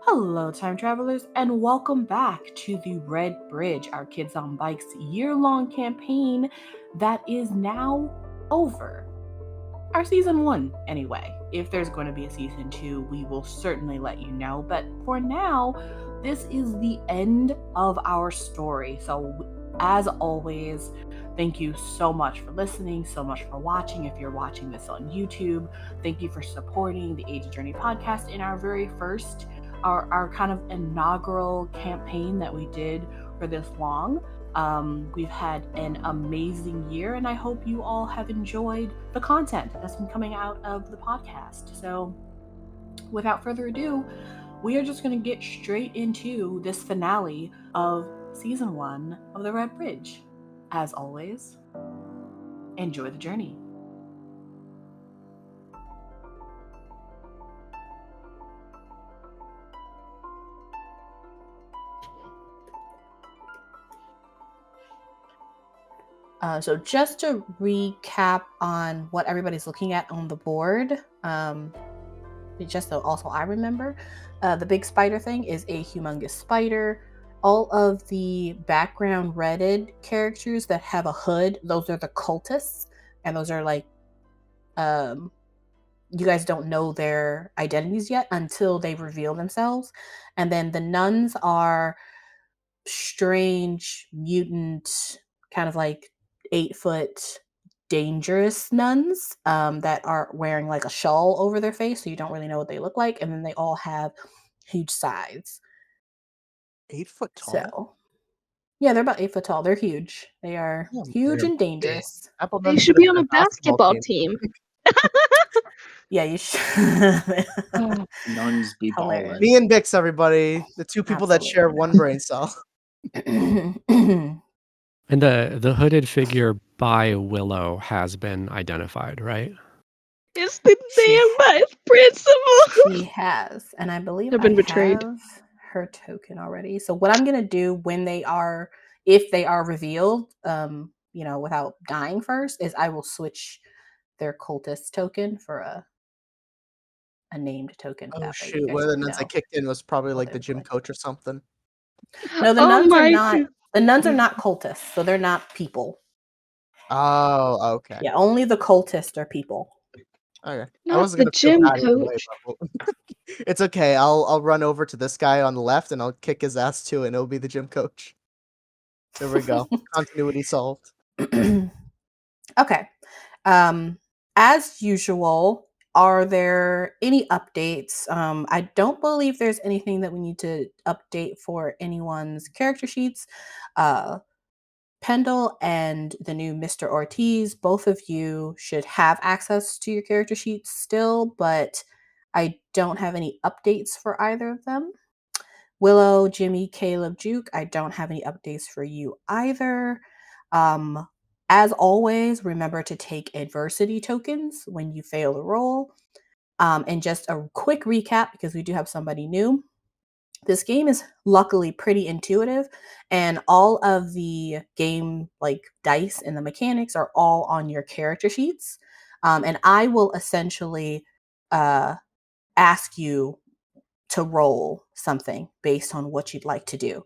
Hello, time travelers, and welcome back to the Red Bridge, our Kids on Bikes year-long campaign that is now over. Our season 1, anyway. If there's going to be a season 2, we will certainly let you know. But for now, this is the end of our story. So, as always, thank you so much for listening, so much for watching. If you're watching this on YouTube, thank you for supporting the Age of Journey podcast in our very first, our kind of inaugural campaign that we did for this long. We've had an amazing year, and I hope you all have enjoyed the content that's been coming out of the podcast. So, without further ado, we are just going to get straight into this finale of season 1 of the Red Bridge. As always, enjoy the journey. So just to recap on what everybody's looking at on the board, just so also I remember, the big spider thing is a humongous spider. All of the background redded characters that have a hood, those are the cultists, and those are like, you guys don't know their identities yet until they reveal themselves. And then the nuns are strange, mutant, kind of like 8-foot dangerous nuns that are wearing like a shawl over their face, so you don't really know what they look like. And then they all have huge scythes. 8 foot tall? So, yeah, they're about 8 foot tall. They're huge. They are huge and dangerous. They should be on a basketball team. Yeah, you should. Nuns be ballin'. Me and Bix, everybody. The two people that share one brain cell. And the hooded figure by Willow has been identified, right? It's the damn vice principal. She has, and I believe They've been betrayed. Have her token already. So what I'm gonna do if they are revealed, without dying first, is I will switch their cultist token for a named token. Oh shoot! One of the nuns I kicked in was probably like the gym coach or something. No, the nuns are not. The nuns are not cultists, so they're not people. Oh, okay. Yeah, only the cultists are people. Okay. Not I wasn't the gym coach. It's okay. I'll run over to this guy on the left and I'll kick his ass too, and it'll be the gym coach. There we go. Continuity solved. Okay. As usual, are there any updates? I don't believe there's anything that we need to update for anyone's character sheets. Pendle and the new Mr. Ortiz, both of you should have access to your character sheets still, but I don't have any updates for either of them. Willow, Jimmy, Caleb, Juke, I don't have any updates for you either. As always, remember to take adversity tokens when you fail a roll. And just a quick recap, because we do have somebody new. This game is luckily pretty intuitive, and all of the game like dice and the mechanics are all on your character sheets. And I will essentially ask you to roll something based on what you'd like to do.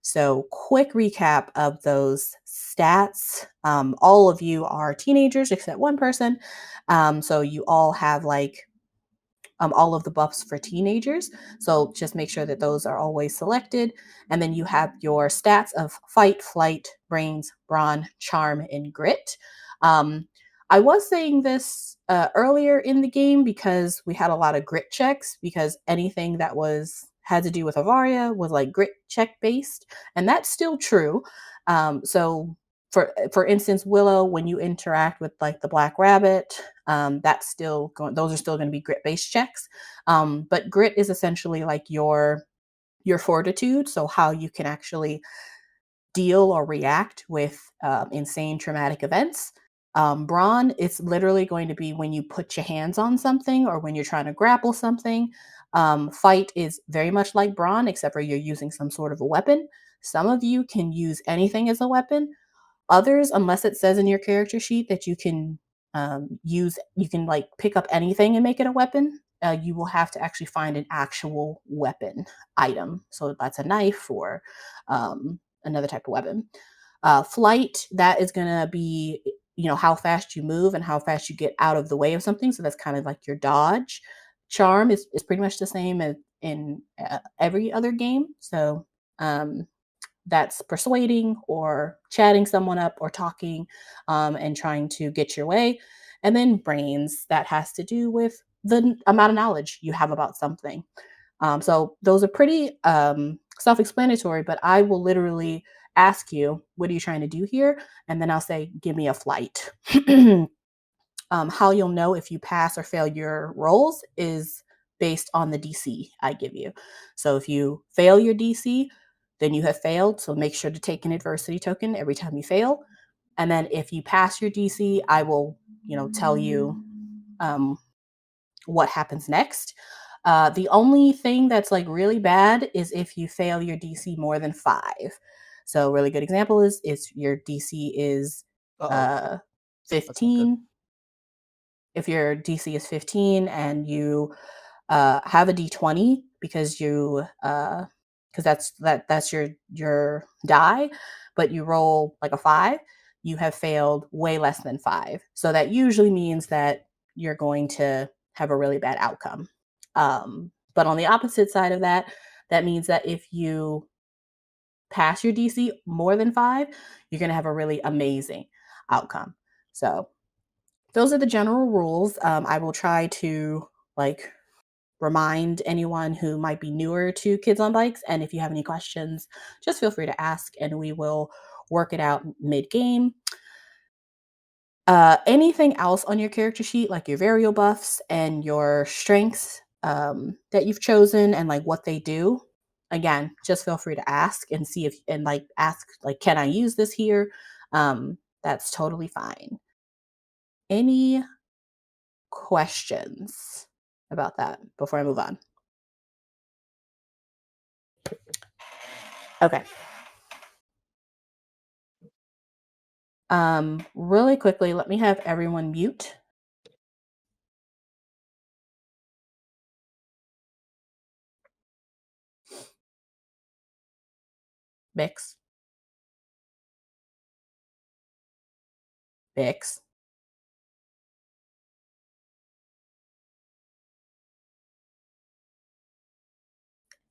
So quick recap of those stats. All of you are teenagers except one person. So you all have like all of the buffs for teenagers. So just make sure that those are always selected. And then you have your stats of fight, flight, brains, brawn, charm, and grit. I was saying this earlier in the game because we had a lot of grit checks, because anything that had to do with Avaria was like grit check based, and that's still true. So for instance, Willow, when you interact with like the black rabbit, that's still going. Those are still going to be grit based checks. But grit is essentially like your fortitude, so how you can actually deal or react with insane traumatic events. Brawn, it's literally going to be when you put your hands on something or when you're trying to grapple something. Fight is very much like brawn, except for you're using some sort of a weapon. Some of you can use anything as a weapon. Others, unless it says in your character sheet that you can you can like pick up anything and make it a weapon. you will have to actually find an actual weapon item. So that's a knife or another type of weapon. Flight, that is going to be, how fast you move and how fast you get out of the way of something. So that's kind of like your dodge. Charm is pretty much the same as in every other game. So that's persuading or chatting someone up or talking and trying to get your way. And then brains, that has to do with the amount of knowledge you have about something. So those are pretty self-explanatory, but I will literally ask you, what are you trying to do here? And then I'll say, give me a flight. How you'll know if you pass or fail your rolls is based on the DC I give you. So if you fail your DC, then you have failed. So make sure to take an adversity token every time you fail. And then if you pass your DC, I will, tell you what happens next. The only thing that's like really bad is if you fail your DC more than 5. So a really good example is your DC is That's not good. 15. If your DC is 15 and you have a D20 because that's your die, but you roll like a 5, you have failed way less than 5. So that usually means that you're going to have a really bad outcome. But on the opposite side of that, that means that if you pass your DC more than 5, you're going to have a really amazing outcome. So those are the general rules. I will try to remind anyone who might be newer to Kids on Bikes. And if you have any questions, just feel free to ask and we will work it out mid-game. Anything else on your character sheet, like your variable buffs and your strengths that you've chosen and like what they do, again, just feel free to ask and see if, and ask, can I use this here? That's totally fine. Any questions about that before I move on? Okay. Really quickly, let me have everyone mute. Bix. Bix.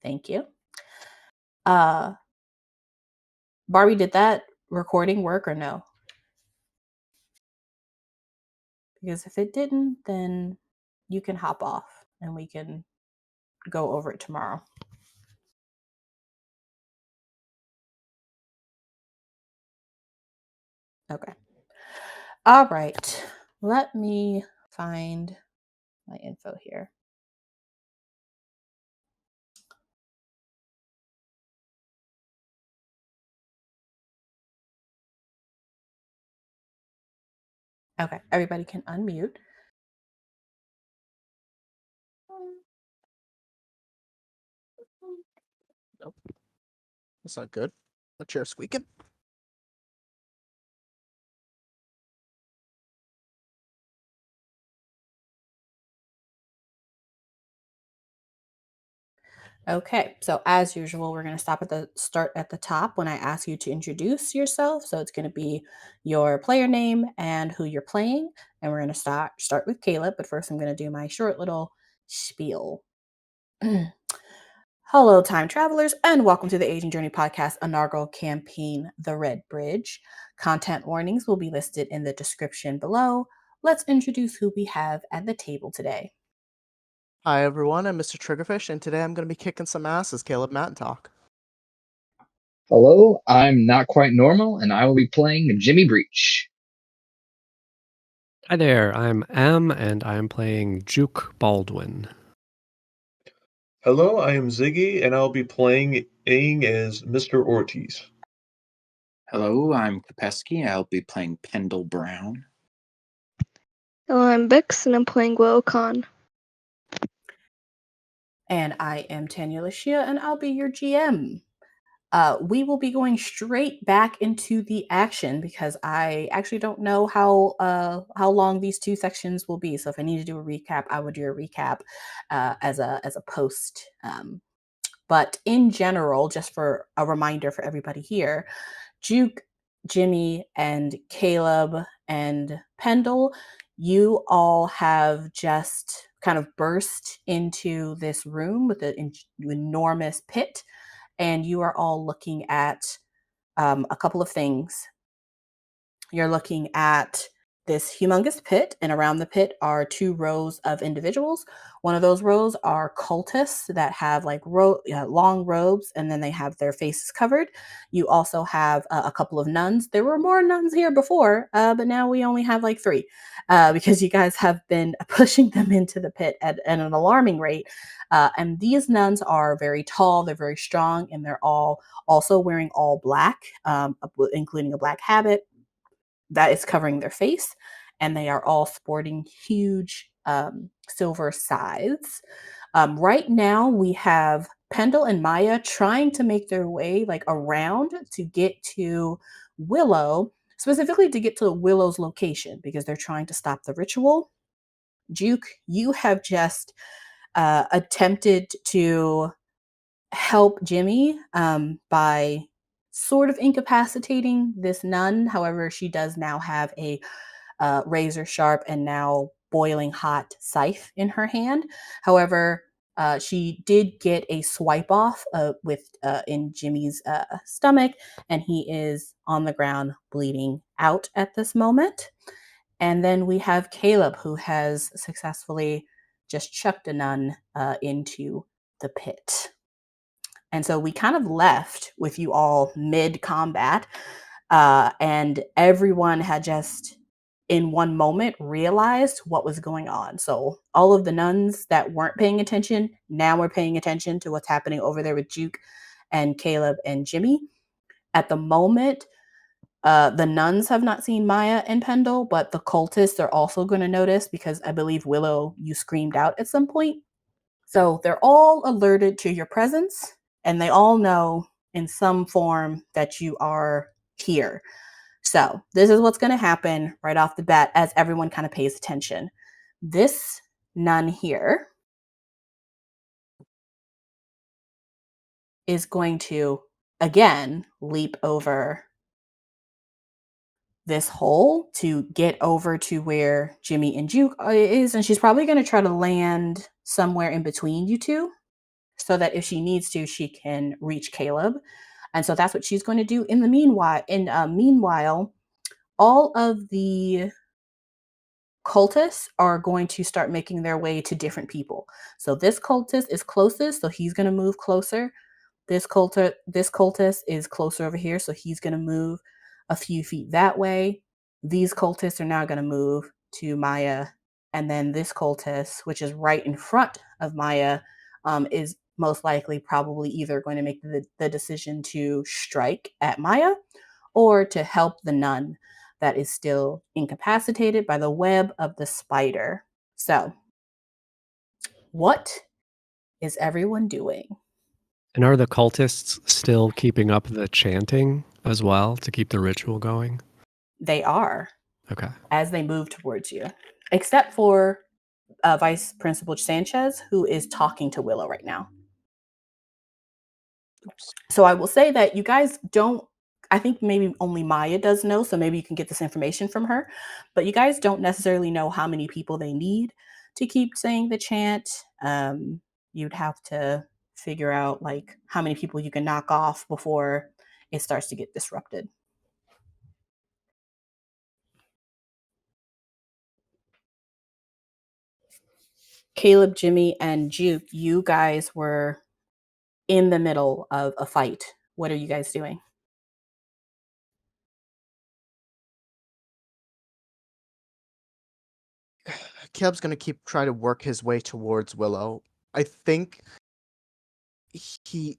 Thank you. Barbie, did that recording work or no? Because if it didn't, then you can hop off and we can go over it tomorrow. Okay. All right. Let me find my info here. Okay, everybody can unmute. Nope. That's not good. The chair squeaking. Okay, so as usual, we're going to start at the top when I ask you to introduce yourself. So it's going to be your player name and who you're playing. And we're going to start with Caleb, but first I'm going to do my short little spiel. Hello, time travelers, and welcome to the Aging Journey Podcast inaugural campaign, The Red Bridge. Content warnings will be listed in the description below. Let's introduce who we have at the table today. Hi everyone, I'm Mr. Triggerfish, and today I'm going to be kicking some ass as Caleb Mattentalk. Hello, I'm NotQuietNormal, and I will be playing Jimmy Breach. Hi there, I'm M, and I'm playing Juke Baldwin. Hello, I am Ziggy, and I'll be playing as Mr. Ortiz. Hello, I'm Kopesky. I'll be playing Pendle Brown. Hello, I'm Bix, and I'm playing Willow. And I am TanyaLashea, and I'll be your GM. we will be going straight back into the action because I actually don't know how long these two sections will be. So if I need to do a recap, I would do a recap as a post. But in general, just for a reminder for everybody here, Juke, Jimmy, and Caleb and Pendle, you all have just kind of burst into this room with an enormous pit, and you are all looking at a couple of things. You're looking at this humongous pit, and around the pit are two rows of individuals. One of those rows are cultists that have like long robes, and then they have their faces covered. You also have a couple of nuns. There were more nuns here before, but now we only have like 3 because you guys have been pushing them into the pit at an alarming rate. And these nuns are very tall, they're very strong, and they're all also wearing all black, including a black habit that is covering their face, and they are all sporting huge silver scythes. Right now, we have Pendle and Maya trying to make their way like around to get to Willow, specifically to get to Willow's location because they're trying to stop the ritual. Juke, you have just attempted to help Jimmy by sort of incapacitating this nun. However, she does now have a razor sharp and now boiling hot scythe in her hand. However, she did get a swipe off in Jimmy's stomach, and he is on the ground bleeding out at this moment. And then we have Caleb, who has successfully just chucked a nun into the pit. And so we kind of left with you all mid-combat, and everyone had just, in one moment, realized what was going on. So all of the nuns that weren't paying attention, now we're paying attention to what's happening over there with Juke and Caleb and Jimmy. At the moment, the nuns have not seen Maya and Pendle, but the cultists are also going to notice because I believe, Willow, you screamed out at some point. So they're all alerted to your presence, and they all know in some form that you are here. So this is what's going to happen right off the bat as everyone kind of pays attention. This nun here is going to, again, leap over this hole to get over to where Jimmy and Juke is, and she's probably going to try to land somewhere in between you two so that if she needs to, she can reach Caleb. And so that's what she's going to do. In the meanwhile, all of the cultists are going to start making their way to different people. So this cultist is closest, so he's going to move closer. This cultist is closer over here, so he's going to move a few feet that way. These cultists are now going to move to Maya, and then this cultist, which is right in front of Maya, is most likely probably either going to make the decision to strike at Maya or to help the nun that is still incapacitated by the web of the spider. So, what is everyone doing? And are the cultists still keeping up the chanting as well to keep the ritual going? They are. Okay. As they move towards you, except for Vice Principal Sanchez, who is talking to Willow right now. So I will say that you guys don't, I think maybe only Maya does know, so maybe you can get this information from her, but you guys don't necessarily know how many people they need to keep saying the chant. You'd have to figure out like how many people you can knock off before it starts to get disrupted. Caleb, Jimmy, and Juke, you guys were in the middle of a fight. What are you guys doing? Caleb's gonna keep trying to work his way towards Willow. I think he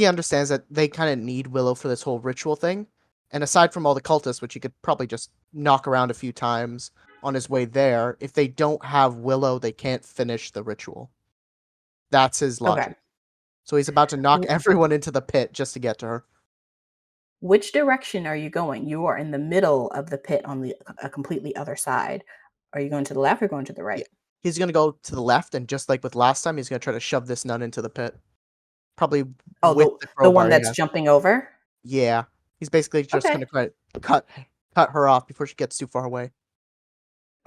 understands that they kind of need Willow for this whole ritual thing. And aside from all the cultists, which he could probably just knock around a few times on his way there, if they don't have Willow, they can't finish the ritual. That's his logic. Okay. So he's about to knock everyone into the pit just to get to her. Which direction are you going? You are in the middle of the pit on a completely other side. Are you going to the left or going to the right? He's gonna go to the left, and just like with last time, he's gonna try to shove this nun into the pit. Probably Oh, with the the one crowbar. that's jumping over? Yeah. He's basically just Okay. gonna cut her off before she gets too far away.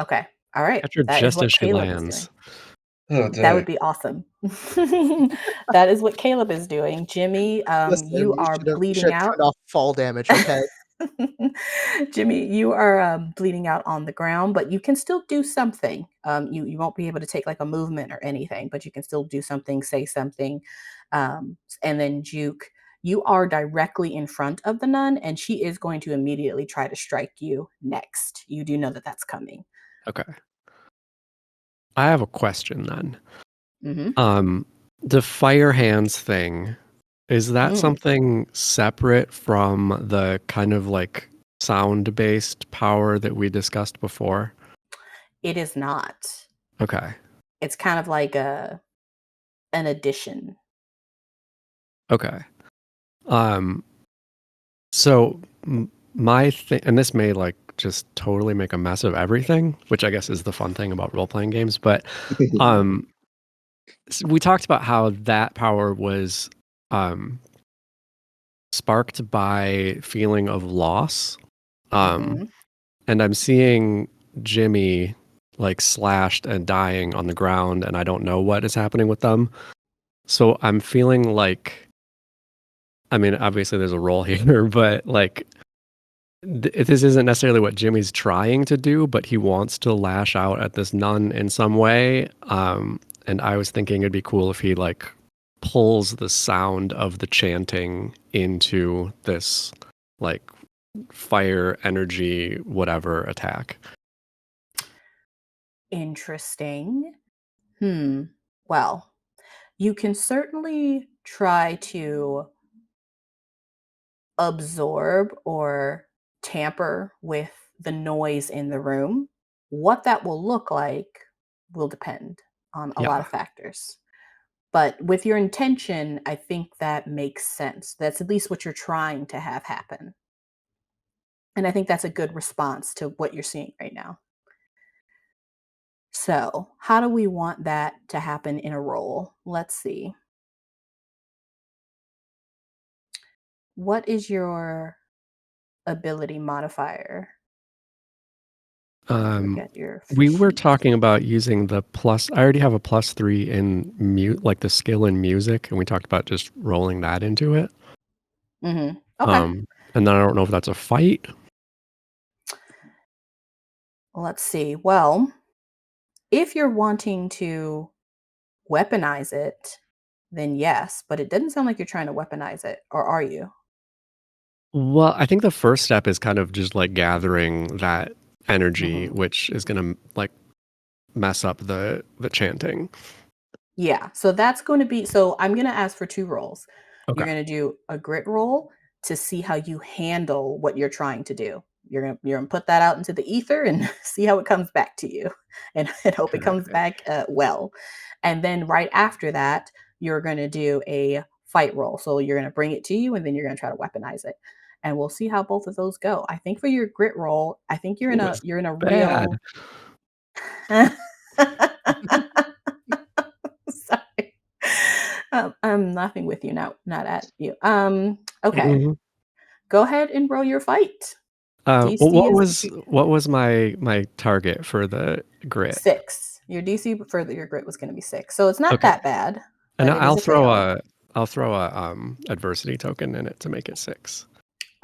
Okay. All right. Catch her That is just what as she Caleb is doing. lands. Oh, That would dang. be awesome. That is what Caleb is doing. Jimmy, Listen, you are you bleeding should out. turn off fall damage, okay? Jimmy, you are bleeding out on the ground, but you can still do something. You won't be able to take like a movement or anything, but you can still do something, say something. And then Juke, you are directly in front of the nun, and she is going to immediately try to strike you next. You do know that that's coming. Okay. I have a question then. Mm-hmm. The fire hands thing, is that Mm. something separate from the kind of like sound-based power that we discussed before? It is not. Okay. It's kind of like an addition. Okay. So my thing, and this may like just totally make a mess of everything, which I guess is the fun thing about role-playing games, but we talked about how that power was sparked by feeling of loss. Mhm. And I'm seeing Jimmy like slashed and dying on the ground, and I don't know what is happening with them. So I'm feeling like, I mean, obviously there's a role here, but like this isn't necessarily what Jimmy's trying to do, but he wants to lash out at this nun in some way. And I was thinking it'd be cool if he like pulls the sound of the chanting into this like fire energy whatever attack. Interesting. Well, you can certainly try to absorb or tamper with the noise in the room. What that will look like will depend on a lot of factors. But with your intention, I think that makes sense. That's at least what you're trying to have happen. And I think that's a good response to what you're seeing right now. So, how do we want that to happen in a roll? Let's see. What is your ability modifier? Look at your We were sheet. talking about using the plus. I already have a +3 in mute, like the skill in music, and we talked about just rolling that into it. Okay. And then I don't know if that's a fight. Let's see. Well, if you're wanting to weaponize it, then yes, but it doesn't sound like you're trying to weaponize it, or are you? Well, I think the first step is kind of just like gathering that energy, which is going to like mess up the chanting. Yeah. So that's going to be, so I'm going to ask for 2 rolls. Okay. You're going to do a grit roll to see how you handle what you're trying to do. You're going to put that out into the ether and see how it comes back to you, and hope it comes back well. And then right after that, you're going to do a fight roll. So you're going to bring it to you, and then you're going to try to weaponize it. And we'll see how both of those go. I think for your grit roll, I think you're in a bad. real Sorry. I'm laughing with you, not at you. Okay. Go ahead and roll your fight. DC What was my target for the grit? 6. Your DC for your grit was going to be 6, so it's not that bad. And I'll throw a adversity token in it to make it 6.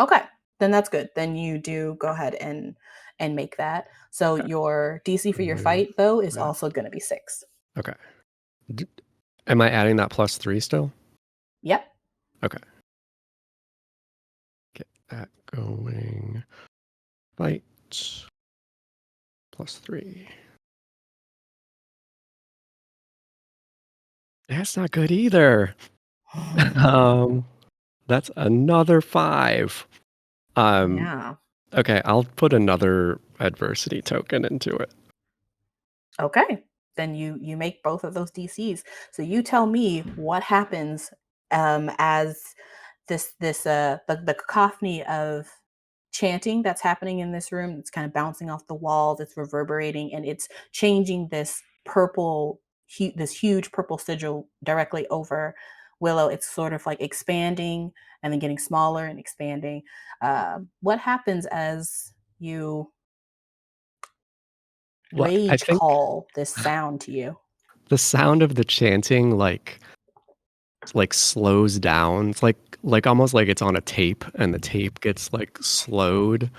Okay, then that's good. Then you do go ahead and make that. So your DC for your fight though is also going to be 6. Okay. Am I adding that +3 still? Yep. Okay. Get that going. Fight +3. That's not good either. That's another 5. Yeah. Okay, I'll put another adversity token into it. Okay. Then you make both of those DCs. So you tell me what happens as the cacophony of chanting that's happening in this room. It's kind of bouncing off the walls. It's reverberating, and it's changing this huge purple sigil directly over Willow. It's sort of like expanding and then getting smaller and expanding. What happens as you Well, I rage think call this sound to you? the sound of the chanting like slows down. It's like almost like it's on a tape and the tape gets like slowed.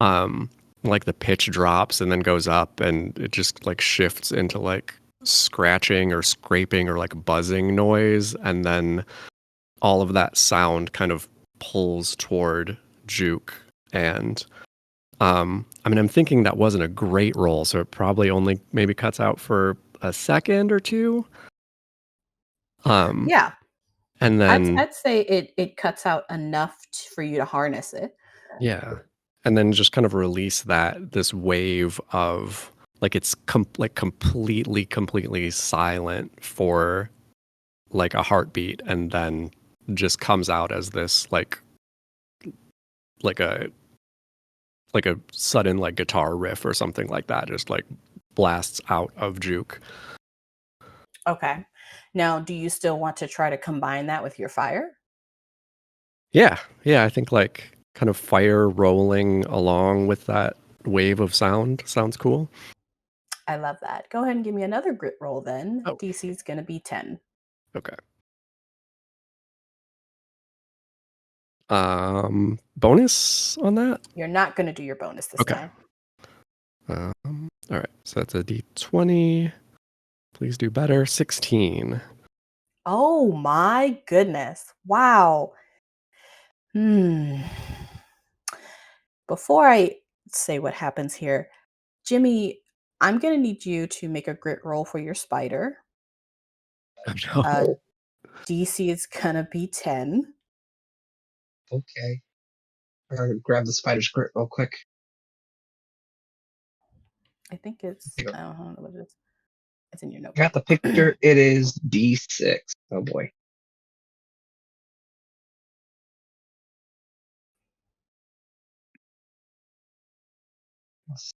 Like the pitch drops and then goes up and it just like shifts into like scratching or scraping or like buzzing noise, and then all of that sound kind of pulls toward Juke. And I mean, I'm thinking that wasn't a great roll, so it probably only maybe cuts out for a second or two. Yeah, And then I'd say it cuts out enough for you to harness it. yeah, and then just kind of release this wave of like it's completely silent for like a heartbeat, and then just comes out as this like a sudden like guitar riff or something like that, just like blasts out of Juke. Okay. Now, do you still want to try to combine that with your fire? Yeah, I think like kind of fire rolling along with that wave of sound sounds cool. I love that. Go ahead and give me another grit roll then. Oh. DC is going to be 10. Okay. Bonus on that? You're not going to do your bonus this Okay. time. All right. So that's a D20. Please do better. 16. Oh my goodness. Wow. Before I say what happens here, Jimmy, I'm going to need you to make a grit roll for your spider. Oh, no. DC is going to be 10. Okay. I'm gonna grab the spider's grit real quick. I think it's, I don't know what it is. It's in your notebook. Got the picture. It is D6. Oh boy. Let's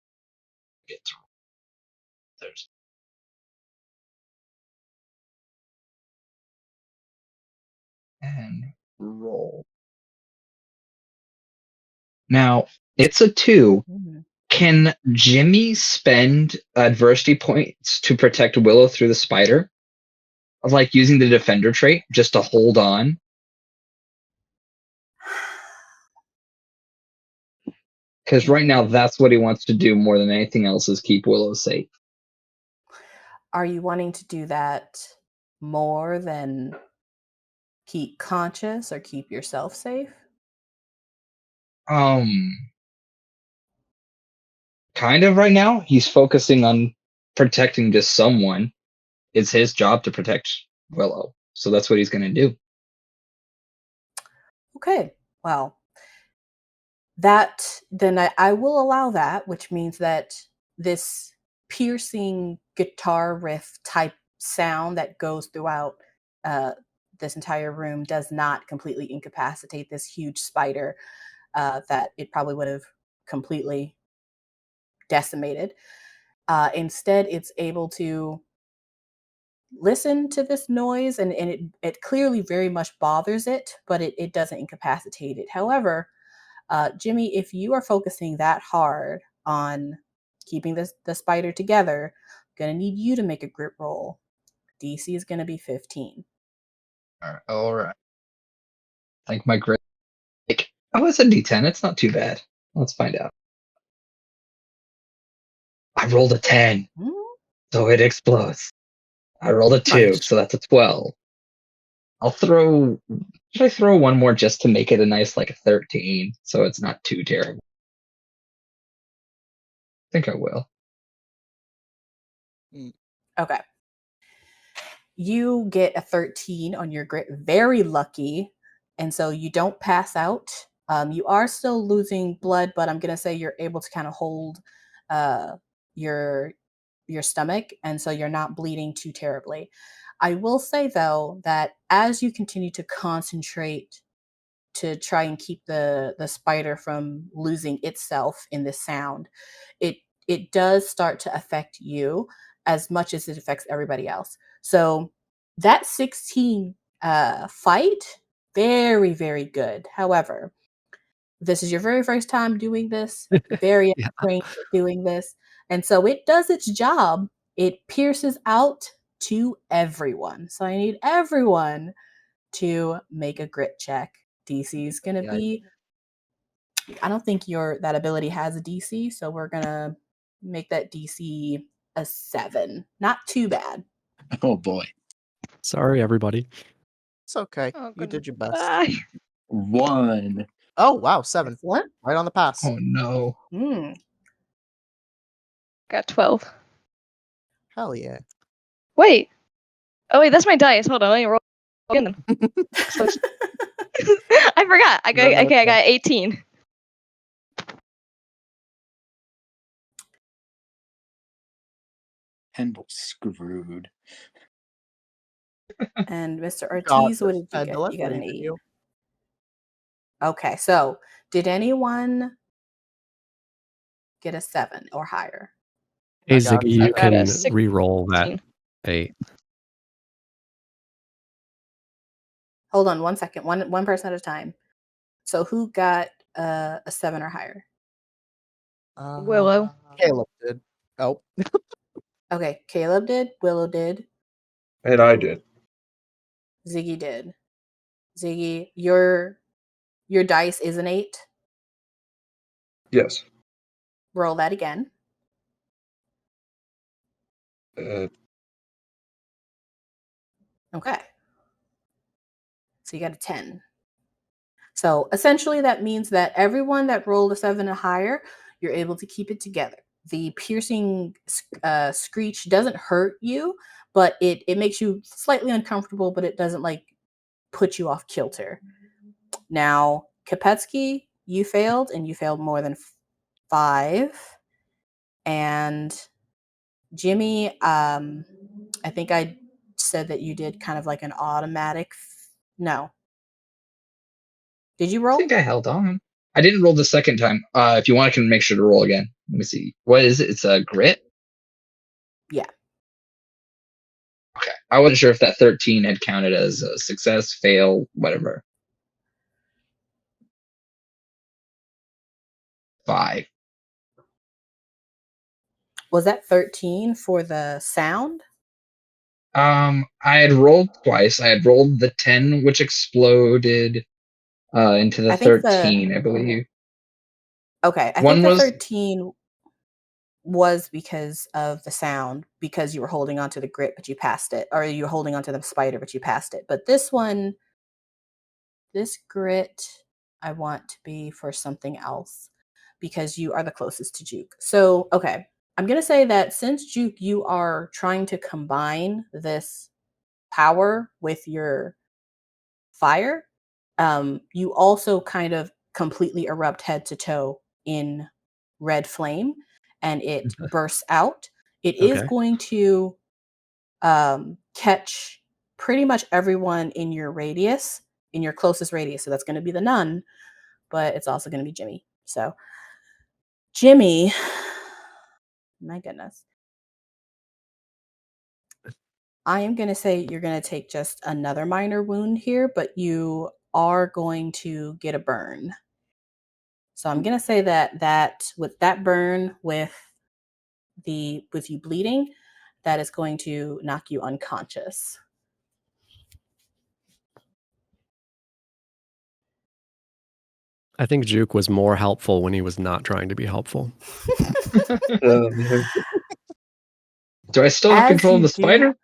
get through. There's and roll. Now it's a 2. Can Jimmy spend adversity points to protect Willow through the spider? Like using the defender trait just to hold on? Because right now that's what he wants to do more than anything else is keep Willow safe. Are you wanting to do that more than keep conscious or keep yourself safe? Kind of right now. He's focusing on protecting just someone. It's his job to protect Willow. So that's what he's going to do. Okay, well, then I will allow that, which means that this piercing guitar riff type sound that goes throughout this entire room does not completely incapacitate this huge spider that it probably would have completely decimated. Instead, it's able to listen to this noise, and it clearly very much bothers it, but it doesn't incapacitate it. However, Jimmy, if you are focusing that hard on keeping the spider together, I'm going to need you to make a grit roll. DC is going to be 15. All right. Like my grit. Oh, it's a D10. It's not too bad. Let's find out. I rolled a 10, so it explodes. I rolled a 2, Nice. so that's a 12. Should I throw one more just to make it a nice, like a 13, so it's not too terrible? I think I will. Okay. You get a 13 on your grit. Very lucky. And so you don't pass out. You are still losing blood, but I'm going to say you're able to kind of hold your stomach. And so you're not bleeding too terribly. I will say though that as you continue to concentrate to try and keep the spider from losing itself in this sound, it does start to affect you as much as it affects everybody else. So that 16 fight, very, very good. However, this is your very first time doing this, very Yeah. trained at doing this. And so it does its job. It pierces out to everyone. So I need everyone to make a grit check. DC is going to Yeah. be, I don't think that ability has a DC, so we're going to make that DC a 7. Not too bad. Oh boy. Sorry, everybody. It's okay. Oh, You did your best. goodbye. 1. Oh wow, 7. Excellent. Right on the pass. Oh no. Got 12. Hell yeah. Wait. Oh wait, that's my dice. Hold on, let me roll again them. I forgot. I got 18. Pendle screwed. And Mr. Got Ortiz, what this, did you get? Pendle. I You got an believe in 8. you. Okay, so did anyone get a 7 or higher? Hey, I got Ziggy, you I got a can 16. re-roll that 8. Hold on 1 second. One person at a time. So who got a 7 or higher? Willow. Caleb did. Oh. Okay, Caleb did, Willow did, And I did. Ziggy did. Ziggy, your dice is an 8. Yes. Roll that again. Okay. So you got a 10. So essentially that means that everyone that rolled a 7 or higher, you're able to keep it together. The piercing screech doesn't hurt you, but it makes you slightly uncomfortable, but it doesn't like put you off kilter. Now, Kopetsky, you failed, and you failed more than 5. And Jimmy, I think I said that you did kind of like an automatic. No. Did you I roll? think I held on. I didn't roll the second time. If you want, I can make sure to roll again. Let me see. What is it? It's a grit? Yeah. Okay. I wasn't sure if that 13 had counted as a success, fail, whatever. 5. Was that 13 for the sound? I had rolled twice. I had rolled the 10, which exploded into the I think 13, I believe. Okay, I One think the was 13 was because of the sound, because you were holding onto the grit, but you passed it, or you were holding onto the spider, but you passed it. But this one, this grit, I want to be for something else because you are the closest to Juke. So, okay, I'm going to say that since Juke, you are trying to combine this power with your fire, you also kind of completely erupt head to toe in red flame and it bursts out. It is Okay. going to catch pretty much everyone in your radius, in your closest radius. So that's going to be the nun, but it's also going to be Jimmy. So, Jimmy, my goodness. I am going to say you're going to take just another minor wound here, but you are going to get a burn. So I'm going to say that with that burn with you bleeding, that is going to knock you unconscious. I think Juke was more helpful when he was not trying to be helpful. Do I still have As control of you the spider?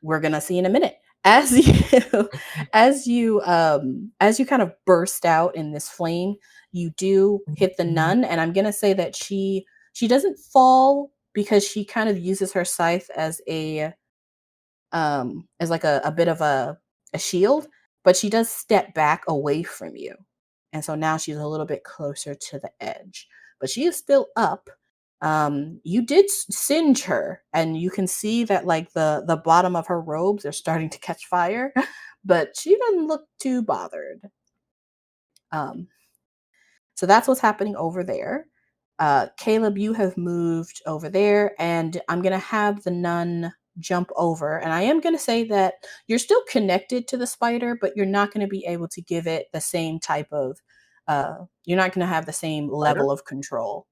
We're gonna see in a minute. As you as you kind of burst out in this flame, you do hit the nun, and I'm gonna say that she doesn't fall because she kind of uses her scythe as like a bit of a shield, but she does step back away from you. And so now she's a little bit closer to the edge. But she is still up. You did singe her, and you can see that like the bottom of her robes are starting to catch fire, but she doesn't look too bothered. So that's what's happening over there. Caleb, you have moved over there, and I'm going to have the nun jump over. And I am going to say that you're still connected to the spider, but you're not going to be able to give it the same type of, you're not going to have the same level of control.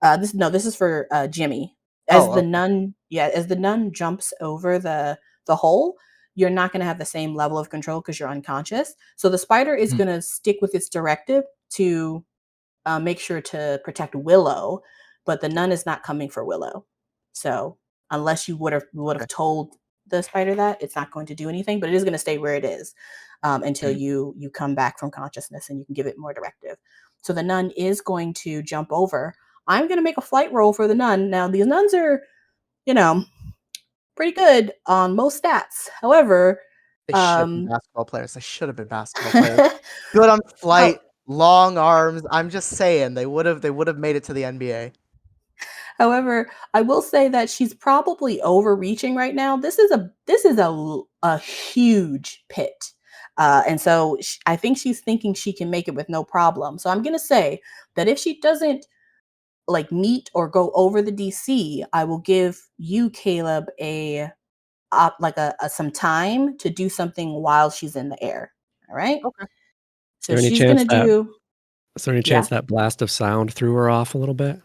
This is for Jimmy. As the nun, as the nun jumps over the hole, you're not going to have the same level of control because you're unconscious. So the spider is going to stick with its directive to make sure to protect Willow, but the nun is not coming for Willow. So unless you would have told the spider that, it's not going to do anything, but it is going to stay where it is until you come back from consciousness and you can give it more directive. So the nun is going to jump over. I'm going to make a flight roll for the nun. Now these nuns are, pretty good on most stats. However, they should have been basketball players. They should have been basketball players. Good on flight. Long arms. I'm just saying they would have made it to the NBA. However, I will say that she's probably overreaching right now. This is a huge pit, and so I think she's thinking she can make it with no problem. So I'm gonna say that if she doesn't like meet or go over the DC, I will give you, Caleb, some time to do something while she's in the air. All right. Okay. So she's gonna do. Is there any chance that blast of sound threw her off a little bit?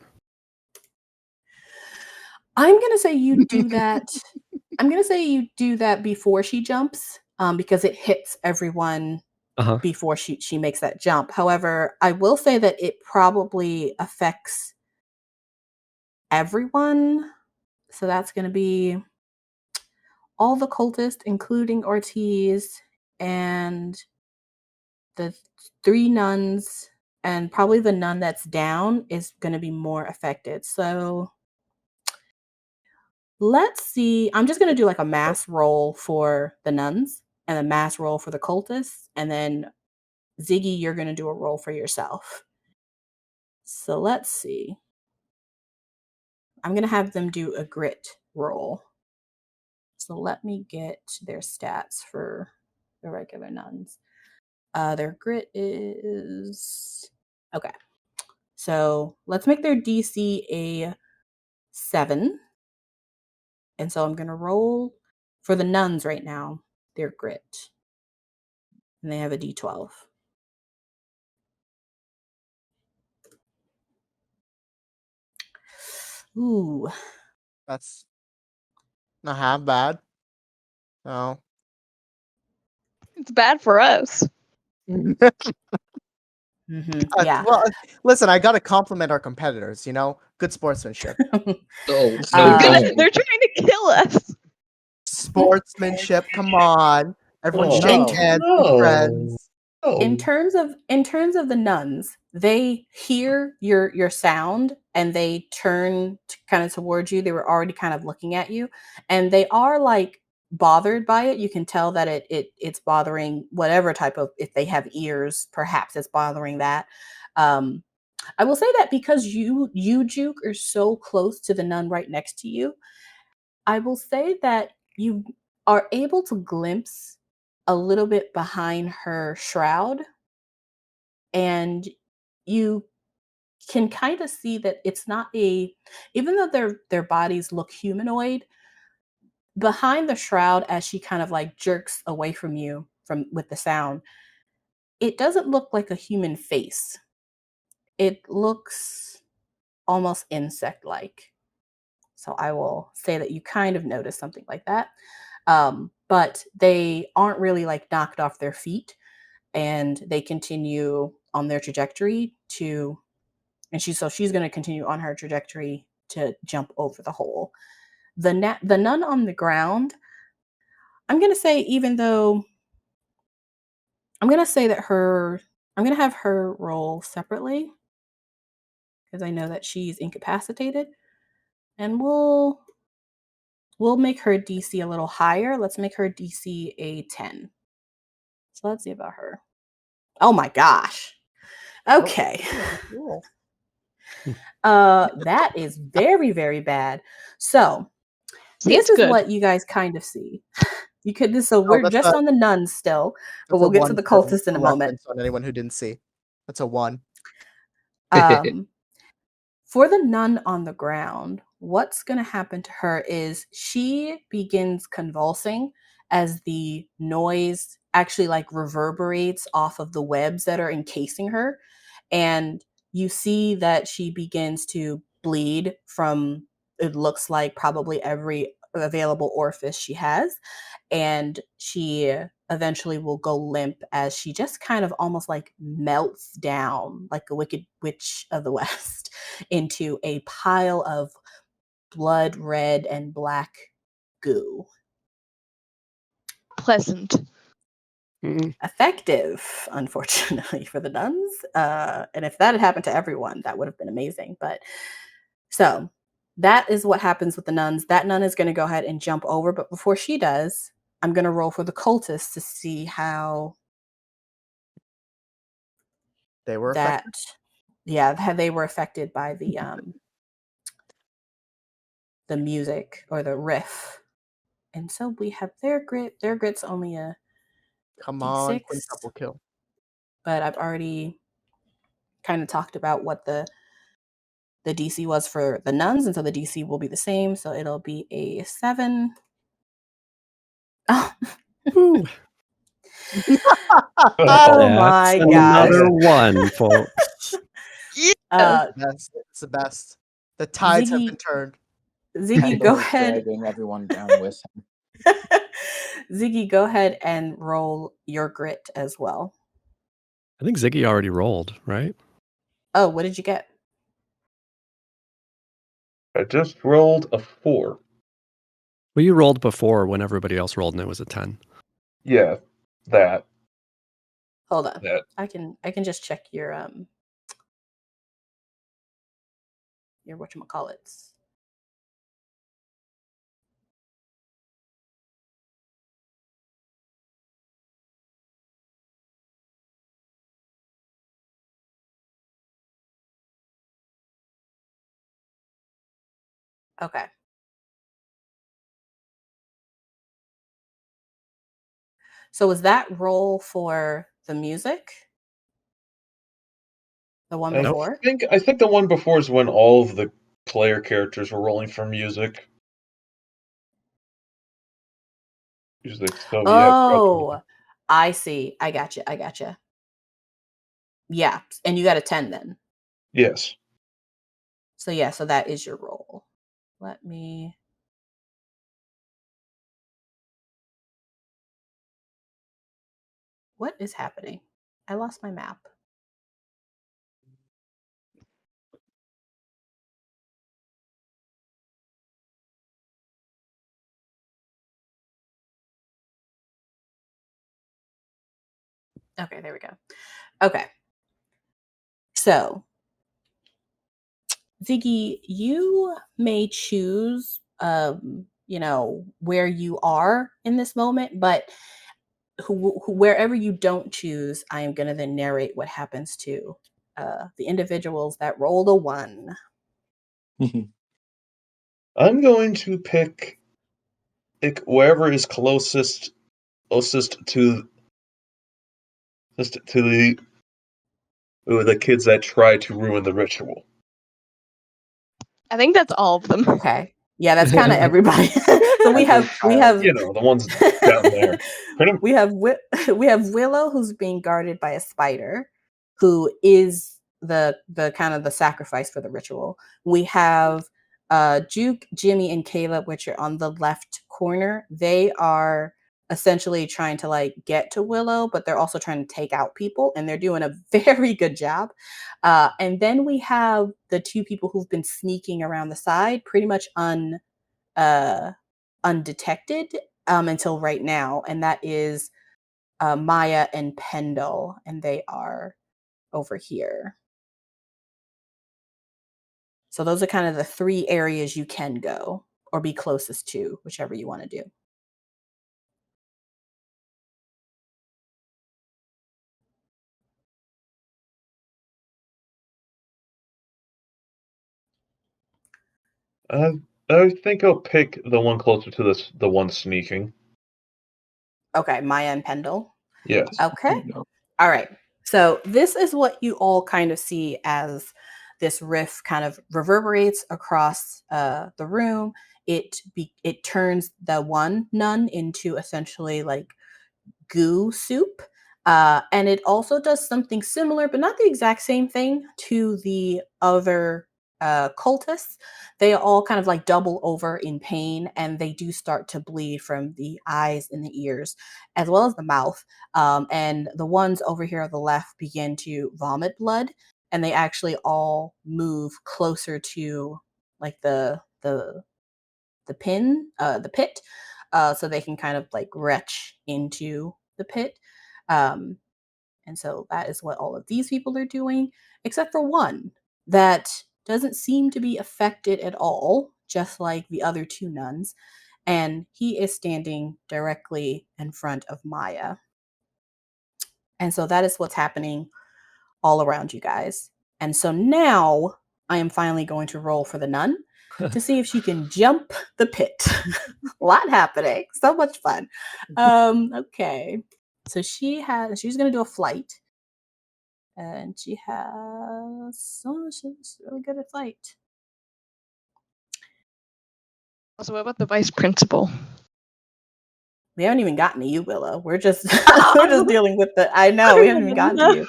I'm going to say you do that. I'm going to say you do that before she jumps because it hits everyone before she makes that jump. However, I will say that it probably affects everyone. So that's going to be all the cultists, including Ortiz and the 3 nuns, and probably the nun that's down is going to be more affected. So let's see. I'm just going to do like a mass roll for the nuns and a mass roll for the cultists. And then Ziggy, you're going to do a roll for yourself. So let's see. I'm going to have them do a grit roll. So let me get their stats for the regular nuns. Their grit is... Okay. So let's make their DC a 7. And so I'm going to roll for the nuns right now, their grit. And they have a D12. Ooh. That's not half bad. No. It's bad for us. Yeah. Well, listen, I got to compliment our competitors, good sportsmanship. They're trying to kill us. Sportsmanship, come on. Everyone shake hands, be friends. In terms of the nuns, they hear your sound and they turn kind of towards you. They were already kind of looking at you, and they are like bothered by it. You can tell that it's bothering whatever type of, if they have ears, perhaps it's bothering that. I will say that because you Juke are so close to the nun right next to you, I will say that you are able to glimpse a little bit behind her shroud, and you can kind of see that it's not even though their bodies look humanoid, behind the shroud, as she kind of like jerks away from you with the sound, it doesn't look like a human face. It looks almost insect-like. So I will say that you kind of notice something like that. But they aren't really like knocked off their feet, and they continue on their trajectory she's going to continue on her trajectory to jump over the hole. The nun on the ground, I'm going to say, even though I'm going to say that I'm going to have her roll separately because I know that she's incapacitated, and we'll make her DC a little higher. Let's make her DC a 10. So let's see about her. Oh my gosh. Okay. Cool. That is very, very bad. So See, this it's is good. what you guys kind of see. You could so Oh, we're that's just a on the nuns still, but that's a we'll get to 1 the cultists in a for moment. reference on anyone who didn't see. That's a 1. For the nun on the ground, what's going to happen to her is she begins convulsing as the noise actually like reverberates off of the webs that are encasing her. And you see that she begins to bleed from, it looks like, probably every available orifice she has. And she eventually will go limp as she just kind of almost like melts down like a wicked witch of the West into a pile of blood red and black goo. Pleasant. Effective, unfortunately, for the nuns. And if that had happened to everyone, that would have been amazing. But so that is what happens with the nuns. That nun is going to go ahead and jump over. But before she does, I'm going to roll for the cultists to see how They were that, affected. how they were affected by the music or the riff. And so we have their grit. Their grit's only a Come on, D6, quintuple kill. but I've already kind of talked about what the DC was for the nuns, and so the DC will be the same. So it'll be a 7. Oh, Ooh, oh Oh, my that's gosh. another one, folks. It's the best. The tides have been turned. Ziggy, Pendle go is ahead. dragging everyone down with him. Ziggy, go ahead and roll your grit as well. I think Ziggy already rolled, right? Oh, what did you get? I just rolled a 4. Well, you rolled before when everybody else rolled and it was a 10. Yeah, that. Hold on. That. I can just check your whatchamacallits. Okay. So was that roll for the music? The one I before? think the one before is when all of the player characters were rolling for music. Usually, so yeah. Oh, I see. I gotcha. Yeah, and you got a 10 then. Yes. So yeah, so that is your roll. Let me. What is happening? I lost my map. Okay, there we go. Okay. So, Ziggy, you may choose where you are in this moment, but wherever you don't choose, I am going to then narrate what happens to the individuals that rolled a 1. I'm going to pick wherever is closest to the kids that try to ruin the ritual. I think that's all of them. Okay. Yeah, that's kind of everybody. So we have the ones down there. we have Willow, who's being guarded by a spider, who is the kind of the sacrifice for the ritual. We have Juke, Jimmy, and Caleb, which are on the left corner. They are essentially trying to like get to Willow, but they're also trying to take out people, and they're doing a very good job. And then we have the 2 people who've been sneaking around the side, pretty much undetected until right now, and that is Maya and Pendle, and they are over here. So those are kind of the 3 areas you can go or be closest to, whichever you want to do. I think I'll pick the one closer to the one sneaking. Okay, Maya and Pendle. Yes. Okay. All right. So this is what you all kind of see as this riff kind of reverberates across the room. It turns the one nun into essentially like goo soup. And it also does something similar, but not the exact same thing to the other cultists. They all kind of like double over in pain, and they do start to bleed from the eyes and the ears, as well as the mouth. And the ones over here on the left begin to vomit blood, and they actually all move closer to like the pit, so they can kind of like retch into the pit. Um, and so that is what all of these people are doing, except for one that doesn't seem to be affected at all, just like the other two nuns. And he is standing directly in front of Maya. And so that is what's happening all around you guys. And so now I am finally going to roll for the nun to see if she can jump the pit. A lot happening. So much fun. Okay. So she's going to do a flight. And she's really good at flight. Also, what about the vice principal? We haven't even gotten to you, Willow. We're just we're just dealing with the. I know we haven't even gotten to you.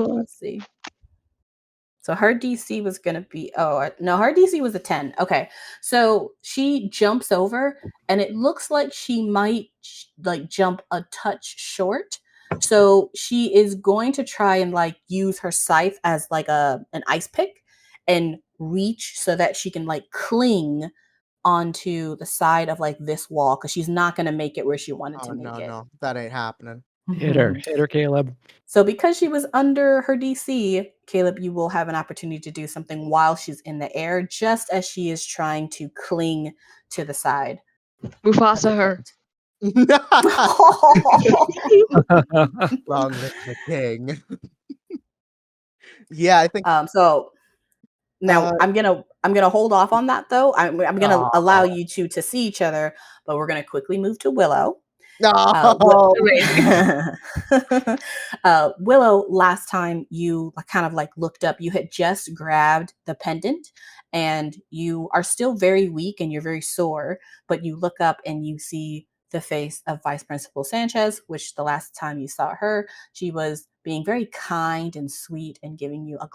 Let's see. So her DC was going to be, no, her DC was a 10. Okay. So she jumps over and it looks like she might like jump a touch short. So she is going to try and like use her scythe as like an ice pick and reach so that she can like cling onto the side of like this wall, because she's not going to make it where she wanted to make it. No, that ain't happening. Hit her, Caleb. So because she was under her DC, Caleb, you will have an opportunity to do something while she's in the air, just as she is trying to cling to the side. Mufasa her. Long live the king. Yeah, I think. So now I'm gonna hold off on that though. I'm gonna allow you two to see each other, but we're gonna quickly move to Willow. No. Willow, last time you kind of like looked up, you had just grabbed the pendant and you are still very weak and you're very sore, but you look up and you see the face of Vice Principal Sanchez, which the last time you saw her, she was being very kind and sweet and giving you a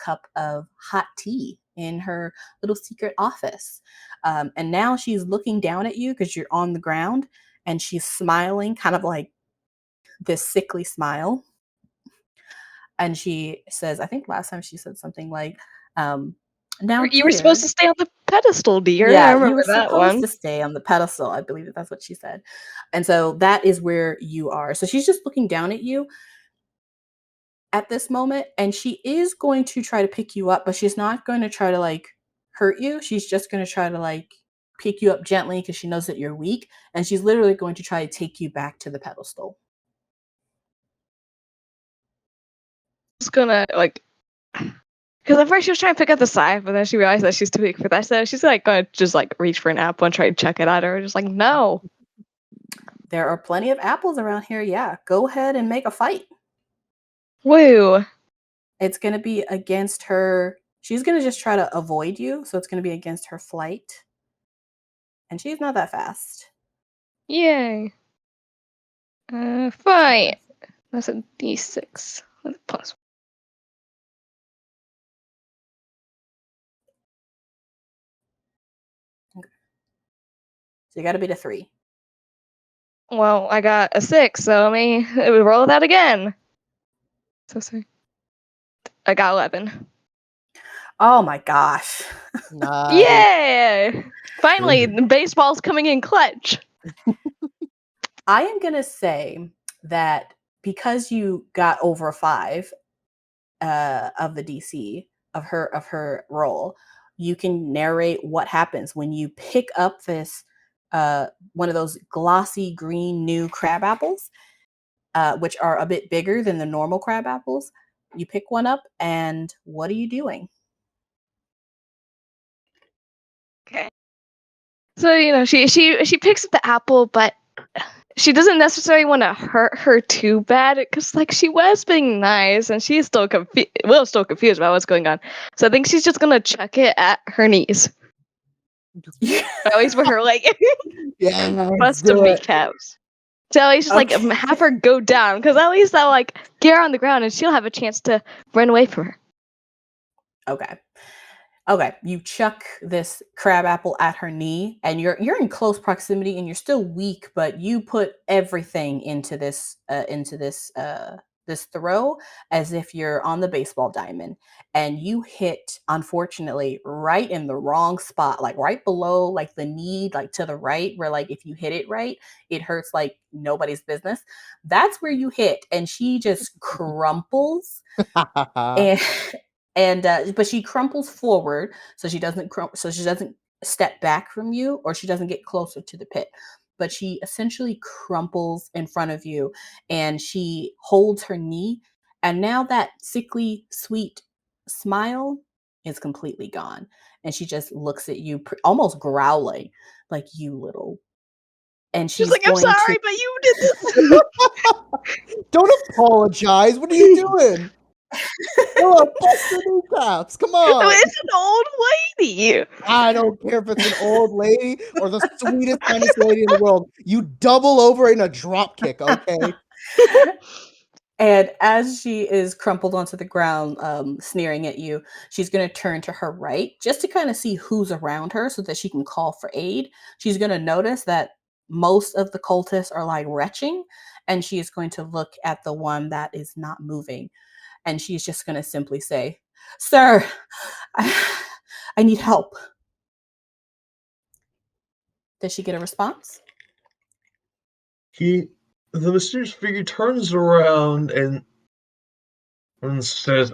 cup of hot tea in her little secret office. And now she's looking down at you because you're on the ground, and she's smiling, kind of like this sickly smile. And she says, I think last time she said something like, now You were supposed to stay on the pedestal, dear. Yeah, I remember you were that supposed one. to stay on the pedestal. I believe that's what she said. And so that is where you are. So she's just looking down at you at this moment, and she is going to try to pick you up, but she's not going to try to like hurt you. She's just going to try to like pick you up gently because she knows that you're weak, and she's literally going to try to take you back to the pedestal. Just gonna like, because at first she was trying to pick up the scythe, but then she realized that she's too weak for that. So she's like gonna just like reach for an apple and try to check it at her. Just like, no. There are plenty of apples around here. Yeah, go ahead and make a fight. Woo. It's gonna be against her. She's gonna just try to avoid you, so it's gonna be against her flight. And she's not that fast. Yay. Fight. That's a D6 with a plus. Okay. So you gotta beat a 3. Well, I got a 6, so we roll that again. So sorry. I got 11. Oh my gosh. Nice. Yeah! Finally, the baseball's coming in clutch. I am gonna say that because you got over 5 of the DC of her roll, you can narrate what happens when you pick up this one of those glossy green new crab apples, which are a bit bigger than the normal crab apples. You pick one up, and what are you doing? So she picks up the apple, but she doesn't necessarily want to hurt her too bad because she was being nice and she's still Will's still confused about what's going on. So I think she's just gonna chuck it at her knees. At least for her Yeah, bust of do it. kneecaps. So at least just have her go down because at least I'll get her on the ground and she'll have a chance to run away from her. Okay, you chuck this crab apple at her knee, and you're in close proximity, and you're still weak, but you put everything into this this throw as if you're on the baseball diamond, and you hit, unfortunately, right in the wrong spot, right below the knee, to the right, where if you hit it right, it hurts like nobody's business. That's where you hit, and she just crumples. and but she crumples forward, so she doesn't step back from you, or she doesn't get closer to the pit, but she essentially crumples in front of you, and she holds her knee, and now that sickly sweet smile is completely gone, and she just looks at you almost growling, like, you little, and She's she's like, I'm going sorry, to but you did this. Don't apologize. What are you doing? Oh, bust your kneecaps. Come on. It's an old lady. I don't care if it's an old lady or the sweetest, kindest lady in the world. You double over in a drop kick, okay? And as she is crumpled onto the ground, sneering at you, she's going to turn to her right just to kind of see who's around her so that she can call for aid. She's going to notice that most of the cultists are retching, and she is going to look at the one that is not moving. And she's just going to simply say, "Sir, I need help." Does she get a response? The mysterious figure turns around and says,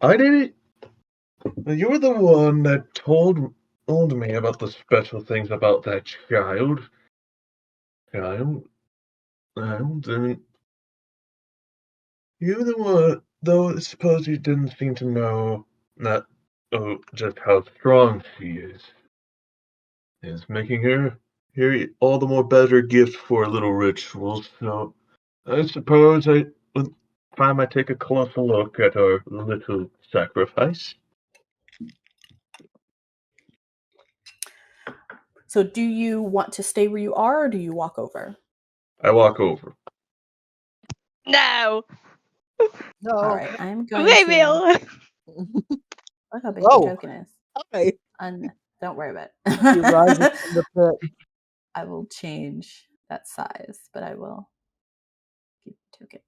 "I did it. You were the one that told me about the special things about that child. And you're the one, though I suppose you didn't seem to know that, just how strong she is. It's making her here all the more better gift for a little ritual, so I suppose I might take a closer look at our little sacrifice." So do you want to stay where you are, or do you walk over? I walk over. No. No. All right, I'm going Okay, to Bill. look how big Whoa. your token is. Hi. Don't worry about You rise it. from the pit. I will change that size, but I will keep the token.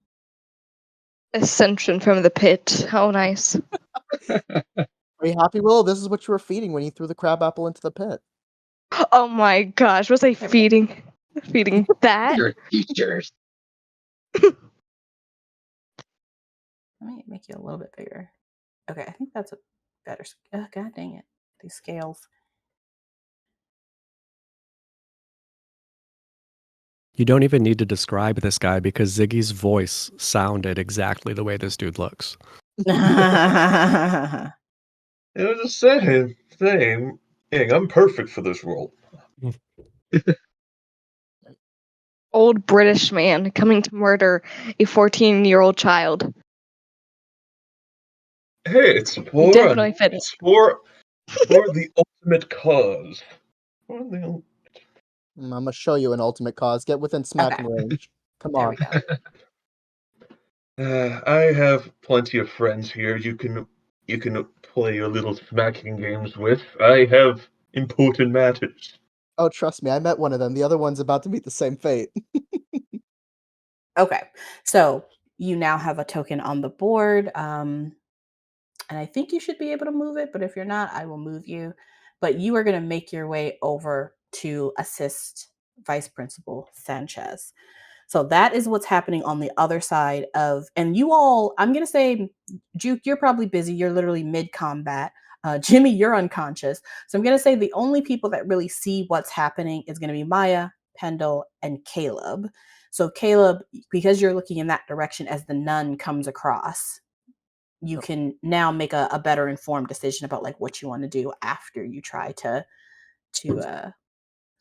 Ascension from the pit. How nice. Are you happy, Willow? This is what you were feeding when you threw the crab apple into the pit. Oh my gosh, was I feeding that? Your teachers. Let me make you a little bit bigger. Okay, I think that's a better. Oh, God dang it! These scales. You don't even need to describe this guy because Ziggy's voice sounded exactly the way this dude looks. It was the same thing. I'm perfect for this role. Old British man coming to murder a 14-year-old child. Hey, it's Definitely fit it. for the ultimate cause. I'm gonna show you an ultimate cause. Get within smacking range. Come There on. we go. I have plenty of friends here. You can play your little smacking games with. I have important matters. Oh, trust me, I met one of them. The other one's about to meet the same fate. Okay, so you now have a token on the board, and I think you should be able to move it. But if you're not, I will move you. But you are going to make your way over to assist Vice Principal Sanchez. So that is what's happening on the other side of, and you all, I'm going to say, Juke, you're probably busy. You're literally mid-combat. Jimmy, you're unconscious. So I'm going to say the only people that really see what's happening is going to be Maya, Pendle, and Caleb. So Caleb, because you're looking in that direction as the nun comes across, you can now make a better informed decision about like what you want to do after you try to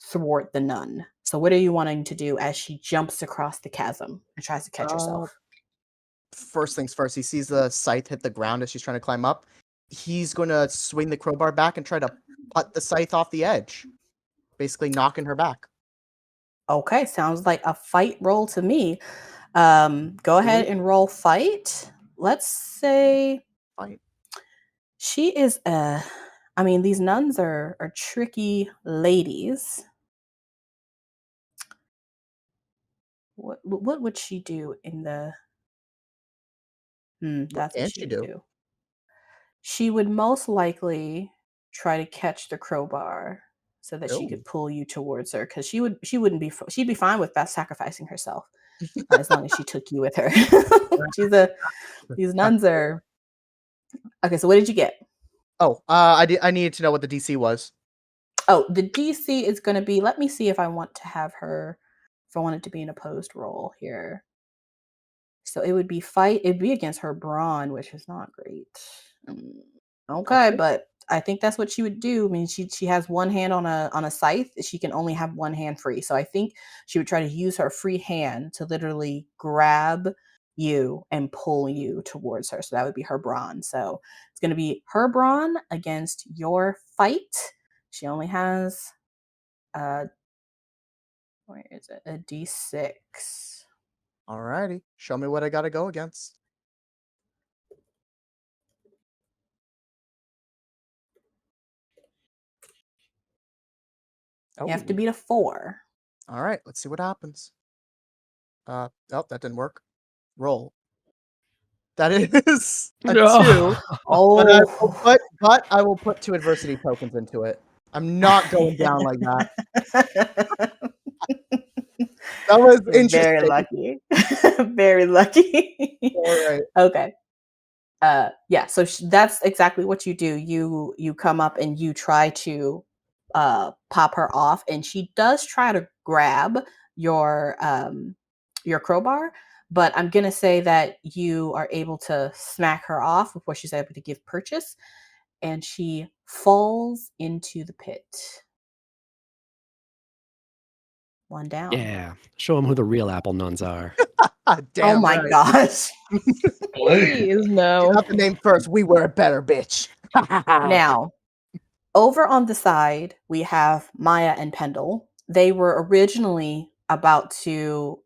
thwart the nun. So what are you wanting to do as she jumps across the chasm and tries to catch herself? First things first, he sees the scythe hit the ground as she's trying to climb up. He's going to swing the crowbar back and try to putt the scythe off the edge, basically knocking her back. Okay, sounds like a fight roll to me. Go ahead and roll fight. Let's say Fight. she is I mean, these nuns are tricky ladies. What would she do in the that's what Can she she would do? do. She would most likely try to catch the crowbar so that she Oh. could pull you towards her, because she'd be fine with that sacrificing herself as long as she took you with her. These nuns are okay. So what did you get? Oh, I needed to know what the DC was. Oh, the DC is going to be. Let me see if I want to have her. If I want it to be an opposed roll here. So it would be fight. It'd be against her brawn, which is not great. Okay, but I think that's what she would do. I mean, she has one hand on a scythe. She can only have one hand free. So I think she would try to use her free hand to literally grab you and pull you towards her. So that would be her brawn. So it's going to be her brawn against your fight. She only has where is it? A D6. Alrighty. Show me what I gotta go against. You have to Oh. beat a 4. Alright, let's see what happens. Oh, that didn't work. Roll. That is a 2. Oh. But I will put 2 adversity tokens into it. I'm not going down like that. That was You're interesting. very lucky. Very lucky. Alright. Okay. Yeah, so that's exactly what you do. You come up and you try to pop her off, and she does try to grab your crowbar, but I'm gonna say that you are able to smack her off before she's able to give purchase, and she falls into the pit. One down. Yeah. Show them who the real apple nuns are. Damn Oh my right. gosh. Please, no. You got the name first. We were better, bitch. Now, over on the side, we have Maya and Pendle. They were originally about to,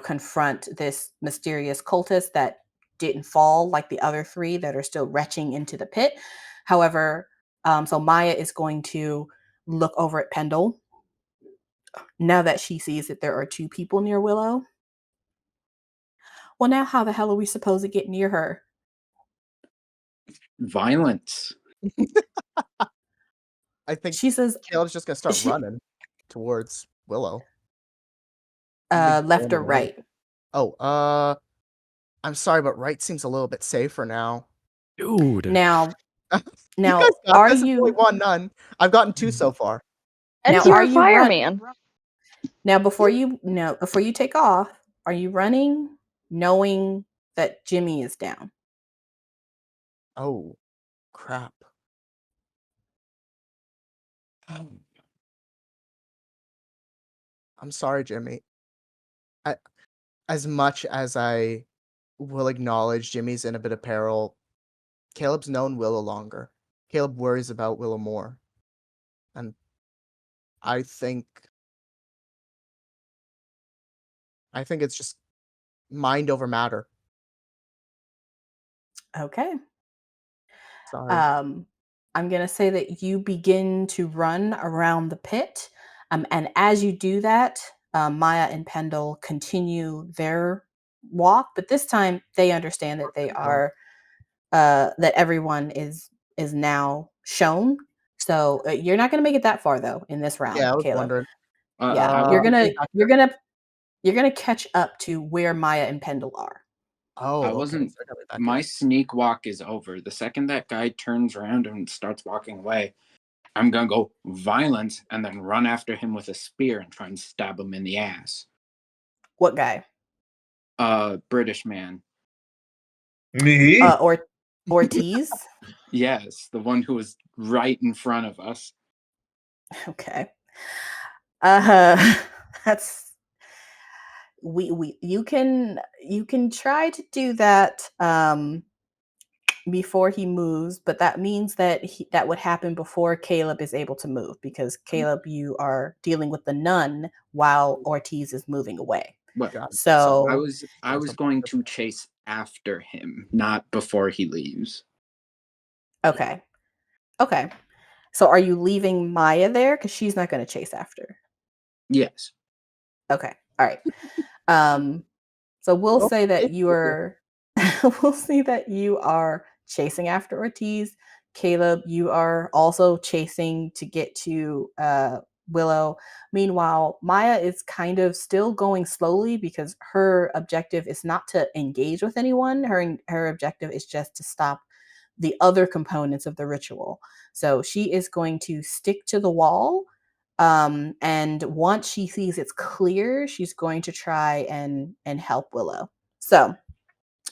confront this mysterious cultist that didn't fall like the other 3 that are still retching into the pit. However, so Maya is going to look over at Pendle now that she sees that there are 2 people near Willow. Well, now how the hell are we supposed to get near her? Violence. I think She says, Caleb's just gonna start running towards Willow. left or right? Oh, I'm sorry, but right seems a little bit safer now. Dude. Now, You guys got are this. It's you only one none. I've gotten 2 so far. And Now, you're are a you fireman. now before you take off, are you running knowing that Jimmy is down? Oh, crap. I'm sorry, Jimmy. As much as I will acknowledge Jimmy's in a bit of peril, Caleb's known Willow longer. Caleb worries about Willow more. And I think it's just mind over matter. Okay. Sorry. I'm going to say that you begin to run around the pit. And as you do that, Maya and Pendle continue their walk, but this time they understand that they are, that everyone is now shown. So you're not going to make it that far though in this round, Yeah, I was Caleb. wondering. Yeah, you're gonna catch up to where Maya and Pendle are. Oh, I okay, wasn't. so I gotta be back My in. sneak walk is over. The second that guy turns around and starts walking away, I'm gonna go violence and then run after him with a spear and try and stab him in the ass. What guy? British man. Me? Or Ortiz? Yes, the one who was right in front of us. Okay. That's you can try to do that before he moves, but that means that that would happen before Caleb is able to move, because Caleb, you are dealing with the nun while Ortiz is moving away. But Got it. So I was going to chase after him, not before he leaves. okay. So are you leaving Maya there? Because she's not going to chase after. Yes. Okay. All right. So we'll say that you are we'll see that you are chasing after Ortiz. Caleb, you are also chasing to get to Willow. Meanwhile, Maya is kind of still going slowly because her objective is not to engage with anyone. Her objective is just to stop the other components of the ritual. So she is going to stick to the wall. And once she sees it's clear, she's going to try and help Willow. So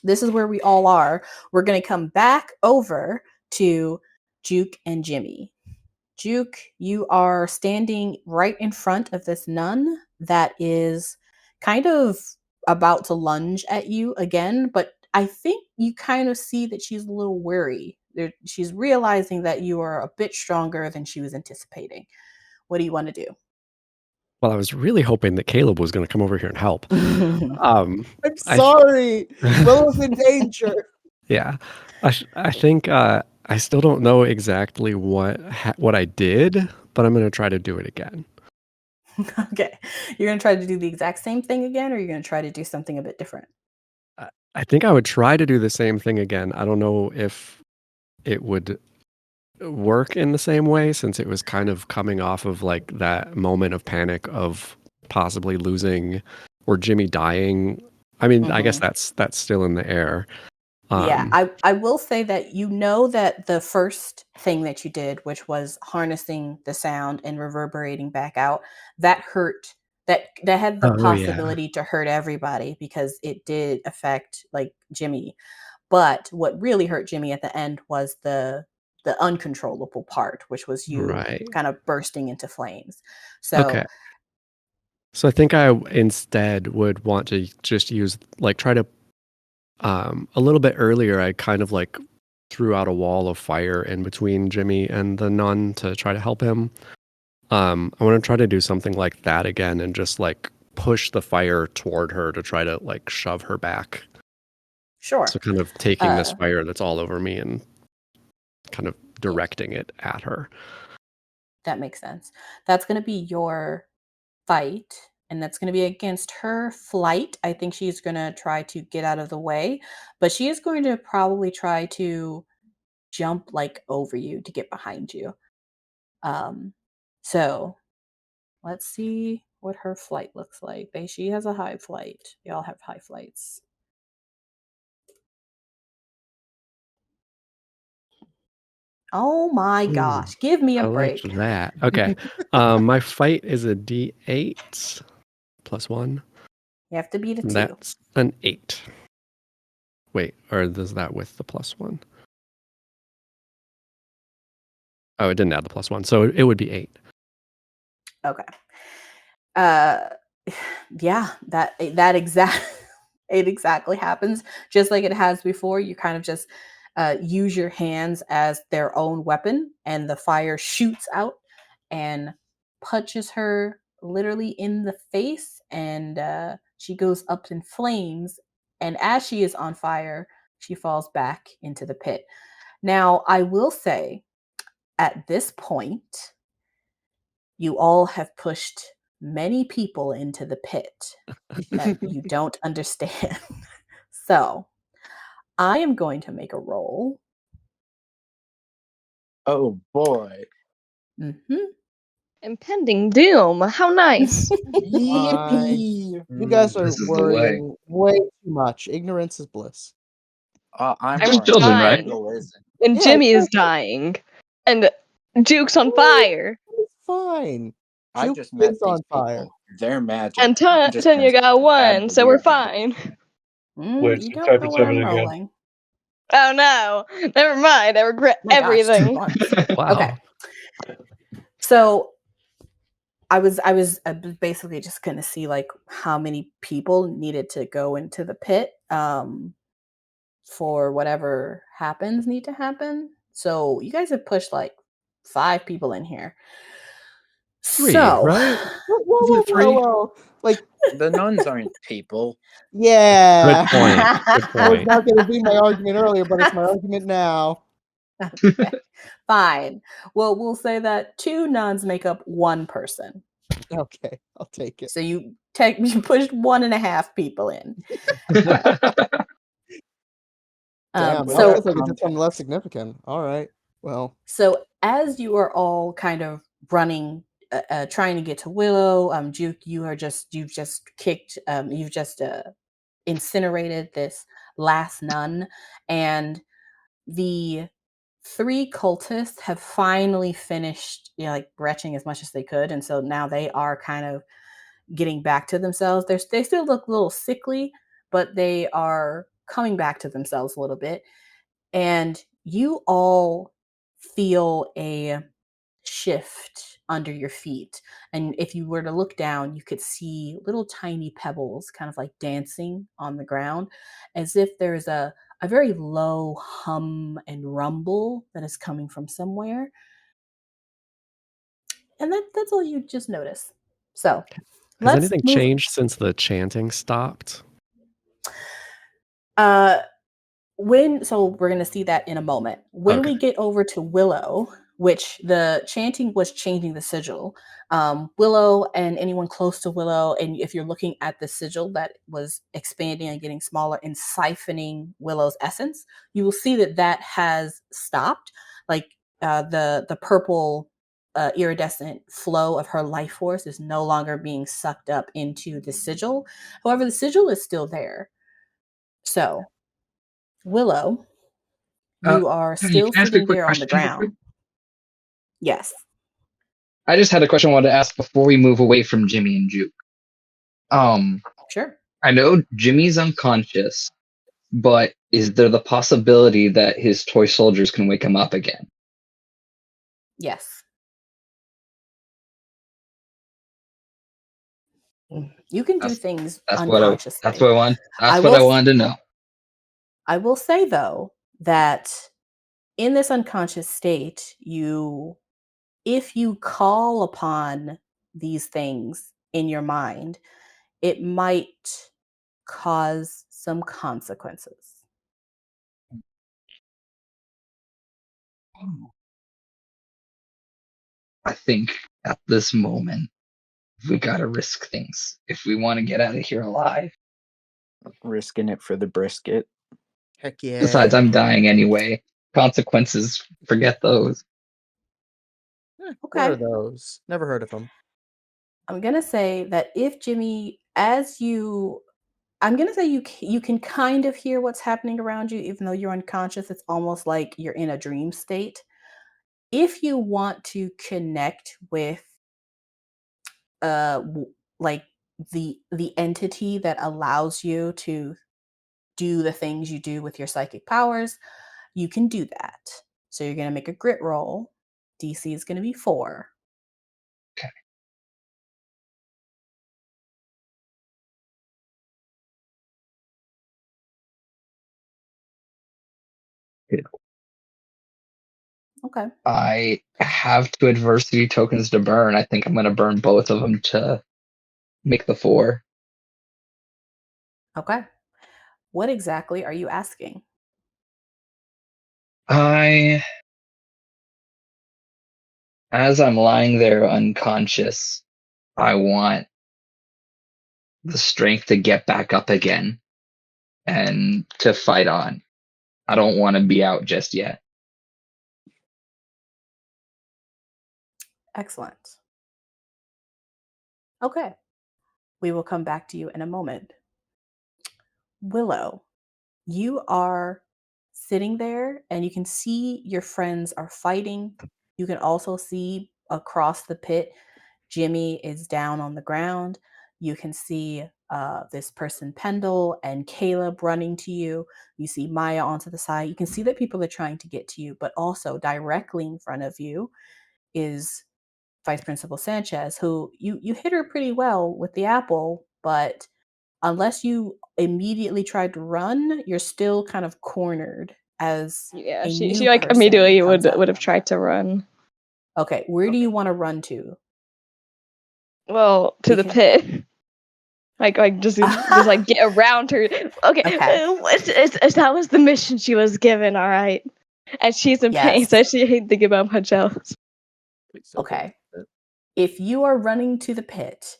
this is where we all are. We're going to come back over to Juke and Jimmy. Juke, you are standing right in front of this nun that is kind of about to lunge at you again, but I think you kind of see that she's a little wary. She's realizing that you are a bit stronger than she was anticipating. What do you want to do? Well, I was really hoping that Caleb was going to come over here and help. I'm sorry. Willow's in danger. Yeah, I think I still don't know exactly what I did, but I'm going to try to do it again. Okay, you're going to try to do the exact same thing again, or you're going to try to do something a bit different? I think I would try to do the same thing again. I don't know if it would work in the same way, since it was kind of coming off of like that moment of panic of possibly losing or Jimmy dying. I mean, I guess that's still in the air. Yeah, I will say that you know that the first thing that you did, which was harnessing the sound and reverberating back out, that hurt. That had the possibility to hurt everybody because it did affect like Jimmy. But what really hurt Jimmy at the end was the uncontrollable part, which was you kind of bursting into flames. So okay. So I think I instead would want to just use like try to a little bit earlier I kind of like threw out a wall of fire in between Jimmy and the nun to try to help him. I want to try to do something like that again and just like push the fire toward her to try to like shove her back. Sure. So kind of taking this fire that's all over me and kind of directing it at her. That makes sense. That's going to be your fight, and that's going to be against her flight. I think she's going to try to get out of the way, but she is going to probably try to jump like over you to get behind you. So let's see what her flight looks like. She has a high flight. They all have high flights. Oh my gosh. Give me a break. I liked that. Okay. My fight is a D8 +1. You have to beat a 2. That's an 8. Wait, or is that with the +1? Oh, it didn't add the +1, so it would be 8. Okay. Yeah, that it exactly happens just like it has before. You kind of just use your hands as their own weapon, and the fire shoots out and punches her literally in the face, and she goes up in flames. And as she is on fire, she falls back into the pit. Now, I will say, at this point, you all have pushed many people into the pit that you don't understand. So I am going to make a roll. Oh boy. Impending doom. How nice. Yippee! You guys are This is the way. worrying way too much. Ignorance is bliss. I'm I'm worried. children, right? And Yeah, Jimmy is exactly. dying. And Juke's on fire. It's fine. I Juke just met is these on fire. people. They're magic. And I'm just Tanya got gonna one, add so we're weird. fine. Wait, You so don't type know it's what I'm everything again. rolling. Oh no! Never mind. I regret Oh my gosh, 2 everything. months. Wow. Okay. So I was basically just gonna see like how many people needed to go into the pit for whatever need to happen. So you guys have pushed like 5 people in here. 3, So right? Whoa, Isn't it 3? Like, The nuns aren't people. yeah. Good point. Good That was point. not going to be my argument earlier, but it's my argument now. okay, fine. Well, we'll say that 2 nuns make up 1 person. Okay, I'll take it. So you pushed 1.5 people in. Damn, well, so that feels like it did something less significant. All right. Well, So as you are all kind of running, trying to get to Willow, Juke, you've just kicked, you've just incinerated this last nun, and the 3 cultists have finally finished, like retching as much as they could, and so now they are kind of getting back to themselves. They still look a little sickly, but they are coming back to themselves a little bit, and you all feel a shift under your feet. And if you were to look down, you could see little tiny pebbles kind of like dancing on the ground, as if there's a very low hum and rumble that is coming from somewhere. And that's all you just notice. So Has let's anything move. changed since the chanting stopped? So we're going to see that in a moment. When Okay. we get over to Willow, which the chanting was changing the sigil, Willow and anyone close to Willow, and if you're looking at the sigil that was expanding and getting smaller and siphoning Willow's essence, you will see that has stopped. Like the purple iridescent flow of her life force is no longer being sucked up into the sigil. However, the sigil is still there. So Willow, you are Tanya, still can I ask a sitting quick there on the question real quick? ground. Yes, I just had a question I wanted to ask before we move away from Jimmy and Juke. sure. I know Jimmy's unconscious, but is there the possibility that his toy soldiers can wake him up again? Yes. You can do things That's what unconsciously. I want. That's I what I will wanted to know. I will say though that in this unconscious state, if you call upon these things in your mind, it might cause some consequences. I think at this moment we gotta risk things if we want to get out of here alive. Risking it for the brisket. heck yeah. Besides, I'm dying anyway. Consequences, forget those. What Okay. are those? Never heard of them. I'm going to say that if Jimmy, I'm going to say you can kind of hear what's happening around you, even though you're unconscious. It's almost like you're in a dream state. If you want to connect with like the entity that allows you to do the things you do with your psychic powers, you can do that. So you're going to make a grit roll. DC is going to be 4. Okay. Okay. I have 2 adversity tokens to burn. I think I'm gonna burn both of them to make the 4. Okay. What exactly are you asking? As I'm lying there unconscious, I want the strength to get back up again and to fight on. I don't want to be out just yet. Excellent. Okay. We will come back to you in a moment. Willow, you are sitting there and you can see your friends are fighting. You can also see across the pit, Jimmy is down on the ground. You can see this person Pendle and Caleb running to you. You see Maya onto the side. You can see that people are trying to get to you, but also directly in front of you is Vice Principal Sanchez, who you hit her pretty well with the apple, but unless you immediately tried to run, you're still kind of cornered as Yeah, a she new like person immediately comes up. would have tried to run. Okay, where do you want to run to? Well, to the pit. Like just like get around her. Okay, that was the mission she was given. All right, and she's in pain, so she ain't thinking about much else. Okay, if you are running to the pit,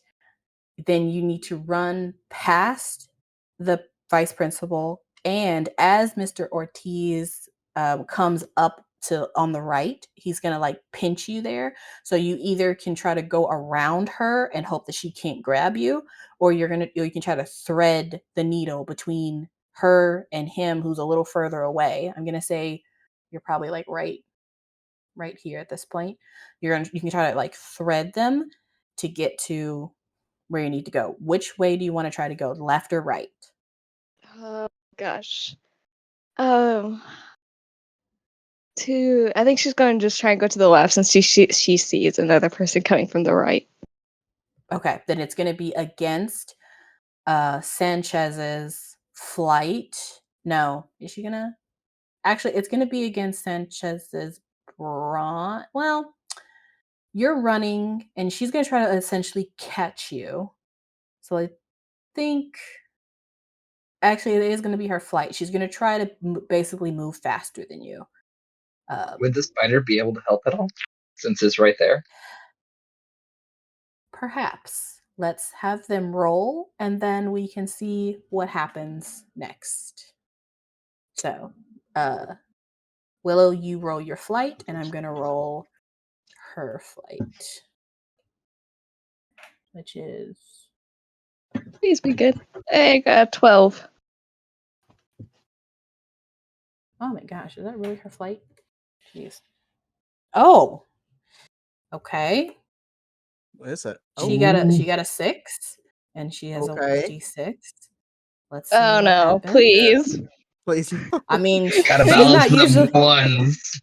then you need to run past the vice principal, and as Mr. Ortiz comes up to on the right, he's gonna like pinch you there. So you either can try to go around her and hope that she can't grab you, or you can try to thread the needle between her and him, who's a little further away. I'm gonna say you're probably like right here at this point. You can try to like thread them to get to where you need to go. Which way do you want to try to go, left or right? Oh gosh. I think she's going to just try and go to the left since she sees another person coming from the right. Okay, then it's going to be against Sanchez's flight. No, is she gonna? Actually, it's going to be against Sanchez's brawn. Well, you're running, and she's going to try to essentially catch you. So I think actually it is going to be her flight. She's going to try to basically move faster than you. Would the spider be able to help at all, since it's right there? Perhaps. Let's have them roll, and then we can see what happens next. So, Willow, you roll your flight, and I'm going to roll her flight, which is... Please be good. I got 12. Oh my gosh, is that really her flight? Jeez. Oh! Okay. What is it? She got a 6, and she has a D6. Let's see. Oh no! Happens. Please. Please. I mean, Gotta she's balance not the usually ones.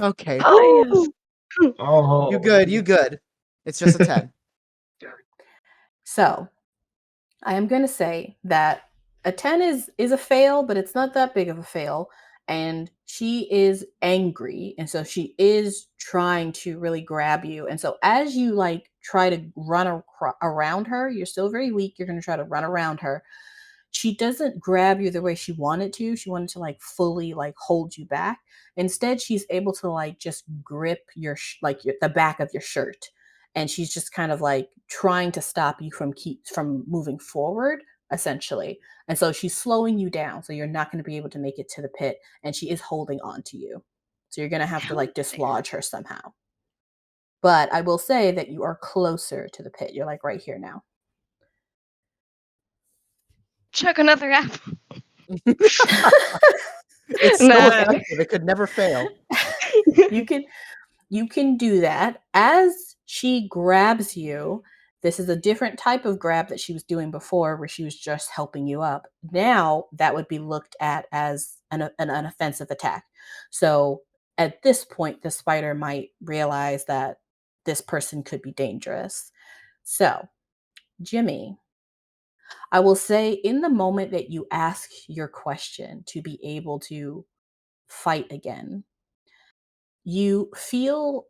Okay. Oh, Oh, You good. It's just a 10. So, I am going to say that a 10 is a fail, but it's not that big of a fail. And she is angry. And so she is trying to really grab you. And so as you like try to run around her, you're still very weak. You're going to try to run around her. She doesn't grab you the way she wanted to. She wanted to like fully like hold you back. Instead, she's able to like just grip your the back of your shirt. And she's just kind of like trying to stop you from moving forward, essentially. And so she's slowing you down, so you're not going to be able to make it to the pit. And she is holding on to you, so you're going to have to like dislodge her somehow. But I will say that you are closer to the pit. You're like right here now. chuck another apple. It's so effective. It could never fail. You can do that. As she grabs you, this is a different type of grab that she was doing before, where she was just helping you up. Now that would be looked at as an offensive attack. So at this point, the spider might realize that this person could be dangerous. So, Jimmy, I will say in the moment that you ask your question to be able to fight again, you feel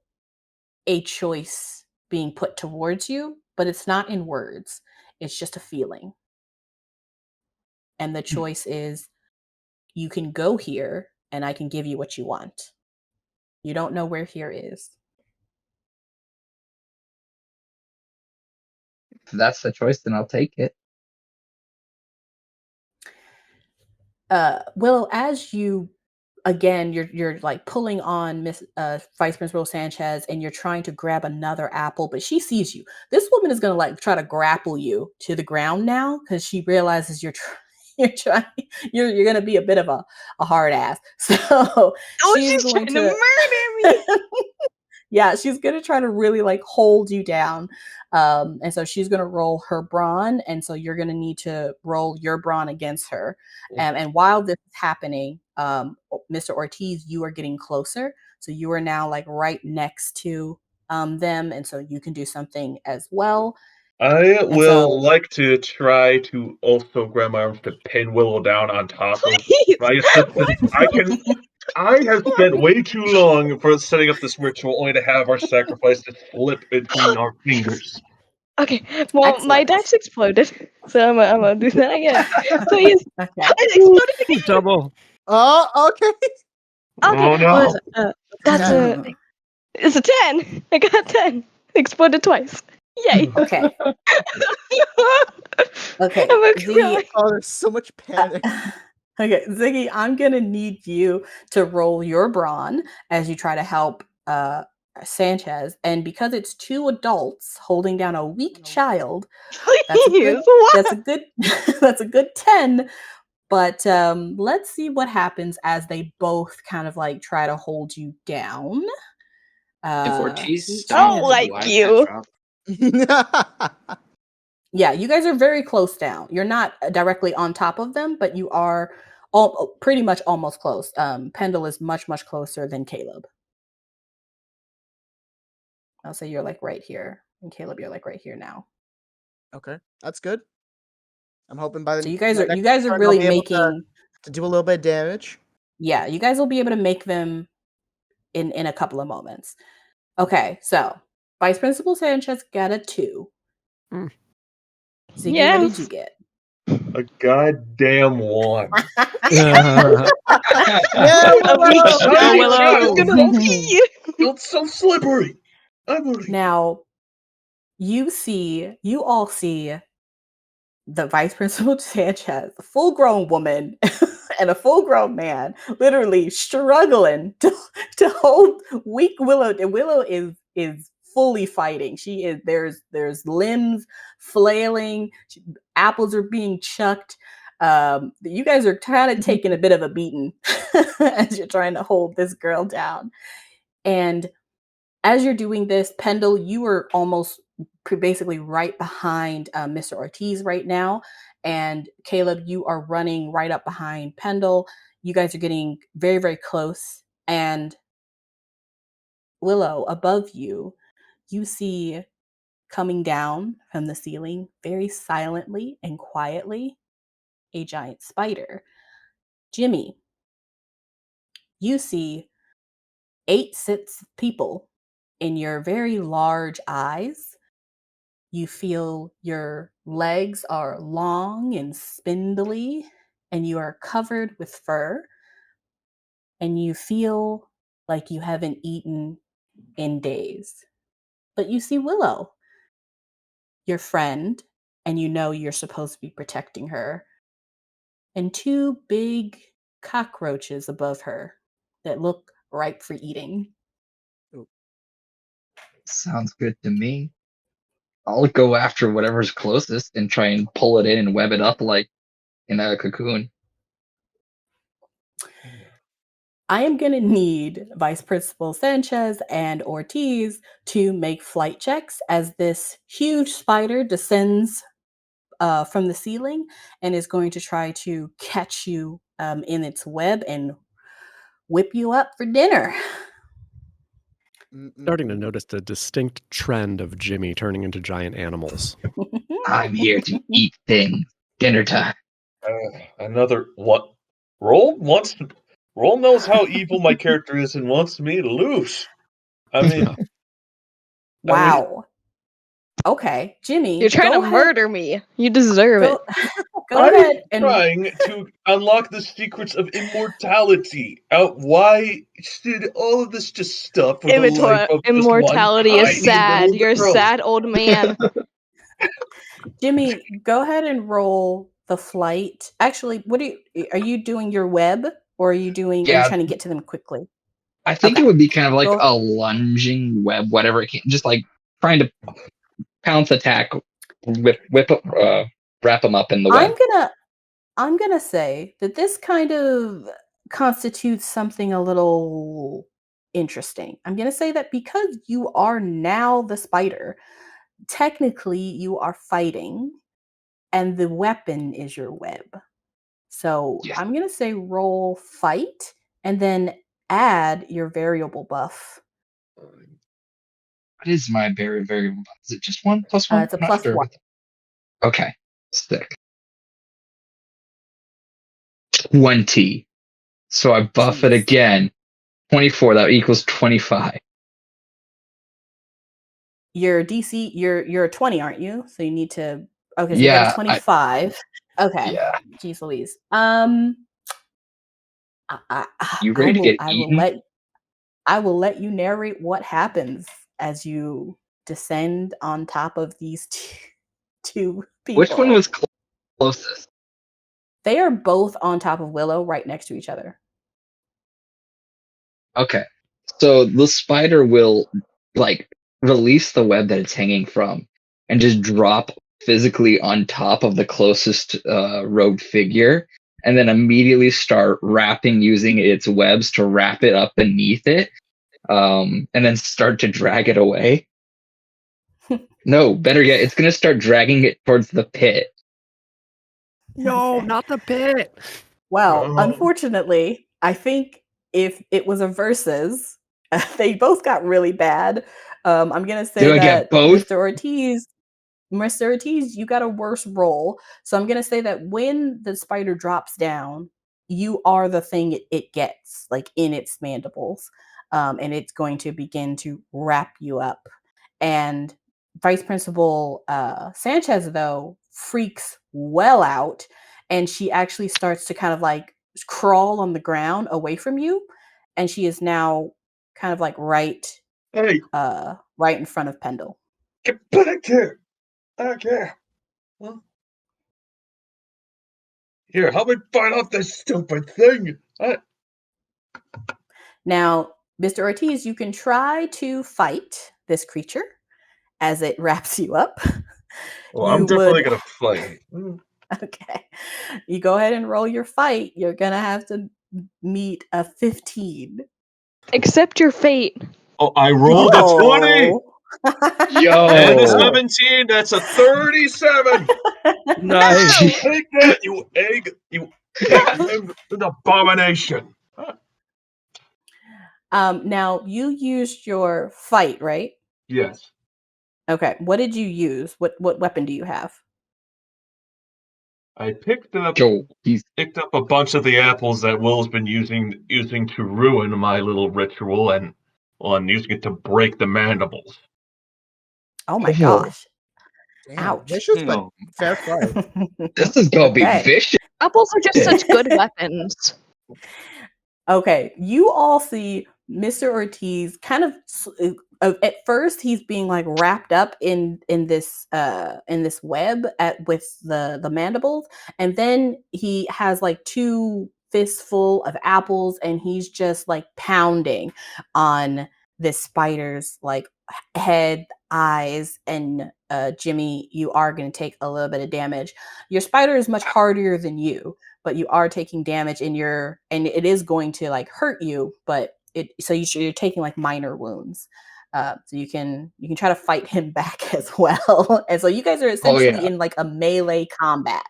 a choice being put towards you, but it's not in words. It's just a feeling. And the choice is, you can go here and I can give you what you want. You don't know where here is. If that's the choice, then I'll take it. Willow, as you again, you're like pulling on Vice Principal Sanchez, and you're trying to grab another apple, but she sees you. This woman is gonna like try to grapple you to the ground now because she realizes you're gonna be a bit of a hard ass. So she's going to murder me. Yeah, she's gonna try to really like hold you down. And so she's gonna roll her brawn, and so you're gonna need to roll your brawn against her. And while this is happening, Mr. Ortiz, you are getting closer. So you are now like right next to them, and so you can do something as well. I And will so like to try to also grab my arms to pin Willow down on top of Please. my assistant. I have spent way too long for setting up this ritual only to have our sacrifice to slip between our fingers. Okay, well, my Excellent. dice exploded, so I'm gonna do that again. So he's Okay. it exploded again. Double. Oh, okay. Okay, Oh, no. what is it? That's Ten. it's a 10. I got 10. Exploded twice. Yay! Okay. Okay. I'm a Ziggy, cry. Oh, there's so much panic. okay, Ziggy, I'm gonna need you to roll your brawn as you try to help Sanchez. And because it's two adults holding down a weak child, that's a good Please, what? that's a good that's a good 10. But let's see what happens as they both kind of like try to hold you down. If Ortiz Each stops, Oh, like do I you. catch up? Yeah, you guys are very close down. You're not directly on top of them, but you are pretty much almost close. Pendle is much, much closer than Caleb. I'll say you're like right here. And Caleb, you're like right here now. Okay, that's good. I'm hoping by the So you guys are next really turn I'll be able making to do a little bit of damage. yeah, you guys will be able to make them in a couple of moments. Okay, so Vice Principal Sanchez got a 2. Mm. Ziggy, what did you get? A goddamn 1. Yeah, A weak Willow! child Willow. is gonna pee. It's so slippery. Now, you all see the Vice Principal Sanchez, a full-grown woman and a full-grown man, literally struggling to hold weak Willow. And Willow is fully fighting. She is there's limbs flailing, apples are being chucked. You guys are kind of taking a bit of a beating as you're trying to hold this girl down. And as you're doing this, Pendle, you are almost basically right behind Mr. Ortiz right now. And Caleb, you are running right up behind Pendle. You guys are getting very, very close. And Willow, above you, you see coming down from the ceiling very silently and quietly a giant spider. Jimmy, you see 8 sets of people in your very large eyes. You feel your legs are long and spindly, and you are covered with fur, and you feel like you haven't eaten in days. But you see Willow, your friend, and you know you're supposed to be protecting her, and 2 big cockroaches above her that look ripe for eating. Sounds good to me. I'll go after whatever's closest and try and pull it in and web it up like in a cocoon. I am going to need Vice Principal Sanchez and Ortiz to make flight checks as this huge spider descends from the ceiling and is going to try to catch you in its web and whip you up for dinner. Starting to notice the distinct trend of Jimmy turning into giant animals. I'm here to eat things. Dinner time. Another what? Roll knows how evil my character is and wants me to lose. I mean, Wow. Okay, Jimmy, You're trying to go ahead. murder me. You deserve it. Go ahead and trying to unlock the secrets of immortality. Why did all of this just stop for the life of this Immortality one is sad. tiny You're a little girl? sad old man. Jimmy, go ahead and roll the flight. Actually, are you doing your web or are you Yeah. trying to get to them quickly? I think Okay. it would be kind of like Go- a lunging web, whatever it can, just like trying to pounce attack, wrap them up in the web. I'm gonna say that this kind of constitutes something a little interesting. I'm going to say that because you are now the spider, technically you are fighting, and the weapon is your web. So Yes. I'm going to say roll fight and then add your variable buff. What is my variable? Is it just 1 plus 1? It's a I'm not plus sure. 1. Okay. Sick. 20. So I buff it Jeez. again. 24. That equals 25. Your DC, you're 20, aren't you? So you need to. Okay, so you're getting Yeah. 25. Okay. Yeah. Jeez Louise. You ready to get I eaten? will let you narrate what happens as you descend on top of these two Which one people. was closest? They are both on top of Willow, right next to each other. Okay. So the spider will like release the web that it's hanging from and just drop physically on top of the closest robed figure, and then immediately start wrapping using its webs to wrap it up beneath it, and then start to drag it away. No, better yet, it's gonna start dragging it towards the pit. No, Okay. not the pit. Well, Oh. unfortunately, I think if it was a versus, they both got really bad. I'm gonna say Do I get that both? Mr. Ortiz, you got a worse roll. So I'm gonna say that when the spider drops down, you are the thing it gets, like in its mandibles, and it's going to begin to wrap you up. And Vice Principal Sanchez, though, freaks well out, and she actually starts to kind of like crawl on the ground away from you, and she is now kind of like right Hey, right in front of Pendle. get back here! Okay. Huh? Here, help me fight off this stupid thing! Now, Mr. Ortiz, you can try to fight this creature as it wraps you up. Well, You I'm definitely would gonna fight. okay. You go ahead and roll your fight. You're gonna have to meet a 15. Accept your fate. Oh, I rolled a 20! And a Yo! 17, that's a 37! Nice. Take that, you egg! You an abomination! Now you used your fight, right? Yes. Okay. What did you use? What weapon do you have? I picked up Yo, he's a bunch of the apples that Will's been using to ruin my little ritual, and well, I'm using it to break the mandibles. Oh my oh, gosh. Damn, Ouch. vicious, but No. fair play. this is gonna be Okay. vicious. Apples are just such good weapons. Okay, you all see Mr. Ortiz kind of at first he's being like wrapped up in this web with the mandibles, and then he has like 2 fistful of apples, and he's just like pounding on this spider's like head, eyes, and Jimmy, you are going to take a little bit of damage. Your spider is much harder than you, but you are taking damage and it is going to like hurt you, but you're taking like minor wounds. So you can try to fight him back as well. And so you guys are Oh essentially yeah. in like a melee combat.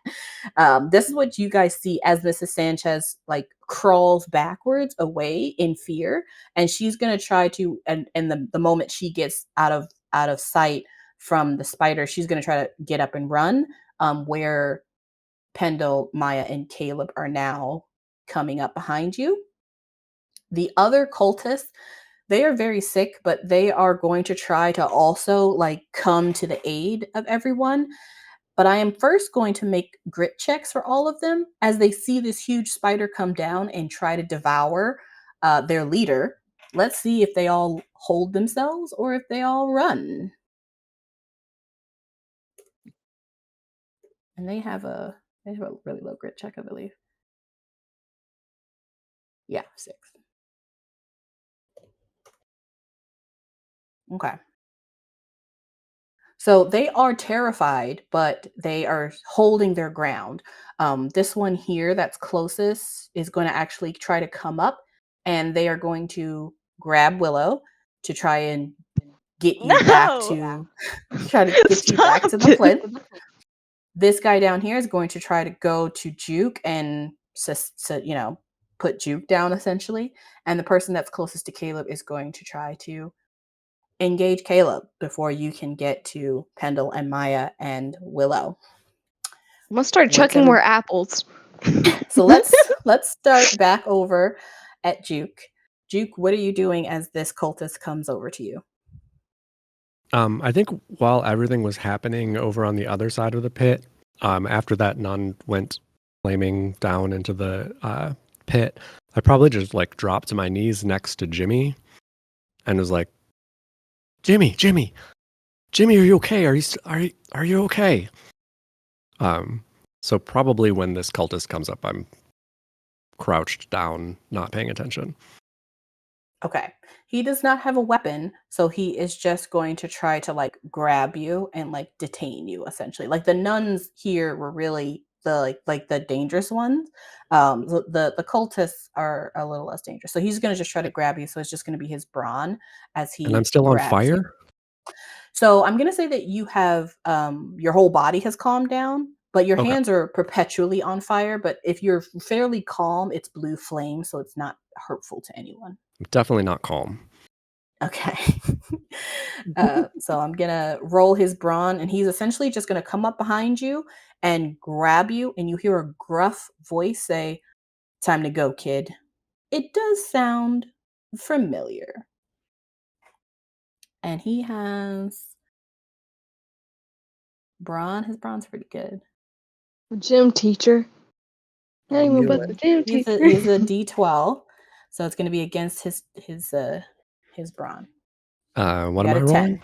This is what you guys see as Mrs. Sanchez like crawls backwards away in fear, and she's gonna try to and the moment she gets out of sight from the spider, she's gonna try to get up and run. Where Pendle, Maya, and Caleb are now coming up behind you. The other cultists, they are very sick, but they are going to try to also like come to the aid of everyone. But I am first going to make grit checks for all of them as they see this huge spider come down and try to devour their leader. Let's see if they all hold themselves or if they all run. And they have a really low grit check, I believe. Yeah, 6. Okay. So they are terrified, but they are holding their ground. This one here that's closest is going to actually try to come up, and they are going to grab Willow to try and get you back to try to get you back to the plinth. This guy down here is going to try to go to Juke and put Juke down essentially. And the person that's closest to Caleb is going to try to engage Caleb before you can get to Pendle and Maya and Willow. I'm gonna start chucking more apples. So let's start back over at Juke. Juke, what are you doing as this cultist comes over to you? I think while everything was happening over on the other side of the pit, after that nun went flaming down into the pit, I probably just like dropped to my knees next to Jimmy and was like, Jimmy, are you okay? Are you okay? So probably when this cultist comes up, I'm crouched down, not paying attention. Okay. He does not have a weapon, so he is just going to try to like grab you and like detain you essentially. Like the nuns here were really the like the dangerous ones. The cultists are a little less dangerous. So he's going to just try to grab you. So it's just going to be his brawn as he And I'm still on grabs you. fire? So I'm going to say that you have your whole body has calmed down, but your Okay. hands are perpetually on fire. But if you're fairly calm, it's blue flame, so it's not hurtful to anyone. I'm definitely not calm. Okay. So I'm going to roll his brawn, and he's essentially just going to come up behind you and grab you, and you hear a gruff voice say, "Time to go, kid." It does sound familiar. And he has brawn. His brawn's pretty good. Gym teacher. I don't even Knew about it. the gym He's teacher. a D12, so it's going to be against his brawn. What You am got I a rolling?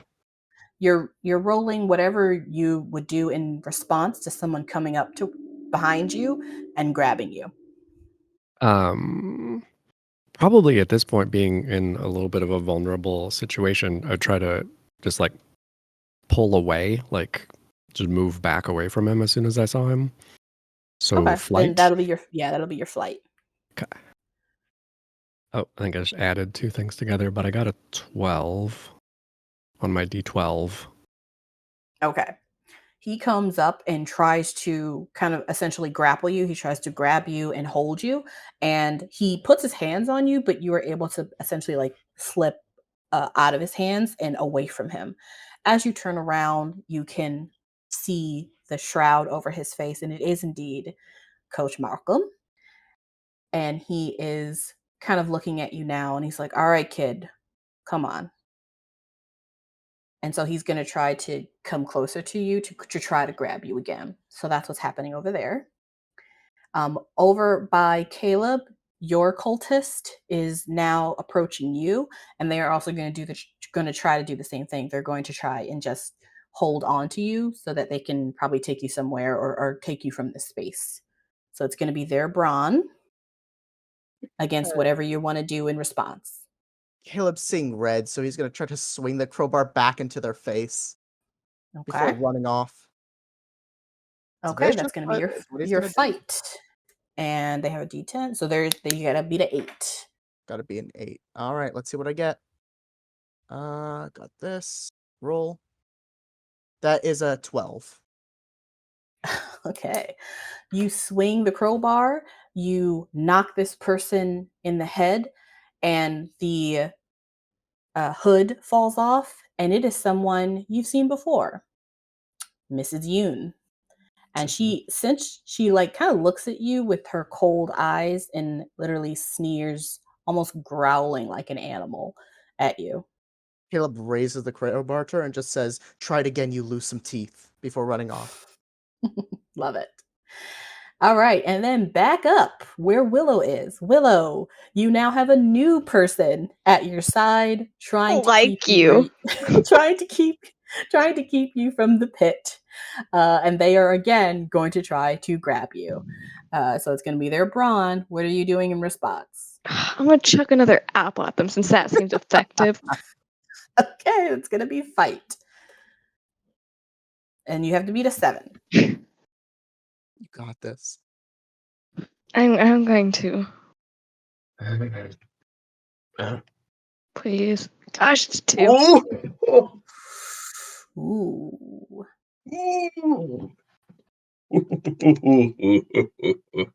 10. You're rolling whatever you would do in response to someone coming up to behind you and grabbing you. Probably at this point, being in a little bit of a vulnerable situation, I'd try to just like pull away, like just move back away from him as soon as I saw him. So Okay, flight. then that'll be your flight. Okay. Oh, I think I just added two things together, but I got a 12 on my D12. Okay. He comes up and tries to kind of essentially grapple you. He tries to grab you and hold you, and he puts his hands on you, but you are able to essentially like slip out of his hands and away from him. As you turn around, you can see the shroud over his face, and it is indeed Coach Malcolm. And he is kind of looking at you now, and he's like, "All right, kid, come on." And so he's going to try to come closer to you to try to grab you again. So that's what's happening over there. Over by Caleb, your cultist is now approaching you, and they are also going to try to do the same thing. They're going to try and just hold on to you so that they can probably take you somewhere or take you from this space. So it's going to be their brawn against whatever you want to do in response. Caleb's seeing red, so he's gonna try to swing the crowbar back into their face before Okay. running off. It's Okay, vicious, that's going to but be it's what he's your gonna do. fight. And they have a D10, so you gotta beat an 8. Gotta be an 8. All right, let's see what I get. Got this. Roll. That is a 12. Okay. You swing the crowbar, you knock this person in the head, and the hood falls off, and it is someone you've seen before, Mrs. Yoon. And since she like kind of looks at you with her cold eyes and literally sneers, almost growling like an animal at you. Caleb raises the crowbar to her and just says, "Try it again, you lose some teeth," before running off. Love it. All right, and then back up where Willow is. Willow, you now have a new person at your side trying to keep you trying to keep you from the pit. And they are again going to try to grab you. So it's going to be their brawn. What are you doing in response? I'm gonna chuck another apple at them since that seems effective. Okay, it's going to be fight. And you have to beat a 7. You got this. I'm going to. Please. Gosh, it's 2. Oh! Ooh. Ooh.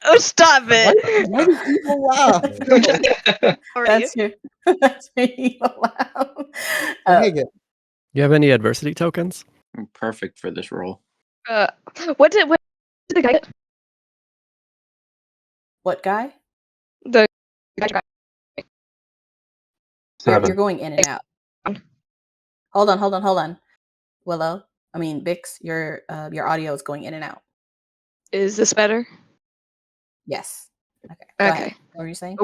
Oh, stop it! Why the evil laugh? Already. That's your evil laugh. Dang it. You have any adversity tokens? I'm perfect for this role. What did the guy get? What guy? The guy. You're going in and out. Hold on. Willow, Bix, your audio is going in and out. Is this better? Yes. Okay. Go ahead. What were you saying?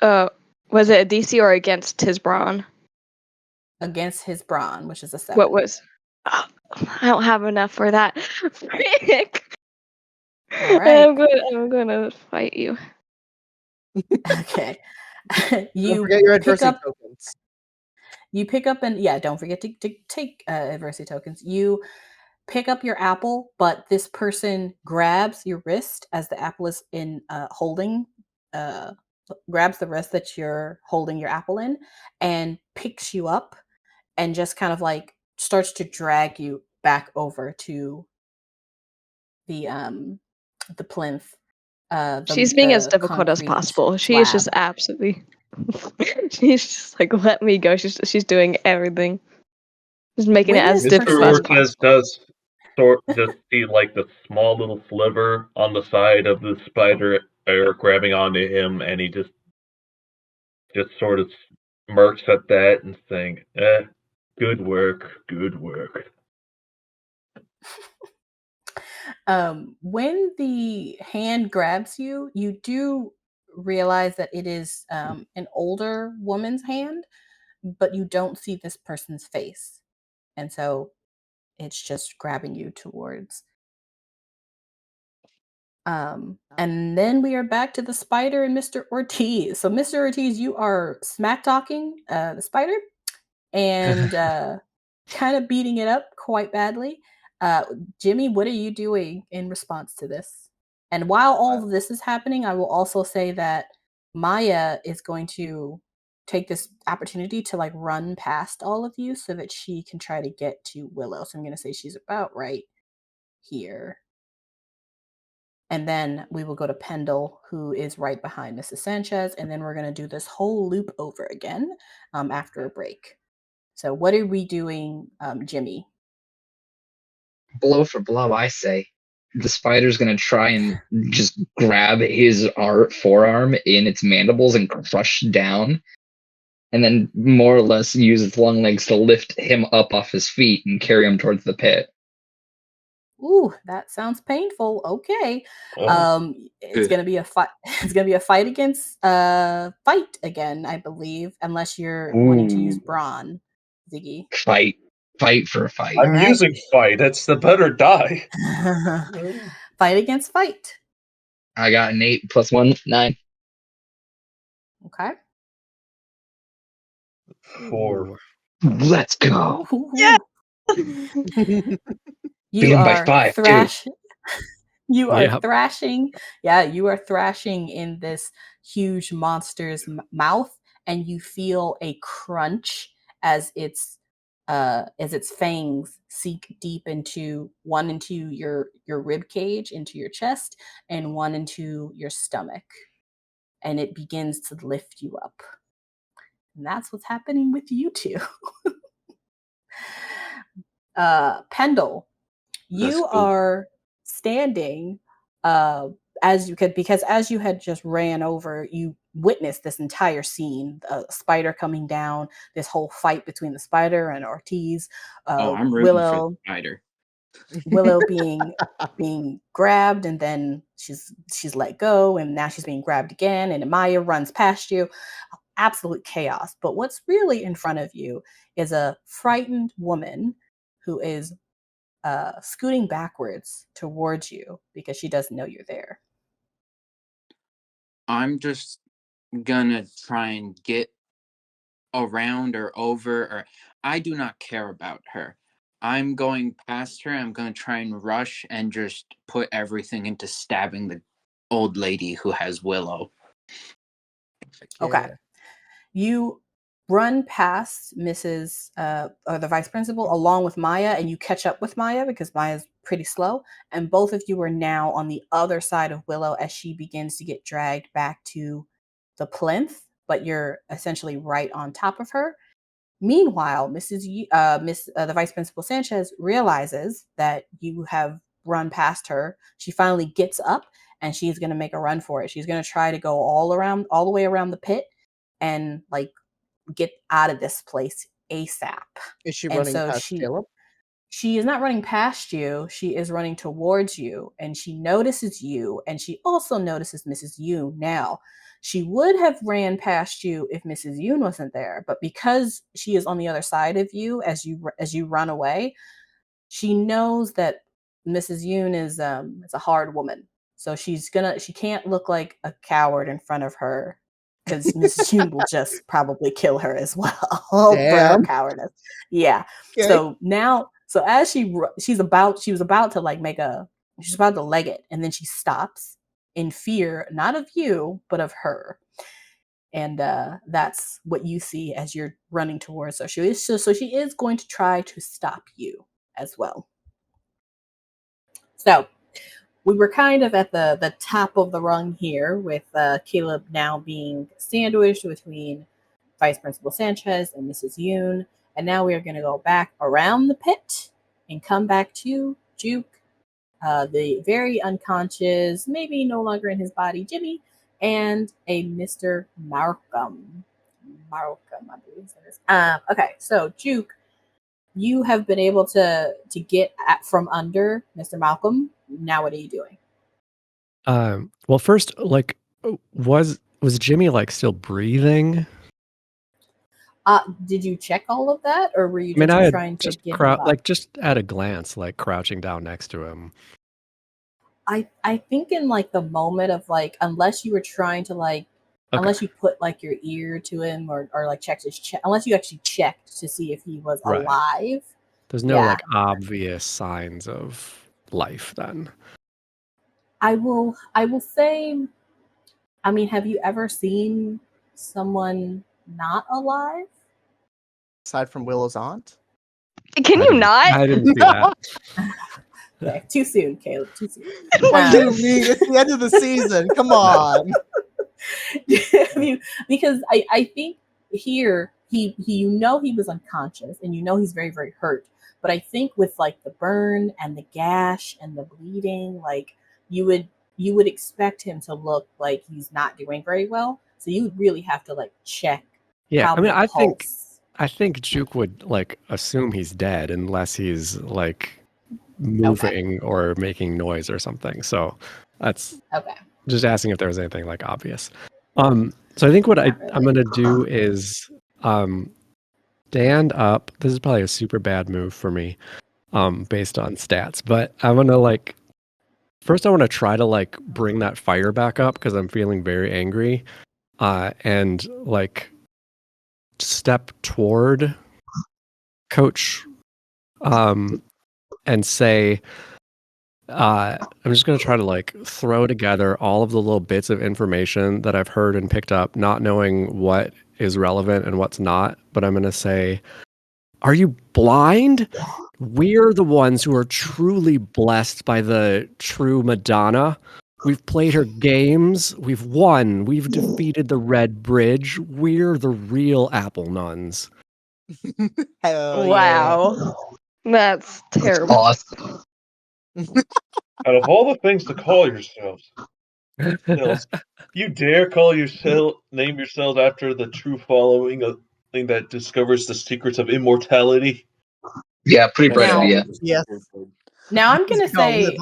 Was it a DC or against his brawn? Against his brawn, which is a 7. What was? Oh, I don't have enough for that. Frick. All right. I'm gonna fight you. Okay. Don't forget your adversity tokens. You pick up and don't forget to take adversity tokens. You pick up your apple, but this person grabs your wrist as the apple is in holding, grabs the wrist that you're holding your apple in, and picks you up, and just kind of like starts to drag you back over to the plinth. She's being as difficult as possible. She is just absolutely. She's just like, let me go. She's doing everything. Just making it as difficult as possible. Does just see like the small little sliver on the side of the spider grabbing onto him, and he just sort of smirks at that and saying, good work. When the hand grabs you, you do realize that it is an older woman's hand, but you don't see this person's face. And so it's just grabbing you towards. And then we are back to the spider and Mr. Ortiz. So Mr. Ortiz, you are smack talking the spider and kind of beating it up quite badly. Jimmy, what are you doing in response to this? And while all of this is happening, I will also say that Maya is going to take this opportunity to like run past all of you so that she can try to get to Willow. So I'm going to say she's about right here. And then we will go to Pendle, who is right behind Mrs. Sanchez. And then we're going to do this whole loop over again after a break. So what are we doing, Jimmy? Blow for blow, I say. The spider's gonna try and just grab his forearm in its mandibles and crush down, and then more or less use its long legs to lift him up off his feet and carry him towards the pit. Ooh, that sounds painful. Okay. It's gonna be a fight. It's gonna be a fight against fight again, I believe, unless you're wanting to use brawn, Ziggy. Fight for a fight. I'm using fight. That's the better die. Fight against fight. I got an 8 + 1, 9. Okay. 4. Let's go. Yeah. You are by 5 too. You are thrashing. Yeah, you are thrashing in this huge monster's mouth, and you feel a crunch as its fangs sink deep into your rib cage, into your chest, and one into your stomach, and it begins to lift you up. And that's what's happening with you two. Pendle, you are standing as you could, because as you had just ran over, you witnessed this entire scene, a spider coming down, this whole fight between the spider and Ortiz. I'm rooting for the spider. Willow being grabbed, and then she's let go, and now she's being grabbed again, and Maya runs past you. Absolute chaos. But what's really in front of you is a frightened woman who is scooting backwards towards you because she doesn't know you're there. I'm just gonna try and get around or over, or I do not care about her. I'm going past her. I'm going to try and rush and just put everything into stabbing the old lady who has Willow. Okay. You run past Mrs. Or the vice principal along with Maya, and you catch up with Maya because Maya's pretty slow. And both of you are now on the other side of Willow as she begins to get dragged back to the plinth, but you're essentially right on top of her. Meanwhile, the Vice Principal Sanchez realizes that you have run past her. She finally gets up and she's going to make a run for it. She's going to try to go all the way around the pit and like get out of this place ASAP. Is she And running so past Caleb? she is not running past you. She is running towards you, and she notices you, and she also notices Mrs. Yoon now. She would have ran past you if Mrs. Yoon wasn't there, but because she is on the other side of you as you run away, she knows that Mrs. Yoon is a hard woman. So she can't look like a coward in front of her because Mrs. Yoon will just probably kill her as well for her Damn. cowardice. Yeah. Okay. So now, as she was about to she's about to leg it, and then she stops in fear, not of you, but of her. And that's what you see as you're running towards her. So she is going to try to stop you as well. So we were kind of at the top of the rung here with Caleb now being sandwiched between Vice Principal Sanchez and Mrs. Yoon. And now we are going to go back around the pit and come back to Juke, the very unconscious, maybe no longer in his body, Jimmy, and a Mr. Malcolm. I believe it is. Okay, so Juke, you have been able to get from under Mr. Malcolm. Now what are you doing? Well, first, like, was Jimmy like still breathing? Did you check all of that, or were you I mean, I just had trying to just get him up? just at a glance, like crouching down next to him. I think in like the moment of like, unless you were trying to like, unless you put like your ear to him or like checked his chest, unless you actually checked to see if he was alive. There's no like obvious signs of life then. I will say, I mean, have you ever seen someone not alive? Aside from Willow's aunt? Can you not? I didn't see that. Okay, too soon, Caleb. Too soon. What do you mean? It's the end of the season. Come on. Because I think here he he was unconscious, and he's very, very hurt. But I think with like the burn and the gash and the bleeding, like you would expect him to look like he's not doing very well. So you would really have to like check. Yeah, I mean, I think Juke would like assume he's dead unless he's like moving or making noise or something. So that's just asking if there was anything like obvious. So I think what I'm gonna do is stand up. This is probably a super bad move for me, based on stats, but I'm gonna like first I want to try to like bring that fire back up because I'm feeling very angry, and like step toward Coach, and say, I'm just going to try to like throw together all of the little bits of information that I've heard and picked up, not knowing what is relevant and what's not. But I'm going to say, are you blind? We're the ones who are truly blessed by the true Madonna. We've played her games. We've won. We've defeated the Red Bridge. We're the real Apple Nuns. Wow. That's terrible. Awesome. Out of all the things to call yourselves, you dare name yourselves after the true following of thing that discovers the secrets of immortality? Yeah, pretty bright idea. Yes. Now I'm gonna say,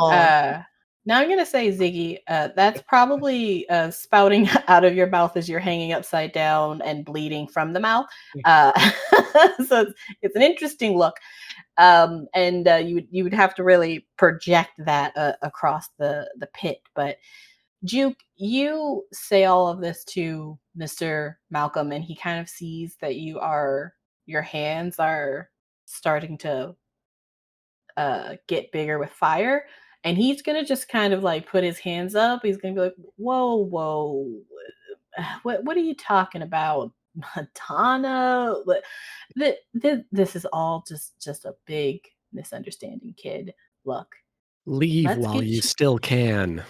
Ziggy, that's probably spouting out of your mouth as you're hanging upside down and bleeding from the mouth. So it's an interesting look, and you would have to really project that across the pit. But Juke, you say all of this to Mr. Malcolm, and he kind of sees that your hands are starting to get bigger with fire, and he's gonna just kind of like put his hands up. He's gonna be like, whoa, what are you talking about? Madonna. This is all just a big misunderstanding, kid. Look, Leave let's while get you still can.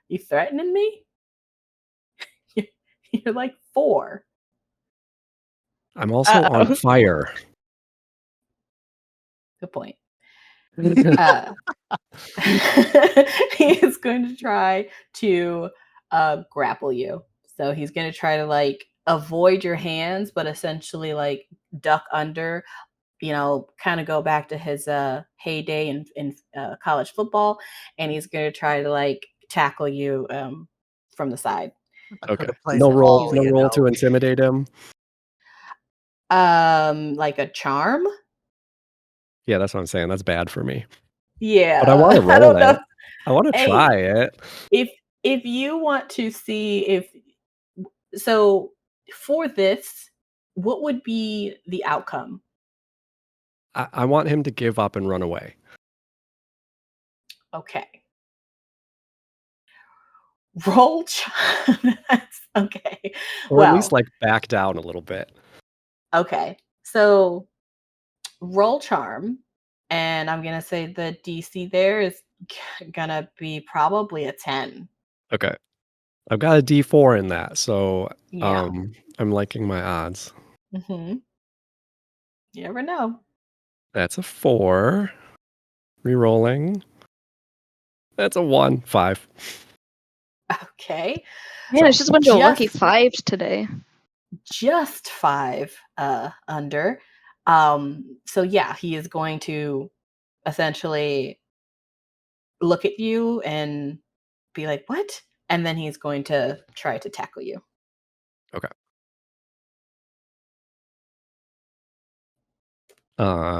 You threatening me? You're like 4. I'm also on fire. Good point. He is going to try to grapple you. So he's going to try to like avoid your hands, but essentially like duck under, kind of go back to his heyday in college football. And he's going to try to like tackle you from the side. Okay. Plays No roll. all, No you roll know. to intimidate him. Like a charm. Yeah, that's what I'm saying. That's bad for me. Yeah, But I want to roll I don't know. it. I want to Hey, try it. If you want to see if so for this, what would be the outcome? I want him to give up and run away. Okay. Roll That's okay. Or at least Well, like back down a little bit. okay. So roll charm, and I'm gonna say the DC there is gonna be probably a 10. Okay. I've got a D4 in that, so Yeah. I'm liking my odds. Mm-hmm. You never know. That's a 4. Rerolling. That's a 1. 5. Okay. Man, it's just a bunch of lucky Just 5s today. just 5 under. So yeah, he is going to essentially look at you and be like, "What?" And then he's going to try to tackle you. Okay.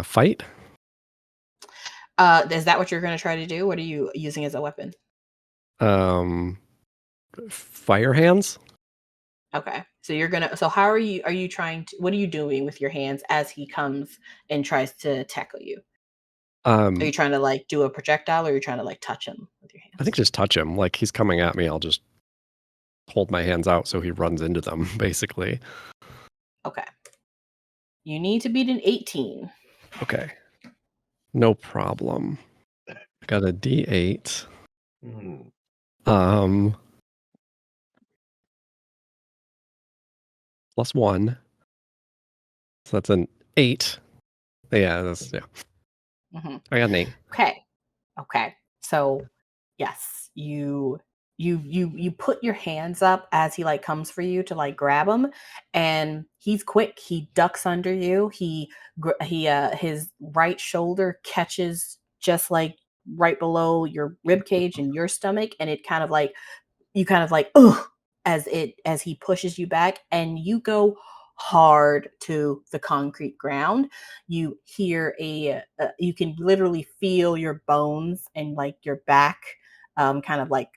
Fight? Is that what you're going to try to do? What are you using as a weapon? Fire hands? Okay. So how are you trying to, what are you doing with your hands as he comes and tries to tackle you? Are you trying to like do a projectile, or are you trying to like touch him with your hands? I think just touch him. Like he's coming at me, I'll just hold my hands out so he runs into them, basically. Okay. You need to beat an 18. Okay. No problem. I got a D8. Plus 1. So that's an 8. Yeah, Mm-hmm. I got an 8. Okay. So yes, you put your hands up as he like comes for you to like grab him, and he's quick. He ducks under you. His right shoulder catches just like right below your rib cage and your stomach, and it kind of like you kind of like ugh as he pushes you back, and you go hard to the concrete ground. You hear you can literally feel your bones and like your back kind of like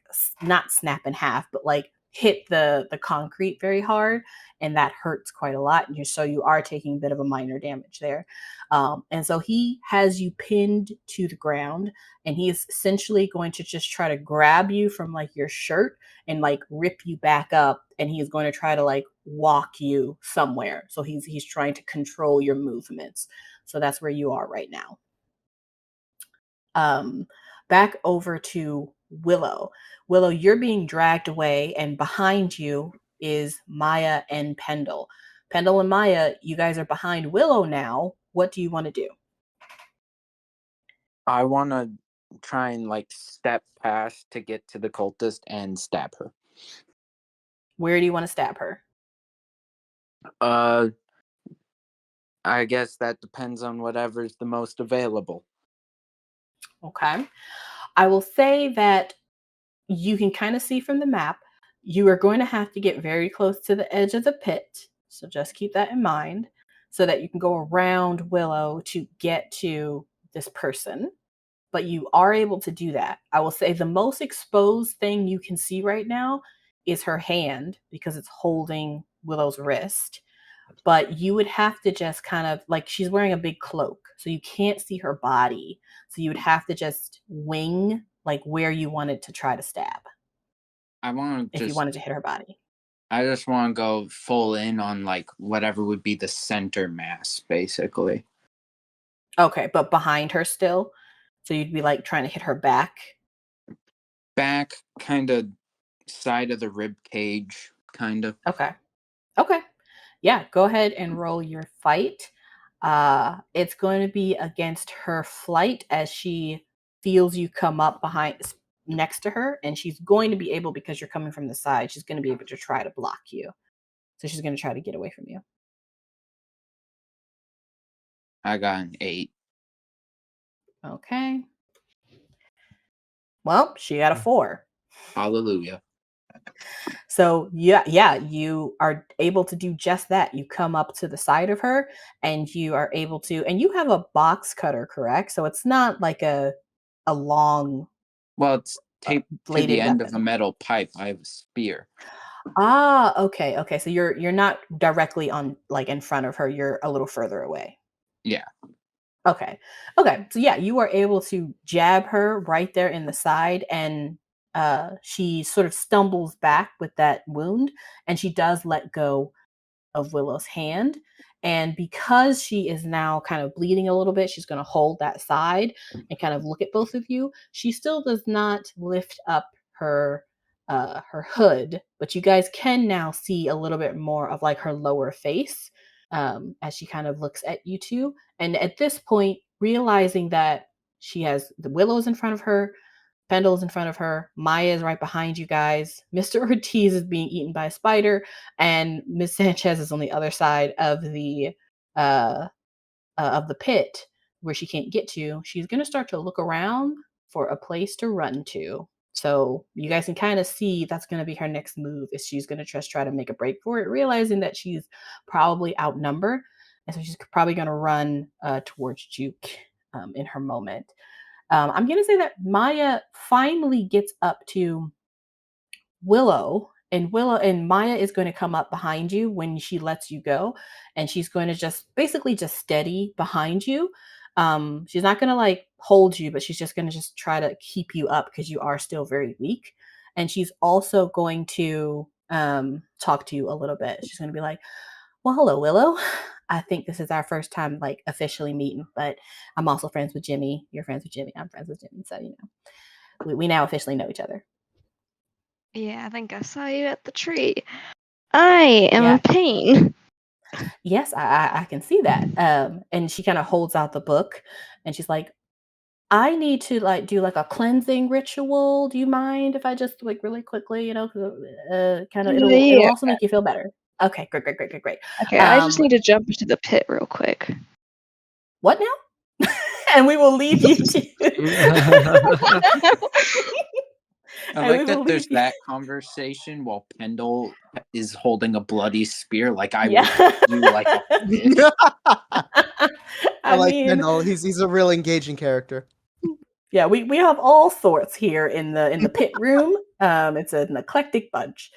not snap in half, but like hit the concrete very hard, and that hurts quite a lot. And so you are taking a bit of a minor damage there. And so he has you pinned to the ground, and he is essentially going to just try to grab you from like your shirt and like rip you back up, and he's going to try to like walk you somewhere. So he's trying to control your movements. So that's where you are right now. Back over to Willow. Willow, you're being dragged away, and behind you is Maya and Pendle. Pendle and Maya, you guys are behind Willow now. What do you want to do? I want to try and like step past to get to the cultist and stab her. Where do you want to stab her? I guess that depends on whatever's the most available. Okay. I will say that you can kind of see from the map, you are going to have to get very close to the edge of the pit. So just keep that in mind so that you can go around Willow to get to this person. But you are able to do that. I will say the most exposed thing you can see right now is her hand because it's holding Willow's wrist. But you would have to just kind of like, she's wearing a big cloak, so you can't see her body. So you would have to just wing like where you wanted to try to stab. I want to if you wanted to hit her body. I just want to go full in on like whatever would be the center mass, basically. Okay, but behind her still? So you'd be like trying to hit her back? Back, kind of side of the rib cage, kind of. Okay. Okay. Yeah, go ahead and roll your fight. It's going to be against her flight as she feels you come up next to her, and she's going to be able, because you're coming from the side, she's going to be able to try to block you. So she's going to try to get away from you. I got an 8. Okay. Well, she got a 4. Hallelujah. So yeah, you are able to do just that. You come up to the side of her, and you are able to, and you have a box cutter, correct? So it's not like a long Well, it's taped to bladed the end of weapon. a metal pipe. I have a spear. Ah, okay. So you're not directly on, like, in front of her. You're a little further away. Yeah. Okay. So yeah, you are able to jab her right there in the side, and she sort of stumbles back with that wound, and she does let go of Willow's hand. And because she is now kind of bleeding a little bit, she's going to hold that side and kind of look at both of you. She still does not lift up her hood, but you guys can now see a little bit more of like her lower face, as she kind of looks at you two. And at this point, realizing that she has the Willows in front of her, Pendle's in front of her, Maya is right behind you guys, Mr. Ortiz is being eaten by a spider, and Miss Sanchez is on the other side uh, of the pit where she can't get to. She's going to start to look around for a place to run to. So you guys can kind of see that's going to be her next move, is she's going to just try to make a break for it, realizing that she's probably outnumbered. And so she's probably going to run towards Juke in her moment. I'm going to say that Maya finally gets up to Willow, and Maya is going to come up behind you when she lets you go, and she's going to just basically just steady behind you. She's not going to like hold you, but she's just going to just try to keep you up because you are still very weak. And she's also going to talk to you a little bit. She's going to be like, "Well, hello, Willow. I think this is our first time like officially meeting, but I'm also friends with Jimmy. You're friends with Jimmy. I'm friends with Jimmy. So, we now officially know each other." Yeah, I think I saw you at the tree. I am Yeah. in pain. Yes, I can see that. And she kind of holds out the book, and she's like, "I need to like do like a cleansing ritual. Do you mind if I just like really quickly, kind of it'll Yeah. also make you feel better." Okay, great. Okay, I just need to jump into the pit real quick. What now? And we will leave you to. I like that there's that conversation while Pendle is holding a bloody spear, like I Yeah. would do like a bitch. I like mean, Kendall. He's a real engaging character. yeah, we have all sorts here in the pit room. It's an eclectic bunch.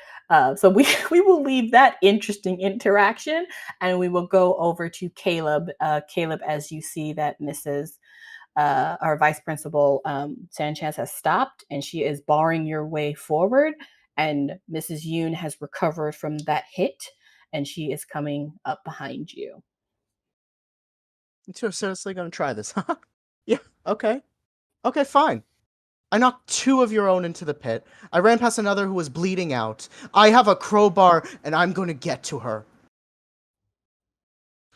So we will leave that interesting interaction, and we will go over to Caleb. Caleb, as you see that Mrs. Our vice principal Sanchez has stopped, and she is barring your way forward. And Mrs. Yoon has recovered from that hit, and she is coming up behind you. You're seriously gonna try this, huh? Yeah, okay. Okay, fine. I knocked 2 of your own into the pit. I ran past another who was bleeding out. I have a crowbar, and I'm gonna get to her.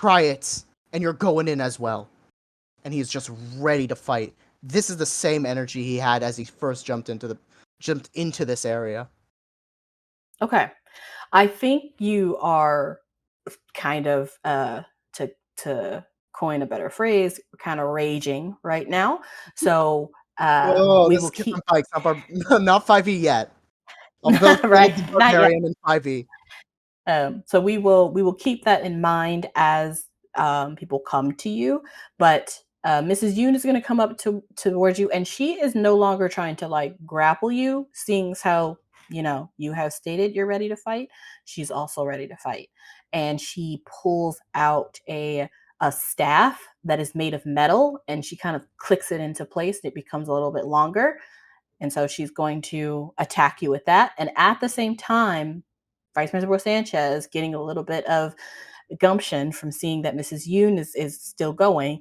Try it, and you're going in as well. And he's just ready to fight. This is the same energy he had as he first jumped into this area. Okay. I think you are kind of to coin a better phrase, kind of raging right now. So Oh, we this will is keep Pikes, not 5e yet. I'll build right, the not yet. barbarian in 5e. So we will keep that in mind as people come to you. But Mrs. Yoon is going to come up towards you, and she is no longer trying to like grapple you, seeing how you have stated you're ready to fight. She's also ready to fight, and she pulls out a staff that is made of metal, and she kind of clicks it into place. And it becomes a little bit longer, and so she's going to attack you with that. And at the same time, Vice Principal Sanchez getting a little bit of gumption from seeing that Mrs. Yoon is still going,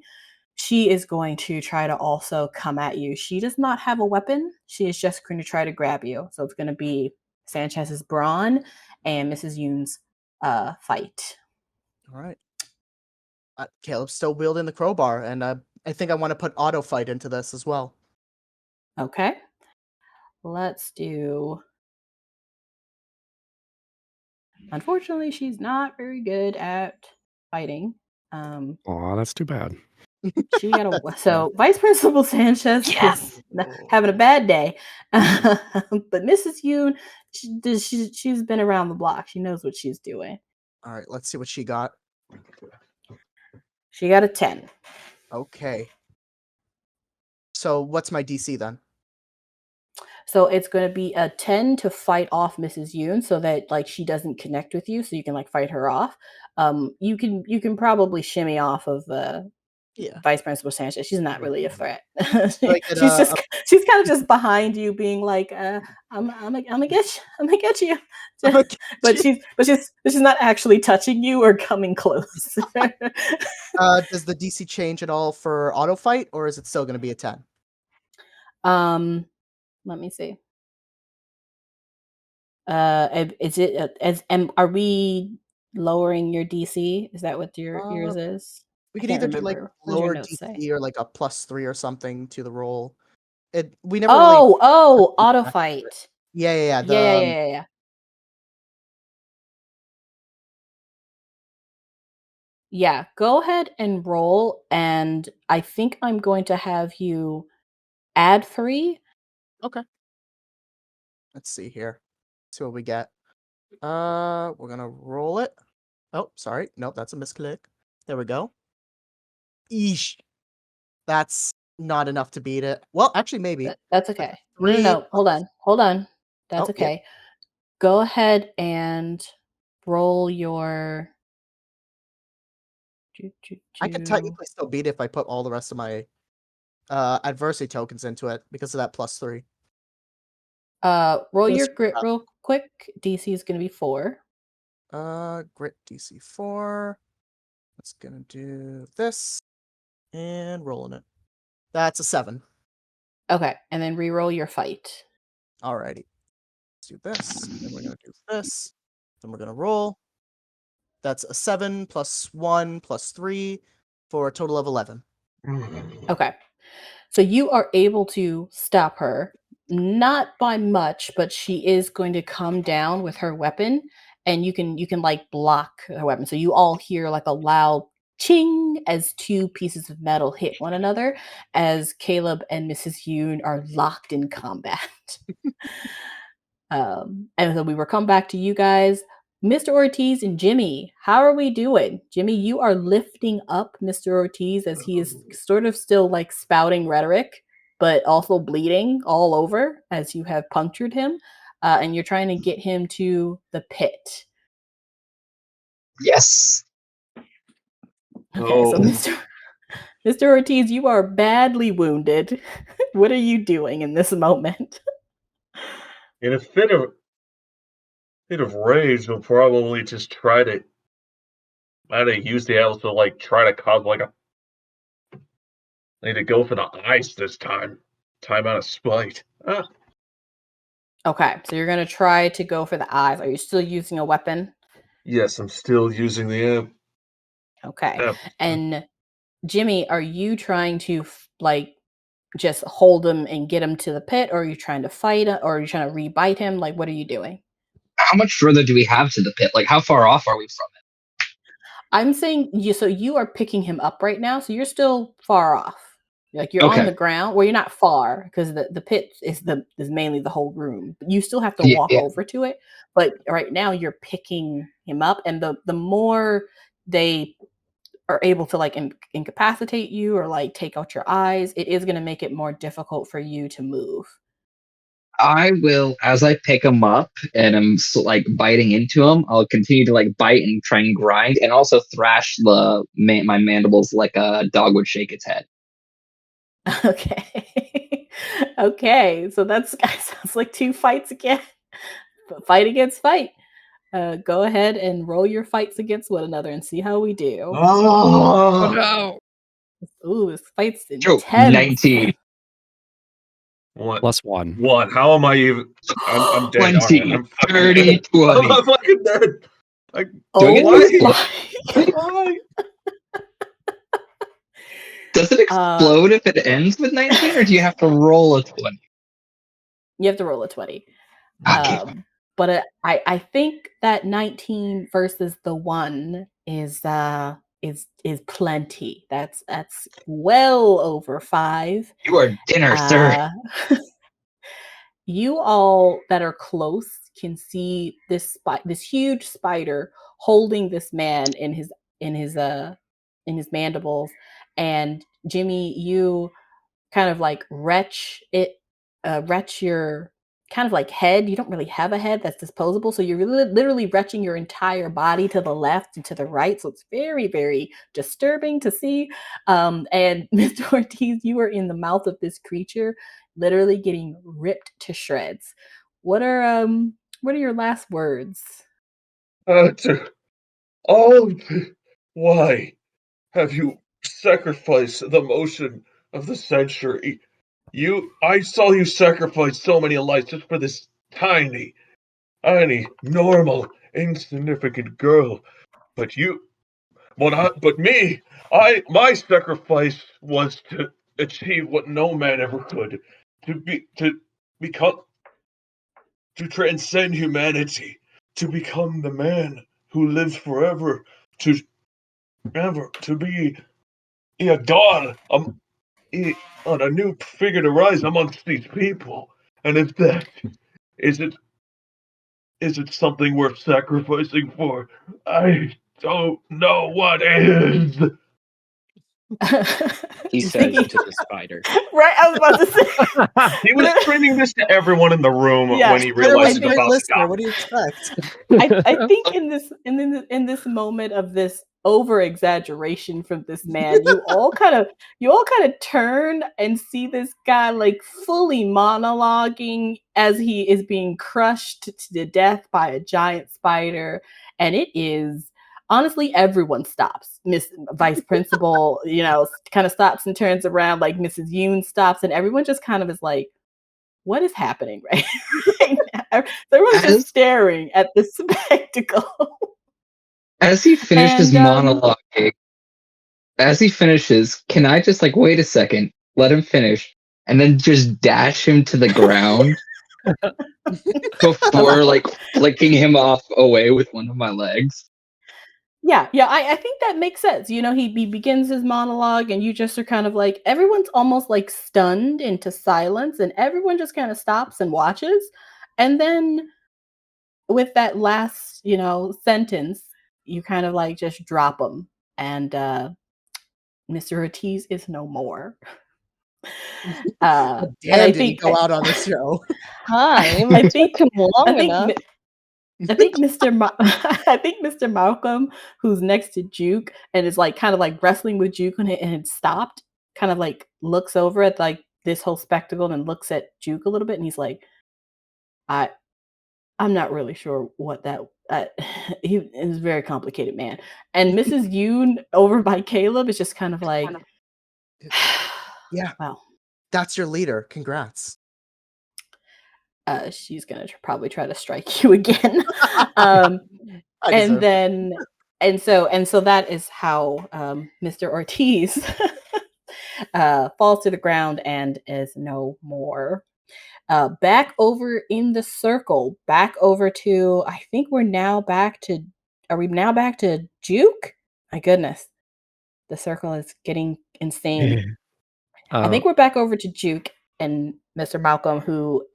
she is going to try to also come at you. She does not have a weapon. She is just going to try to grab you. So it's going to be Sanchez's brawn and Mrs. Yoon's fight. All right. Caleb's still wielding the crowbar, and I think I want to put auto fight into this as well. Okay. Let's do. Unfortunately, she's not very good at fighting. Aw, that's too bad. She got a so Vice Principal Sanchez is having a bad day, but Mrs. Yoon, she's been around the block. She knows what she's doing. All right, let's see what she got. She got a 10. Okay. So what's my DC then? So it's going to be a 10 to fight off Mrs. Yoon, so that like she doesn't connect with you, so you can like fight her off. You can probably shimmy off of Vice Principal Sanchez. She's not really a threat. She's kind of just behind you, being like, I'm gonna get you. But she's not actually touching you or coming close. Does the DC change at all for auto fight, or is it still going to be a 10? Let me see. Is it are we lowering your DC? Is that what yours is? We could either do like lower DC or like a +3 or something to the roll. We never. Auto fight. Yeah. Yeah, go ahead and roll, and I think I'm going to have you add 3. Okay. Let's see here. See what we get. We're gonna roll it. Oh, sorry. Nope, that's a misclick. There we go. Eesh. That's not enough to beat it. Well, actually, maybe. That's okay. No. Hold on. That's okay. Yeah. Go ahead and roll your. I could technically still beat it if I put all the rest of my adversity tokens into it because of that +3. Roll your grit real quick. DC is going to be 4. Grit DC 4. Let's gonna do this and rolling it. That's a 7. Okay, and then re-roll your fight. Alrighty. Let's do this. Then we're gonna do this. Then we're gonna roll. That's a 7 + 1 + 3 for a total of 11. Okay. So you are able to stop her, not by much, but she is going to come down with her weapon, and you can like block her weapon. So you all hear like a loud ching as 2 pieces of metal hit one another as Caleb and Mrs. Yoon are locked in combat. And so we will come back to you guys. Mr. Ortiz and Jimmy, how are we doing? Jimmy, you are lifting up Mr. Ortiz as he is sort of still like spouting rhetoric, but also bleeding all over as you have punctured him, and you're trying to get him to the pit. Yes. Okay, so Mr. Ortiz, you are badly wounded. What are you doing in this moment? In a fit of rage, we'll probably just try to use the arrows to like try to cause like a. I need to go for the eyes this time. Time out of spite. Okay, so you're gonna try to go for the eyes. Are you still using a weapon? Yes, I'm still using the. Okay, and Jimmy, are you trying to like just hold him and get him to the pit, or are you trying to fight, or are you trying to rebite him? Like, what are you doing? How much further do we have to the pit? Like, how far off are we from it? I'm saying so you are picking him up right now, so you're still far off. Like you're on the ground. Well, you're not far because the pit is mainly the whole room. But you still have to walk over to it. But right now you're picking him up, and the more they are able to like incapacitate you or like take out your eyes, it is going to make it more difficult for you to move. I will, as I pick him up and I'm like biting into him, I'll continue to like bite and try and grind, and also thrash my mandibles like a dog would shake its head. Okay. Okay. So that sounds like 2 fights again. Fight against fight. Go ahead and roll your fights against one another and see how we do. Oh, no. Ooh, this fight's Joke, intense. 19. What? +1. What? How am I even? I'm dead. 20, Alright, I'm fucking 30, dead. 20. I'm fucking dead. Like, Do I get Oh to explode? my! why? Does it explode if it ends with 19, or do you have to roll a 20? You have to roll a 20. Okay. But I think that 19 versus the 1 is plenty. That's well over 5. You are dinner, sir. You all that are close can see this huge spider holding this man in his mandibles, and Jimmy, you kind of like retch your kind of like head. You don't really have a head that's disposable, so you're literally retching your entire body to the left and to the right, so it's very, very disturbing to see. And Mr. Ortiz, you are in the mouth of this creature, literally getting ripped to shreds. What are your last words? Why have you sacrificed the motion of the century? I saw you sacrifice so many lives just for this tiny, normal, insignificant girl. But my sacrifice was to achieve what no man ever could, to become, to transcend humanity, to become the man who lives forever, to be a god, on a new figure to rise amongst these people. And if that isn't something worth sacrificing for, I don't know what is. He says to the spider. Right, I was about to say. He was screaming this to everyone in the room Yeah, when he Spider was realized a he's great about to listener. die. What do you expect? I think in this moment of this over exaggeration from this man, you all kind of turn and see this guy like fully monologuing as he is being crushed to death by a giant spider, and it is honestly everyone stops. Miss Vice Principal, kind of stops and turns around, like Mrs. Yoon stops, and everyone just kind of is like, what is happening right now? Everyone's just staring at this spectacle. As he finishes monologuing, can I just wait a second, let him finish, and then just dash him to the ground before flicking him off away with one of my legs? Yeah, I think that makes sense. He begins his monologue, and you just are kind of like, everyone's almost like stunned into silence, and everyone just kind of stops and watches. And then with that last, sentence, you kind of like just drop them, and Mr. Ortiz is no more. How And I damn did he think go out on this show? Time. I It think took him long enough. I think Mr. Malcolm, who's next to Juke and is like kind of like wrestling with Juke and it stopped, kind of like looks over at like this whole spectacle and looks at Juke a little bit, and he's like, I'm not really sure what that. He is a very complicated man. And Mrs. Yoon over by Caleb is just kind of like, Yeah, well, that's your leader. Congrats. she's gonna probably try to strike you again. And so that is how Mr. Ortiz falls to the ground and is no more. Back over in the circle, back over to, I think are we now back to Juke? My goodness, the circle is getting insane. I think we're back over to Juke and Mr. Malcolm, who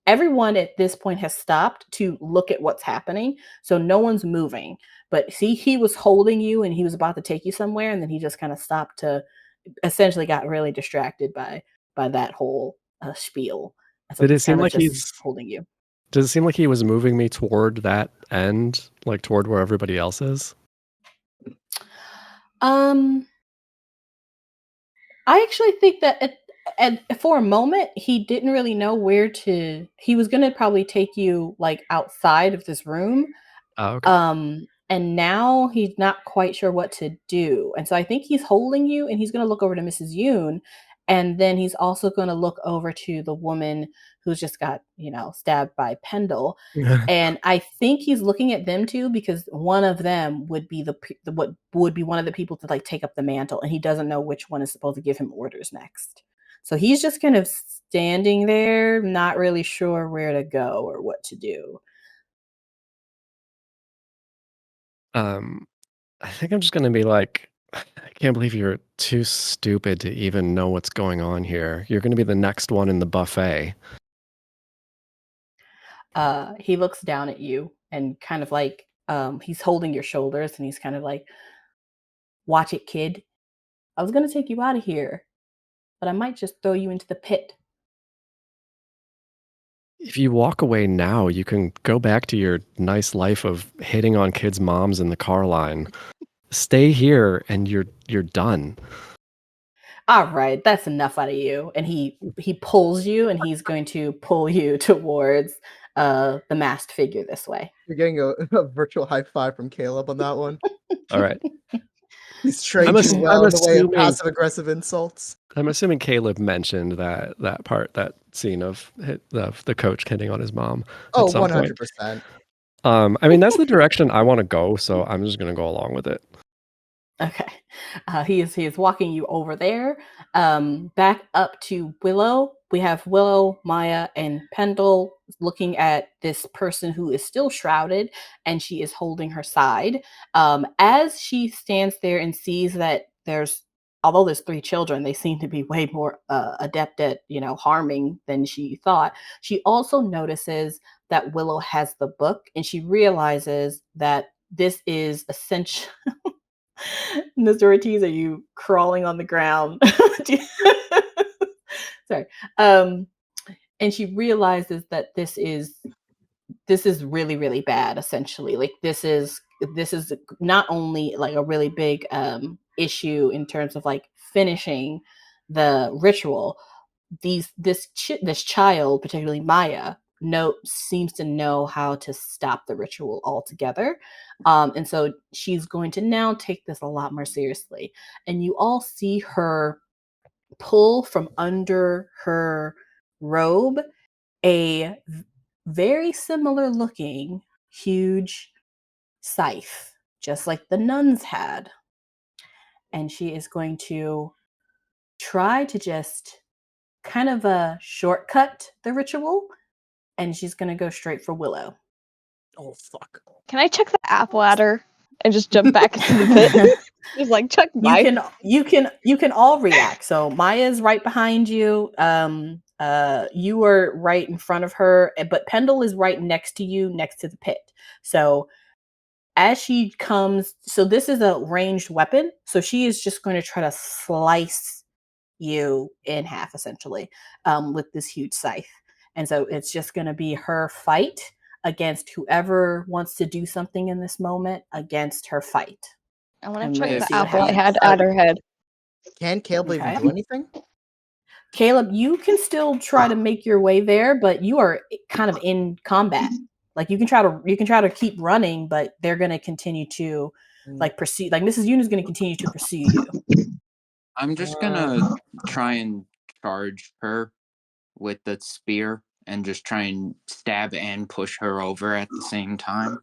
everyone at this point has stopped to look at what's happening. So no one's moving. But see, he was holding you and he was about to take you somewhere, and then he just kind of stopped to essentially got really distracted by that whole spiel. And so Did it he's seem kind of like just holding you. Does it seem like he was moving me toward that end, like toward where everybody else is? I actually think that for a moment he didn't really know where to. He was going to probably take you like outside of this room, Oh, okay. And now he's not quite sure what to do. And so I think he's holding you, and he's going to look over to Mrs. Yoon, and then he's also going to look over to the woman who's just got, stabbed by Pendle. And I think he's looking at them too, because one of them would be what would be one of the people to like take up the mantle, and he doesn't know which one is supposed to give him orders next. So he's just kind of standing there, not really sure where to go or what to do. I think I'm just gonna be like, I can't believe you're too stupid to even know what's going on here. You're gonna be the next one in the buffet. He looks down at you and kind of like, he's holding your shoulders, and he's kind of like, watch it, kid. I was going to take you out of here, but I might just throw you into the pit. If you walk away now, you can go back to your nice life of hitting on kids' moms in the car line. Stay here and you're done. All right, that's enough out of you. And he pulls you, and he's going to pull you towards the masked figure this way. You're getting a virtual high five from Caleb on that one. All right. He's trained you well in the way of assuming- passive aggressive insults. I'm assuming Caleb mentioned that scene of the coach hitting on his mom. Oh, at some point. 100%. I mean, that's the direction I want to go, so I'm just going to go along with it. Okay. He is walking you over there. Back up to Willow. We have Willow, Maya, and Pendle looking at this person who is still shrouded, and she is holding her side. As she stands there and sees that although there's 3 children, they seem to be way more adept at, harming than she thought. She also notices that Willow has the book, and she realizes that this is essential. Mr. Ortiz, are you crawling on the ground? Sorry. And she realizes that this is really, really bad, essentially. Like this is not only like a really big issue in terms of like finishing the ritual. This child, particularly Maya, seems to know how to stop the ritual altogether. And so she's going to now take this a lot more seriously. And you all see her pull from under her robe a very similar looking huge scythe, just like the nuns had. And she is going to try to just kind of shortcut the ritual, and she's going to go straight for Willow. Oh, fuck. Can I check the apple ladder and just jump back into the pit? Just like check my. You can all react. So Maya's right behind you. You are right in front of her, but Pendle is right next to you, next to the pit. So as she comes, so this is a ranged weapon. So she is just going to try to slice you in half, essentially, with this huge scythe. And so it's just going to be her fight against whoever wants to do something in this moment against her fight. I want And to check let's the see what apple I had happens. at her head. Can Caleb even Okay. do anything? Caleb, you can still try to make your way there, but you are kind of in combat. Like you can try to keep running, but they're going to continue to like pursue. Like Mrs. Yoon is going to continue to pursue you. I'm just gonna try and charge her with the spear and just try and stab and push her over at the same time.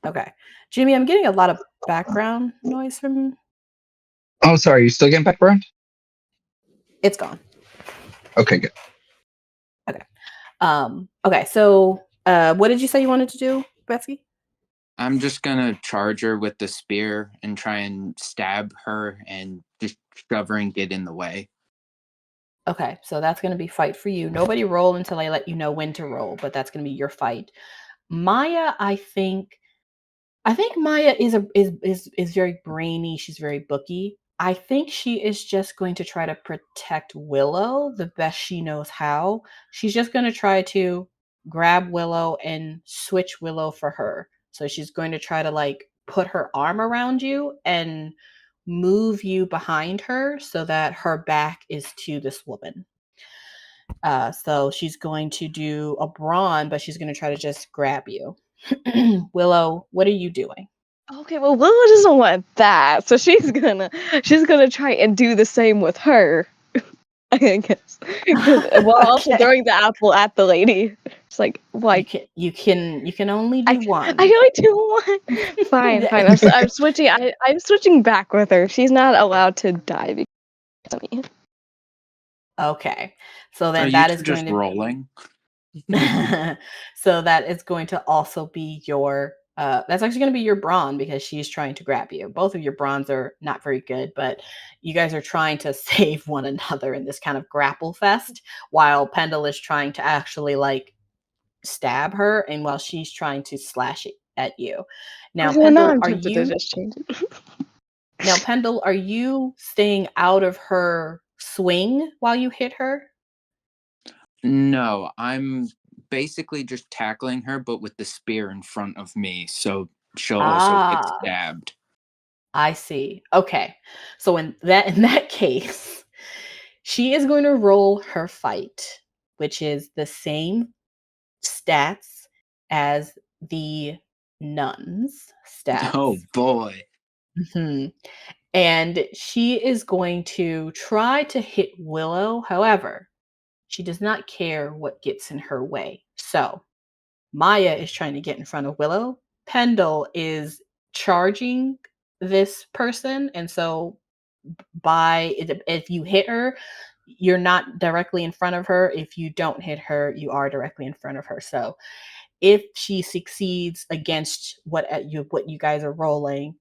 Okay, Jimmy, I'm getting a lot of background noise from. Oh, sorry. You still getting background? It's gone. Okay, good. Okay. So, what did you say you wanted to do, Betsy? I'm just gonna charge her with the spear and try and stab her and just shove her and get in the way. Okay, so that's going to be fight for you. Nobody roll until I let you know when to roll, but that's going to be your fight. Maya, I think Maya is very brainy. She's very booky. I think she is just going to try to protect Willow the best she knows how. She's just going to try to grab Willow and switch Willow for her. So she's going to try to like put her arm around you and move you behind her so that her back is to this woman. So she's going to do a brawn, but she's going to try to just grab you. Willow, what are you doing? Okay, well, Willow doesn't want that, so she's gonna try and do the same with her. I guess, while also Okay. throwing the apple at the lady. It's like, You can only do one. I can only do one. Fine. I'm switching. I'm switching back with her. She's not allowed to die because of me. Okay. So then Are that you is two going just to rolling? so that is going to also be your that's actually going to be your brawn because she's trying to grab you. Both of your brawns are not very good, but you guys are trying to save one another in this kind of grapple fest while Pendle is trying to actually like stab her and while she's trying to slash it at you. Now, Well, now Pendle, I'm are tempted to you just change it. now Pendle, are you staying out of her swing while you hit her? No, I'm basically just tackling her, but with the spear in front of me, so she'll also get Ah, stabbed. I see. Okay. So in that case, she is going to roll her fight, which is the same stats as the nuns stats. Oh boy. Mhm. And she is going to try to hit Willow. However, she does not care what gets in her way. So Maya is trying to get in front of Willow. Pendle is charging this person. And so if you hit her, you're not directly in front of her. If you don't hit her, you are directly in front of her. So if she succeeds against what you guys are rolling,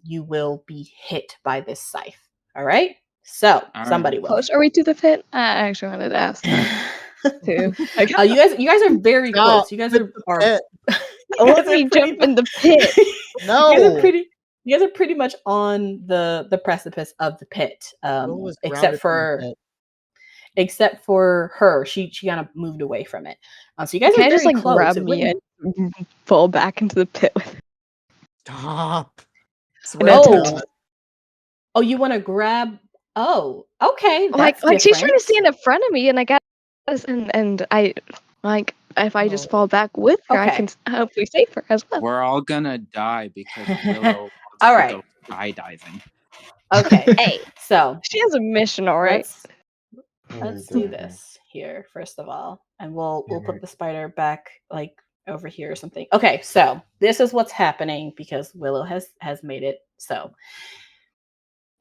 you will be hit by this scythe. All right. So All somebody right. will. Close are we to the pit? I actually wanted to ask that too. You guys are very close. You guys are pit. Let me jump in the pit. No. You guys are pretty much on the precipice of the pit. Will was grounded in the pit. Except for her. She kind of moved away from it. So you guys Can are I very just like close. grab me and fall back into the pit with it? Stop. Oh, you want to grab? Oh, okay. That's Like she's trying to different. stand in front of me, and I got and I like if I just fall back with her, I can hopefully save her as well. We're all gonna die because Willow wants All to right. go skydiving. Okay. Hey, So she has a mission, all right. let's do this here first of all, and we'll put the spider back like over here or something. Okay, so this is what's happening because Willow has made it. So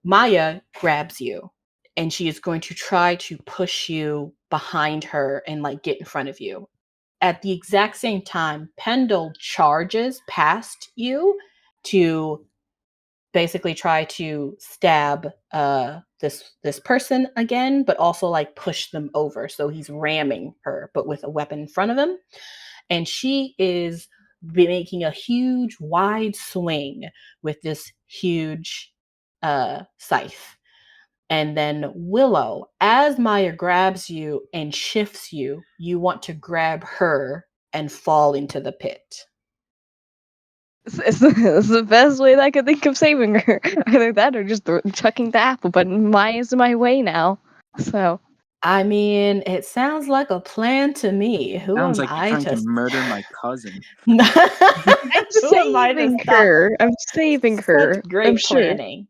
Maya grabs you, and she is going to try to push you behind her and like get in front of you. At the exact same time, Pendle charges past you to basically try to stab this person again, but also like push them over. So he's ramming her, but with a weapon in front of him. And she is making a huge wide swing with this huge scythe. And then Willow, as Maya grabs you and shifts you, you want to grab her and fall into the pit. It's the best way that I could think of saving her. Either that or just chucking the apple, but Maya's my way now. So I mean, it sounds like a plan to me. Who Sounds am like you're I trying to to murder my cousin. Who I'm am I to saving stop her. I'm saving her. such great I'm sure. planning?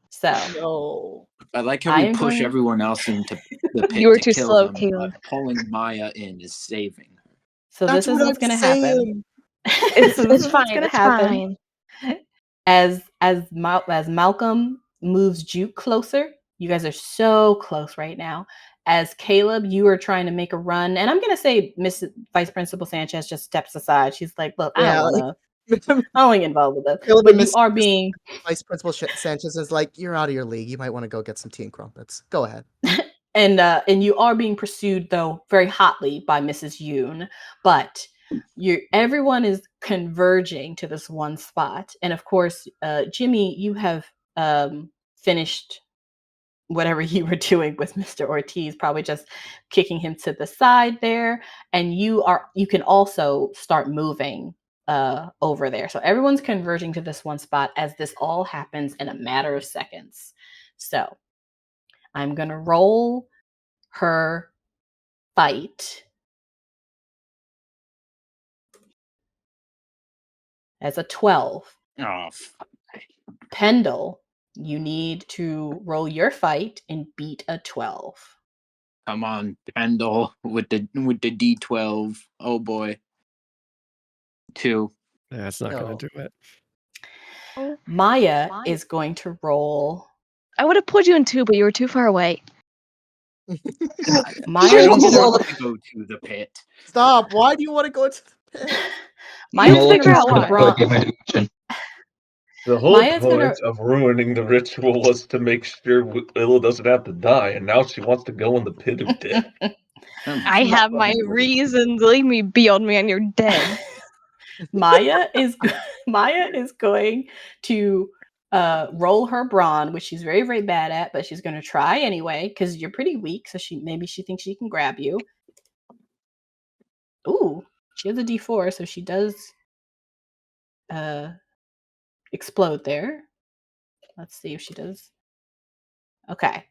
So No. I like how I we am push going. everyone else into the pit You were to too kill slow, them, Caleb. but pulling Maya in is saving her. So That's this is what what's I'm going to happen. saying. So this It's is what's fine. going to It's happen. fine. As Malcolm moves Juke closer, you guys are so close right now. As Caleb, you are trying to make a run, and I'm going to say Miss Vice Principal Sanchez just steps aside. She's like, "Look, I don't want to get involved with this." Caleb But and you Miss are being Vice Principal Sanchez is like, you're out of your league. You might want to go get some tea and crumpets. Go ahead. and you are being pursued though very hotly by Mrs. Yoon, but everyone is converging to this one spot. And of course, Jimmy, you have finished whatever you were doing with Mr. Ortiz, probably just kicking him to the side there, and you can also start moving over there. So everyone's converging to this one spot as this all happens in a matter of seconds. So I'm gonna roll her fight. as a 12. Oh, Pendle, you need to roll your fight and beat a 12. come on, Pendle with the D12. Oh boy. 2. That's not going to do it. Maya is going to roll. I would have put you in 2, but you were too far away. Maya I don't is gonna, want to go to the pit. Stop! Why do you want to go to the pit? Maya's You'll gonna figure out roll why. brawn. The whole Maya's point gonna- of ruining the ritual was to make sure Willow doesn't have to die, and now she wants to go in the pit of death. I have my reasons. Leave me be on me and you're dead. Maya is going to roll her brawn, which she's very, very bad at, but she's going to try anyway because you're pretty weak. So she thinks she can grab you. Ooh, she has a D4, so she does explode there. Let's see if she does. Okay,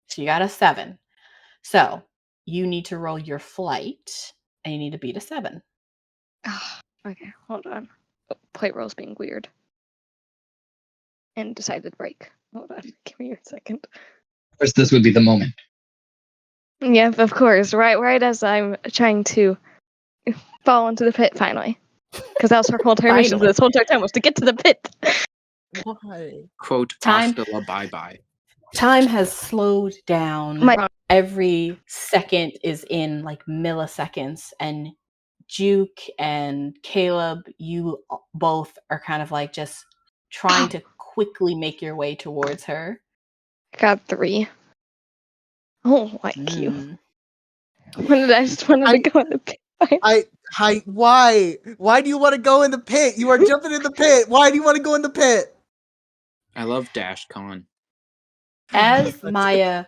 she got a 7. So you need to roll your flight, and you need to beat a 7. Okay, hold on. Oh, plate roll's being weird. And decided to break. Hold on, give me a second. Of course, this would be the moment. Yeah, of course. Right as I'm trying to fall into the pit finally. Because that was her whole entire mission Finally. this whole entire time was to get to the pit. Why? Quote, Time. hasta la bye-bye. Time has slowed down. Every second is in like milliseconds, and Juke and Caleb, you both are kind of like just trying to quickly make your way towards her. Got 3. Oh, like you. Mm. I just wanted to go in the pit. Why? Why do you want to go in the pit? You are jumping in the pit. Why do you want to go in the pit? I love Dash Con. As Maya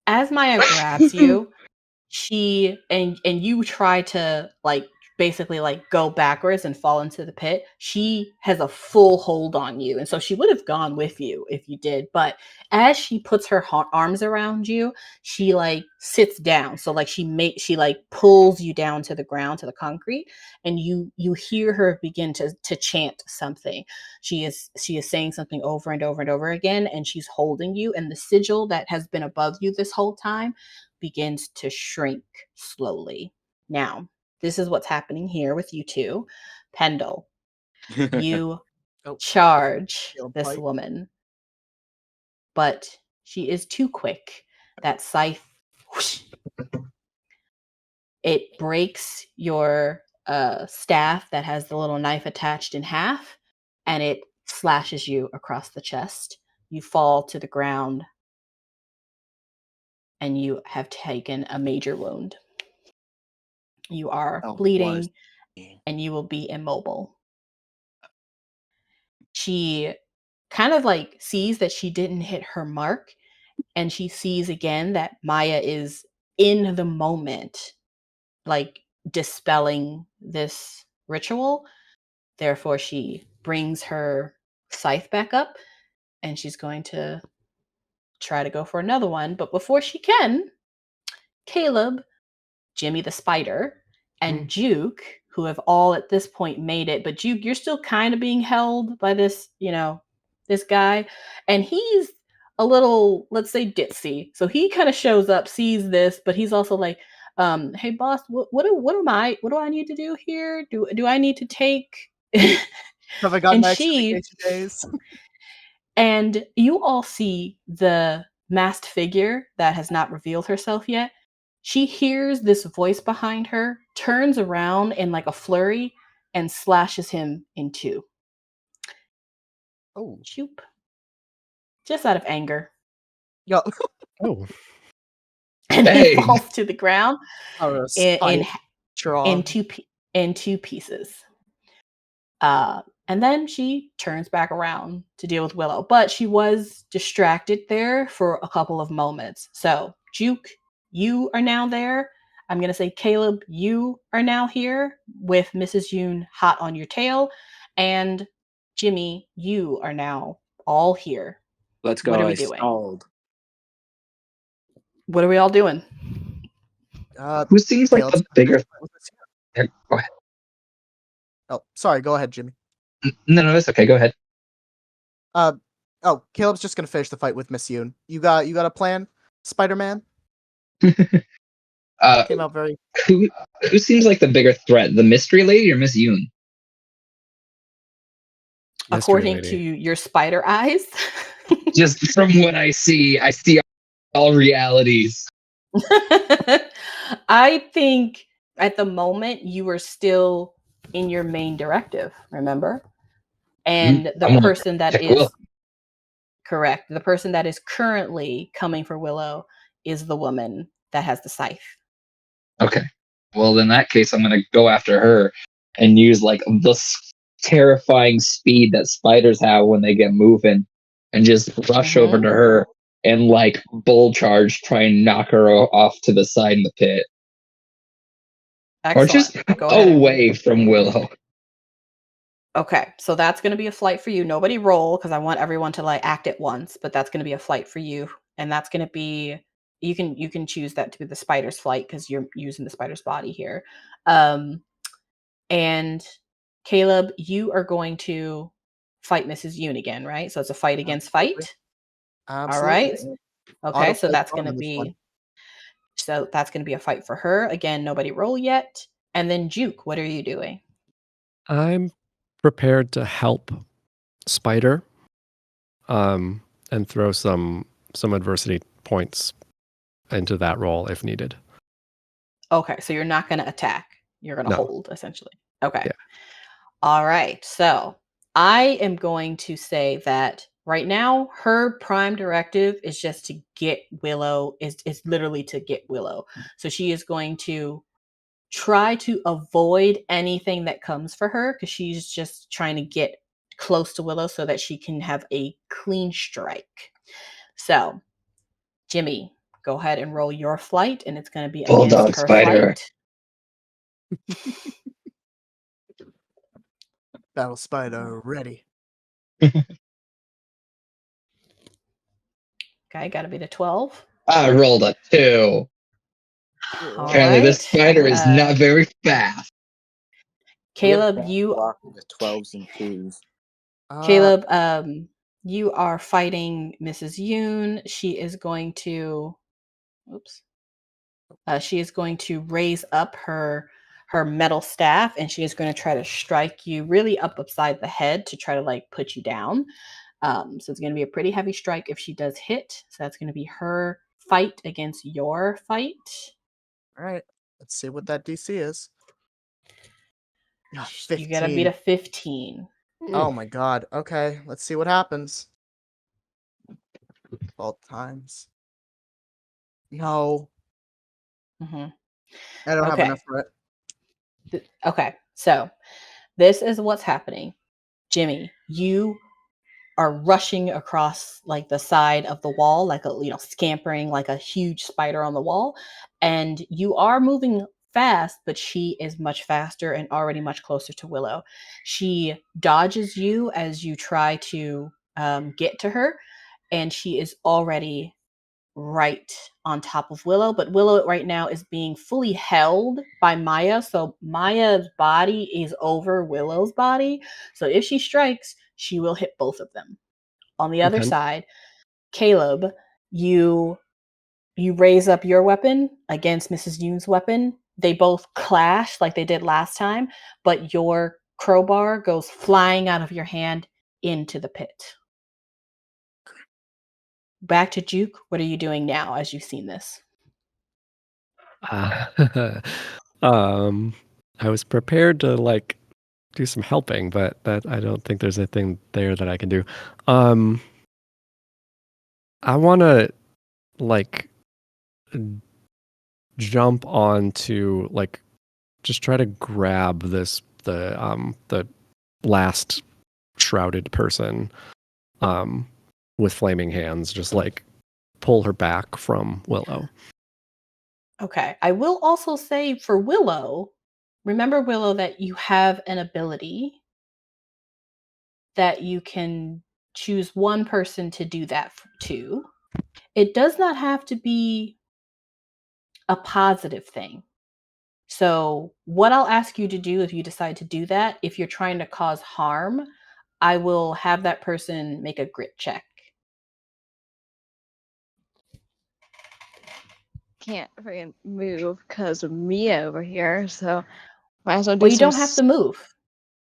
grabs you, she and you try to like basically like go backwards and fall into the pit. She has a full hold on you, and so she would have gone with you if you did, but as she puts her arms around you, she like sits down, so like she like pulls you down to the ground, to the concrete, and you hear her begin to chant something. She is saying something over and over and over again, and she's holding you, and the sigil that has been above you this whole time begins to shrink slowly. Now, this is what's happening here with you two. Pendle, you charge this woman, but she is too quick. That scythe, whoosh, it breaks your staff that has the little knife attached in half, and it slashes you across the chest. You fall to the ground, and you have taken a major wound. You are bleeding, and you will be immobile. She kind of like sees that she didn't hit her mark, and she sees again that Maya is in the moment, like dispelling this ritual. Therefore, she brings her scythe back up, and she's going to try to go for another one. But before she can, Caleb, Jimmy the Spider, and Juke, who have all at this point made it, but Juke, you're still kind of being held by this, this guy, and he's a little, let's say, ditzy. So he kind of shows up, sees this, but he's also like, "Hey, boss, what do I need to do here? Do I need to take?" Have I got my extra vacation days? And you all see the masked figure that has not revealed herself yet. She hears this voice behind her, turns around in like a flurry, and slashes him in 2. Oh. Shoop. Just out of anger. Yo. Oh. And he falls to the ground in 2 pieces. And then she turns back around to deal with Willow. But she was distracted there for a couple of moments. So, Juke, you are now there. I'm going to say, Caleb, you are now here with Mrs. Yoon hot on your tail. And Jimmy, you are now all here. Let's go. What are we doing? What are we all doing? Who seems like the bigger... Go ahead. Oh, sorry. Go ahead, Jimmy. No, it's okay. Go ahead. Oh, Caleb's just gonna finish the fight with Miss Yoon. You got a plan, Spider-Man? Came out very. Who seems like the bigger threat, the mystery lady or Miss Yoon? According to your spider eyes. Just from what I see all realities. I think at the moment you are still in your main directive, remember? And the person that is correct, the person that is currently coming for Willow is the woman that has the scythe. Okay. Well, in that case, I'm going to go after her and use like the terrifying speed that spiders have when they get moving and just rush over to her and like bull charge, try and knock her off to the side in the pit. Excellent. Or just away from Willow. Okay, so that's going to be a flight for you. Nobody roll because I want everyone to like act at once, but that's going to be a flight for you, and that's going to be you can choose that to be the spider's flight because you're using the spider's body here. And Caleb, you are going to fight Mrs. Yoon again, right? So it's a fight against fight. Absolutely. All right. Okay, so that's going to be a fight for her again. Nobody roll yet, and then Juke, what are you doing? I'm prepared to help Spider, and throw some adversity points into that role if needed. Okay, so you're not going to attack. You're going to hold, essentially. Okay. Yeah. All right. So I am going to say that right now, her prime directive is just to get Willow, is literally to get Willow. So she is going to try to avoid anything that comes for her because she's just trying to get close to Willow so that she can have a clean strike. So, Jimmy, go ahead and roll your flight, and it's going to be against her Spider. flight. Battle Spider ready. Okay, got to be the 12. I rolled a 2. Apparently, this spider is not very fast. Caleb, you with 12s and 2s. Caleb, you are fighting Mrs. Yoon. She is going to, she is going to raise up her metal staff, and she is going to try to strike you really up upside the head to try to like put you down. So it's going to be a pretty heavy strike if she does hit. So that's going to be her fight against your fight. All right, let's see what that DC is. You gotta beat a 15. Oh my god. Okay, let's see what happens. 12 times. No. I don't have enough for it. Okay, so this is what's happening. Jimmy, you are rushing across like the side of the wall, like scampering like a huge spider on the wall, and you are moving fast, but she is much faster and already much closer to Willow. She dodges you as you try to get to her, and she is already right on top of Willow, but Willow right now is being fully held by Maya, so Maya's body is over Willow's body, so if she strikes, she will hit both of them. On the other side, Caleb, you raise up your weapon against Mrs. Yoon's weapon. They both clash like they did last time, but your crowbar goes flying out of your hand into the pit. Back to Juke. What are you doing now as you've seen this? I was prepared to like do some helping, but that I don't think there's anything there that I can do. I want to like jump onto like just try to grab the last shrouded person with flaming hands, just like pull her back from Willow. Okay. I will also say for Willow, remember Willow that you have an ability that you can choose one person to do that to. It does not have to be a positive thing. So what I'll ask you to do if you decide to do that, if you're trying to cause harm, I will have that person make a grit check. Can't freaking move because of me over here, so might as well do Well, you some. don't have to move.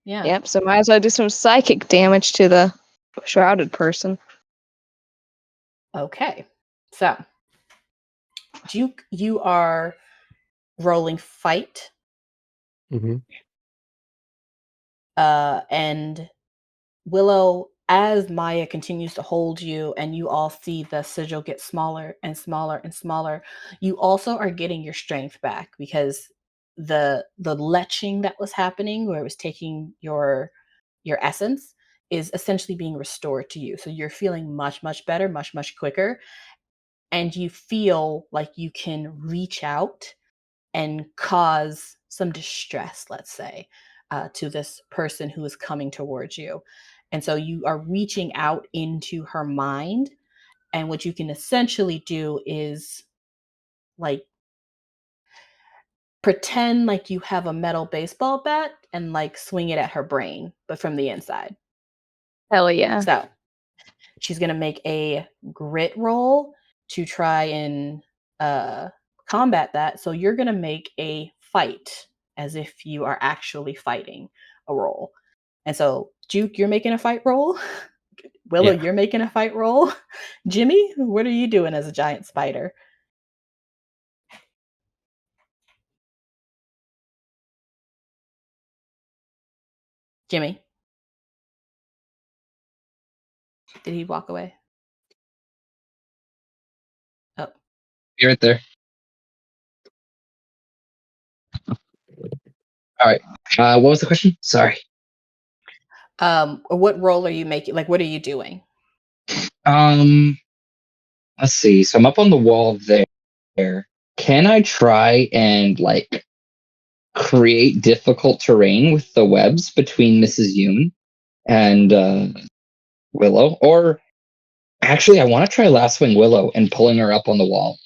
Yeah. Yep, so might as well do some psychic damage to the shrouded person. Okay. So, Juke, you are rolling fight. Mm-hmm. And Willow, as Maya continues to hold you and you all see the sigil get smaller and smaller and smaller, you also are getting your strength back because the leching that was happening, where it was taking your essence, is essentially being restored to you. So you're feeling much, much better, much, much quicker. And you feel like you can reach out and cause some distress, let's say, to this person who is coming towards you. And so you are reaching out into her mind. And what you can essentially do is like pretend like you have a metal baseball bat and like swing it at her brain, but from the inside. Hell yeah. So she's going to make a grit roll to try and combat that. So you're going to make a fight as if you are actually fighting a roll. And so, Juke, you're making a fight roll. Willow, Yeah. you're making a fight roll. Jimmy, what are you doing as a giant spider? Jimmy. Did he walk away? Oh. You're right there. All right. What was the question? Sorry. What role are you making? Like, what are you doing? Let's see. So I'm up on the wall there. Can I try and like create difficult terrain with the webs between Mrs. Yoon and Willow? Or actually, I want to try lassoing Willow and pulling her up on the wall.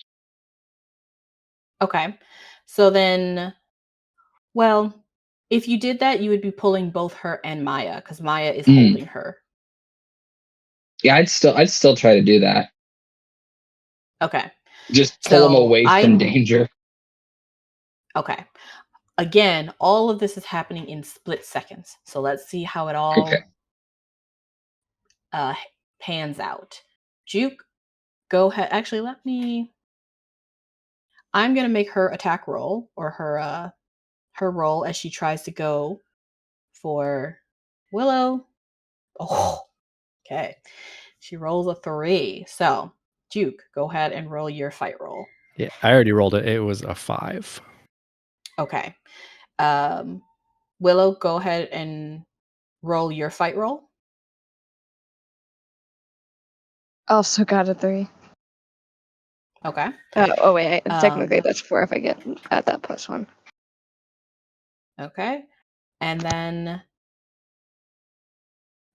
Okay. So then, well, if you did that, you would be pulling both her and Maya because Maya is holding her. Yeah, I'd still try to do that. Okay. Just pull them away from danger. Okay. Again, all of this is happening in split seconds. So let's see how it all pans out. Juke, go ahead. Actually, I'm going to make her attack roll, or her roll as she tries to go for Willow. Oh, okay. She rolls a 3. So, Juke, go ahead and roll your fight roll. Yeah, I already rolled it. It was a 5. Okay. Willow, go ahead and roll your fight roll. Also got a 3. Okay. Oh wait, technically that's 4 if I get at that +1. Okay. And then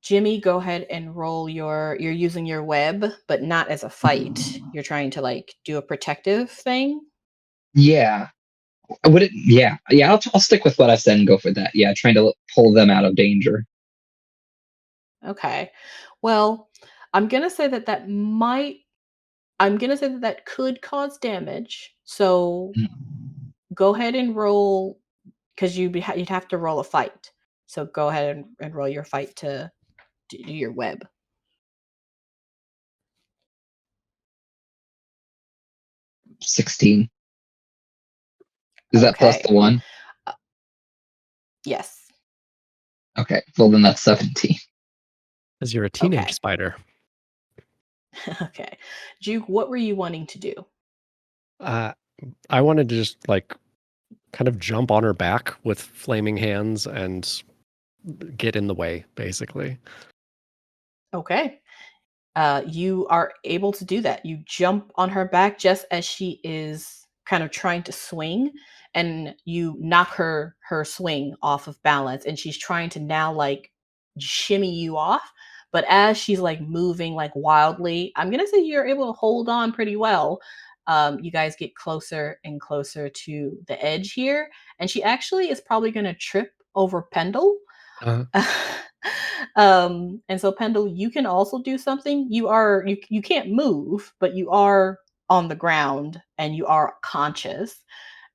Jimmy, go ahead and roll you're using your web, but not as a fight. You're trying to like do a protective thing. Yeah. Would it? Yeah. I'll stick with what I said and go for that. Yeah, trying to pull them out of danger. Okay. Well, I'm gonna say that could cause damage. So go ahead and roll because you'd have to roll a fight. So go ahead and roll your fight to do your web. 16. Is that plus the 1? Yes. Okay. Well, then that's 17. Because you're a teenage spider. Okay. Juke, what were you wanting to do? I wanted to just like kind of jump on her back with flaming hands and get in the way, basically. Okay. You are able to do that. You jump on her back just as she is kind of trying to swing, and you knock her swing off of balance, and she's trying to now like shimmy you off. But as she's like moving like wildly, I'm gonna say you're able to hold on pretty well. you guys get closer and closer to the edge here, and she actually is probably going to trip over Pendle. And so Pendle, you can also do something. You can't move, but you are on the ground and you are conscious.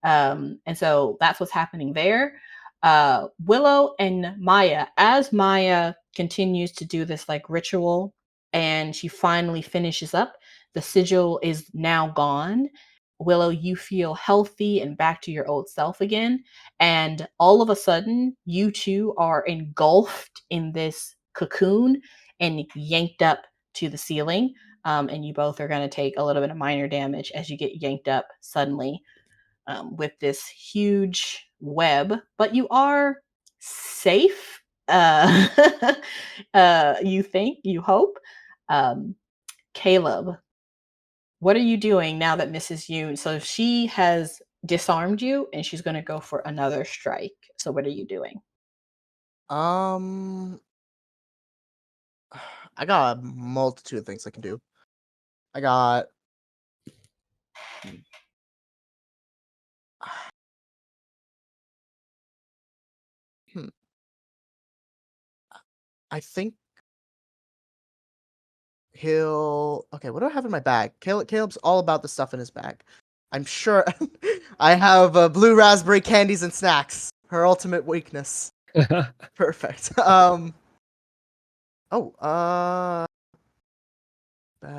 And so that's what's happening there. Willow and Maya, as Maya continues to do this like ritual and she finally finishes up, the sigil is now gone. Willow, you feel healthy and back to your old self again. And all of a sudden, you two are engulfed in this cocoon and yanked up to the ceiling. And you both are going to take a little bit of minor damage as you get yanked up suddenly with this huge web. But you are safe. You think, you hope. Caleb, what are you doing now that Mrs. Yoon? So she has disarmed you and she's going to go for another strike. So what are you doing? I got a multitude of things I can do. I got. I think he'll. Okay, what do I have in my bag? Caleb's all about the stuff in his bag. I'm sure I have blue raspberry candies and snacks. Her ultimate weakness. Perfect. Bag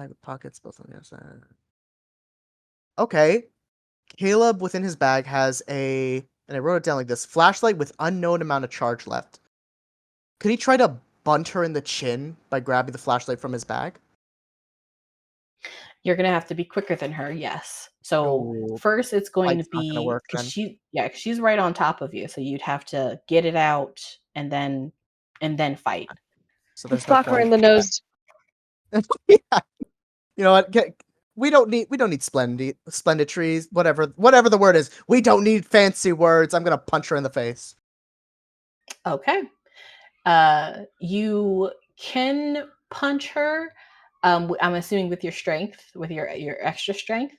with pockets both on the other side. Okay. Caleb within his bag has and I wrote it down like this, flashlight with unknown amount of charge left. Could he try to bunt her in the chin by grabbing the flashlight from his bag? You're gonna have to be quicker than her, yes. So first it's going to be because she's right on top of you, so you'd have to get it out and then fight. So there's Block her in the nose. Yeah. You know what? We don't need splendid trees, whatever the word is. We don't need fancy words. I'm gonna punch her in the face. Okay. You can punch her. I'm assuming with your strength, with your extra strength.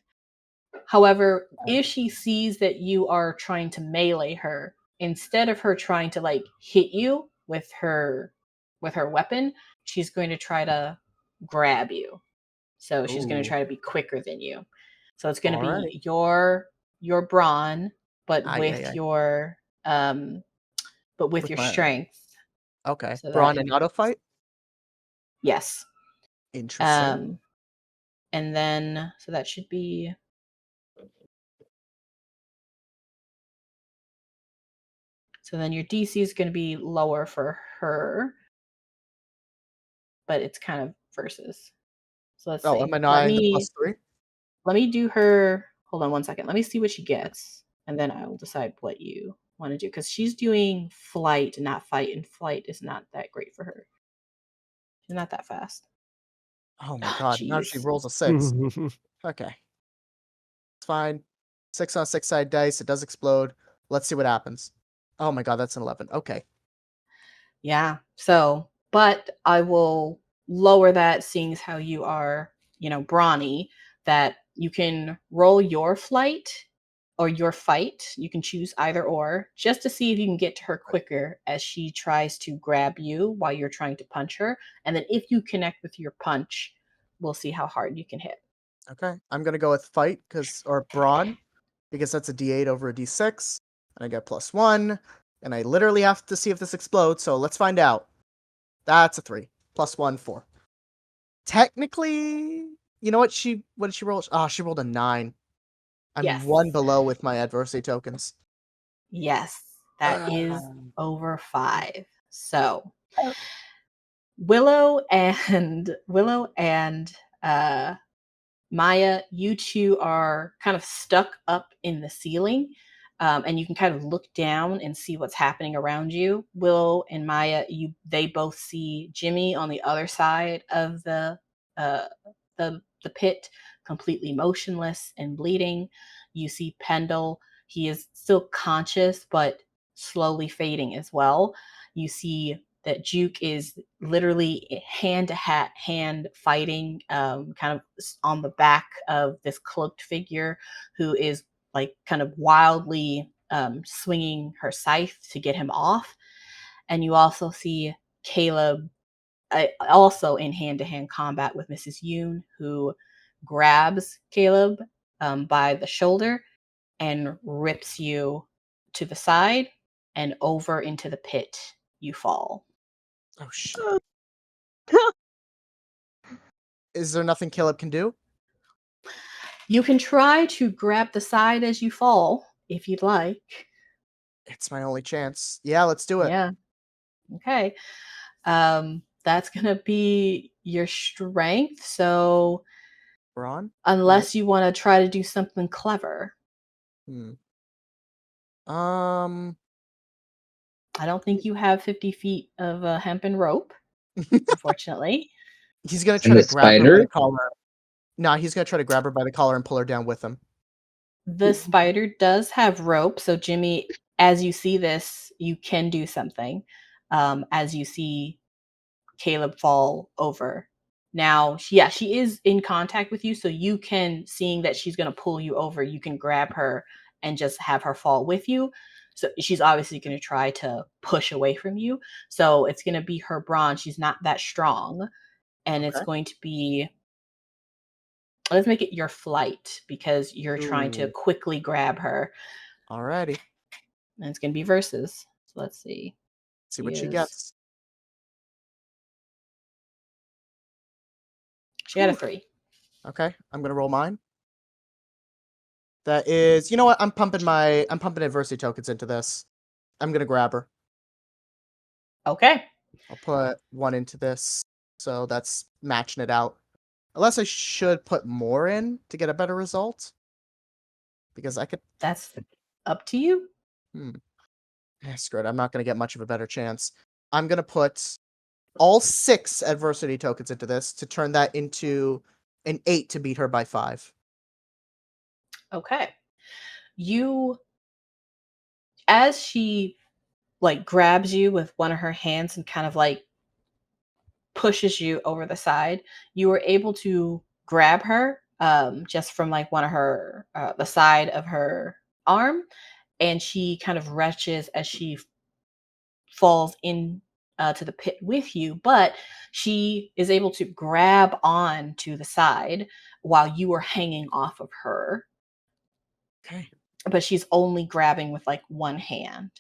However, if she sees that you are trying to melee her, instead of her trying to like hit you with her weapon, she's going to try to grab you. So she's going to try to be quicker than you. So it's going to be your brawn, but with your strength. Okay. So brawn and auto fight? Yes. Interesting. And then so that should be so then your DC is going to be lower for her. But it's kind of versus. So let's see. Am I not in the +3? Let me do her. Hold on one second. Let me see what she gets. And then I will decide what you want to do. Because she's doing flight, not fight. And flight is not that great for her. She's not that fast. Oh my god. Now she rolls a 6. Okay. It's fine. 6 on 6 side dice. It does explode. Let's see what happens. Oh my god, that's an 11. Okay. Yeah. So, but I will lower that, seeing as how you are, brawny, that you can roll your flight or your fight. You can choose either or, just to see if you can get to her quicker as she tries to grab you while you're trying to punch her. And then if you connect with your punch, we'll see how hard you can hit. Okay. I'm going to go with fight or brawn because that's a D8 over a D6. And I get +1. And I literally have to see if this explodes, so let's find out. That's a 3. +1, 4. Technically, you know what did she roll? She rolled a 9. I'm 1 below with my adversity tokens. Yes, that is over 5. So Willow and Maya, you two are kind of stuck up in the ceiling. And you can kind of look down and see what's happening around you. Willow and Maya, they both see Jimmy on the other side of the pit, completely motionless and bleeding. You see Pendle; he is still conscious, but slowly fading as well. You see that Juke is literally hand to hand fighting, kind of on the back of this cloaked figure who is like kind of wildly swinging her scythe to get him off. And you also see Caleb also in hand-to-hand combat with Mrs. Yoon, who grabs Caleb by the shoulder and rips you to the side and over into the pit. You fall. Oh shit. Is there nothing Caleb can do? You can try to grab the side as you fall, if you'd like. It's my only chance. Yeah, let's do it. Yeah. Okay. That's gonna be your strength. So We're on? unless you want to try to do something clever. I don't think you have 50 feet of hempen rope, unfortunately. He's gonna try And to the grab her by spider? the collar. No, he's gonna try to grab her by the collar and pull her down with him. The spider does have rope, so Jimmy, as you see this, you can do something. As you see Caleb fall over. Now, she is in contact with you, so you can, seeing that she's going to pull you over, you can grab her and just have her fall with you. So she's obviously going to try to push away from you. So it's going to be her brawn. She's not that strong. And it's going to be, let's make it your flight because you're trying to quickly grab her. Alrighty. And it's going to be versus. So let's see. See what she gets. She got a 3. Okay, I'm gonna roll mine. That is, you know what? I'm pumping adversity tokens into this. I'm gonna grab her. Okay. I'll put 1 into this, so that's matching it out. Unless I should put more in to get a better result, because I could. That's up to you. Screw it. I'm not gonna get much of a better chance. I'm gonna put all 6 adversity tokens into this to turn that into an 8 to beat her by 5. Okay. As she like grabs you with one of her hands and kind of like pushes you over the side, you were able to grab her just from like one of her, the side of her arm. And she kind of retches as she falls in to the pit with you, but she is able to grab on to the side while you were hanging off of her. Okay. But she's only grabbing with like one hand.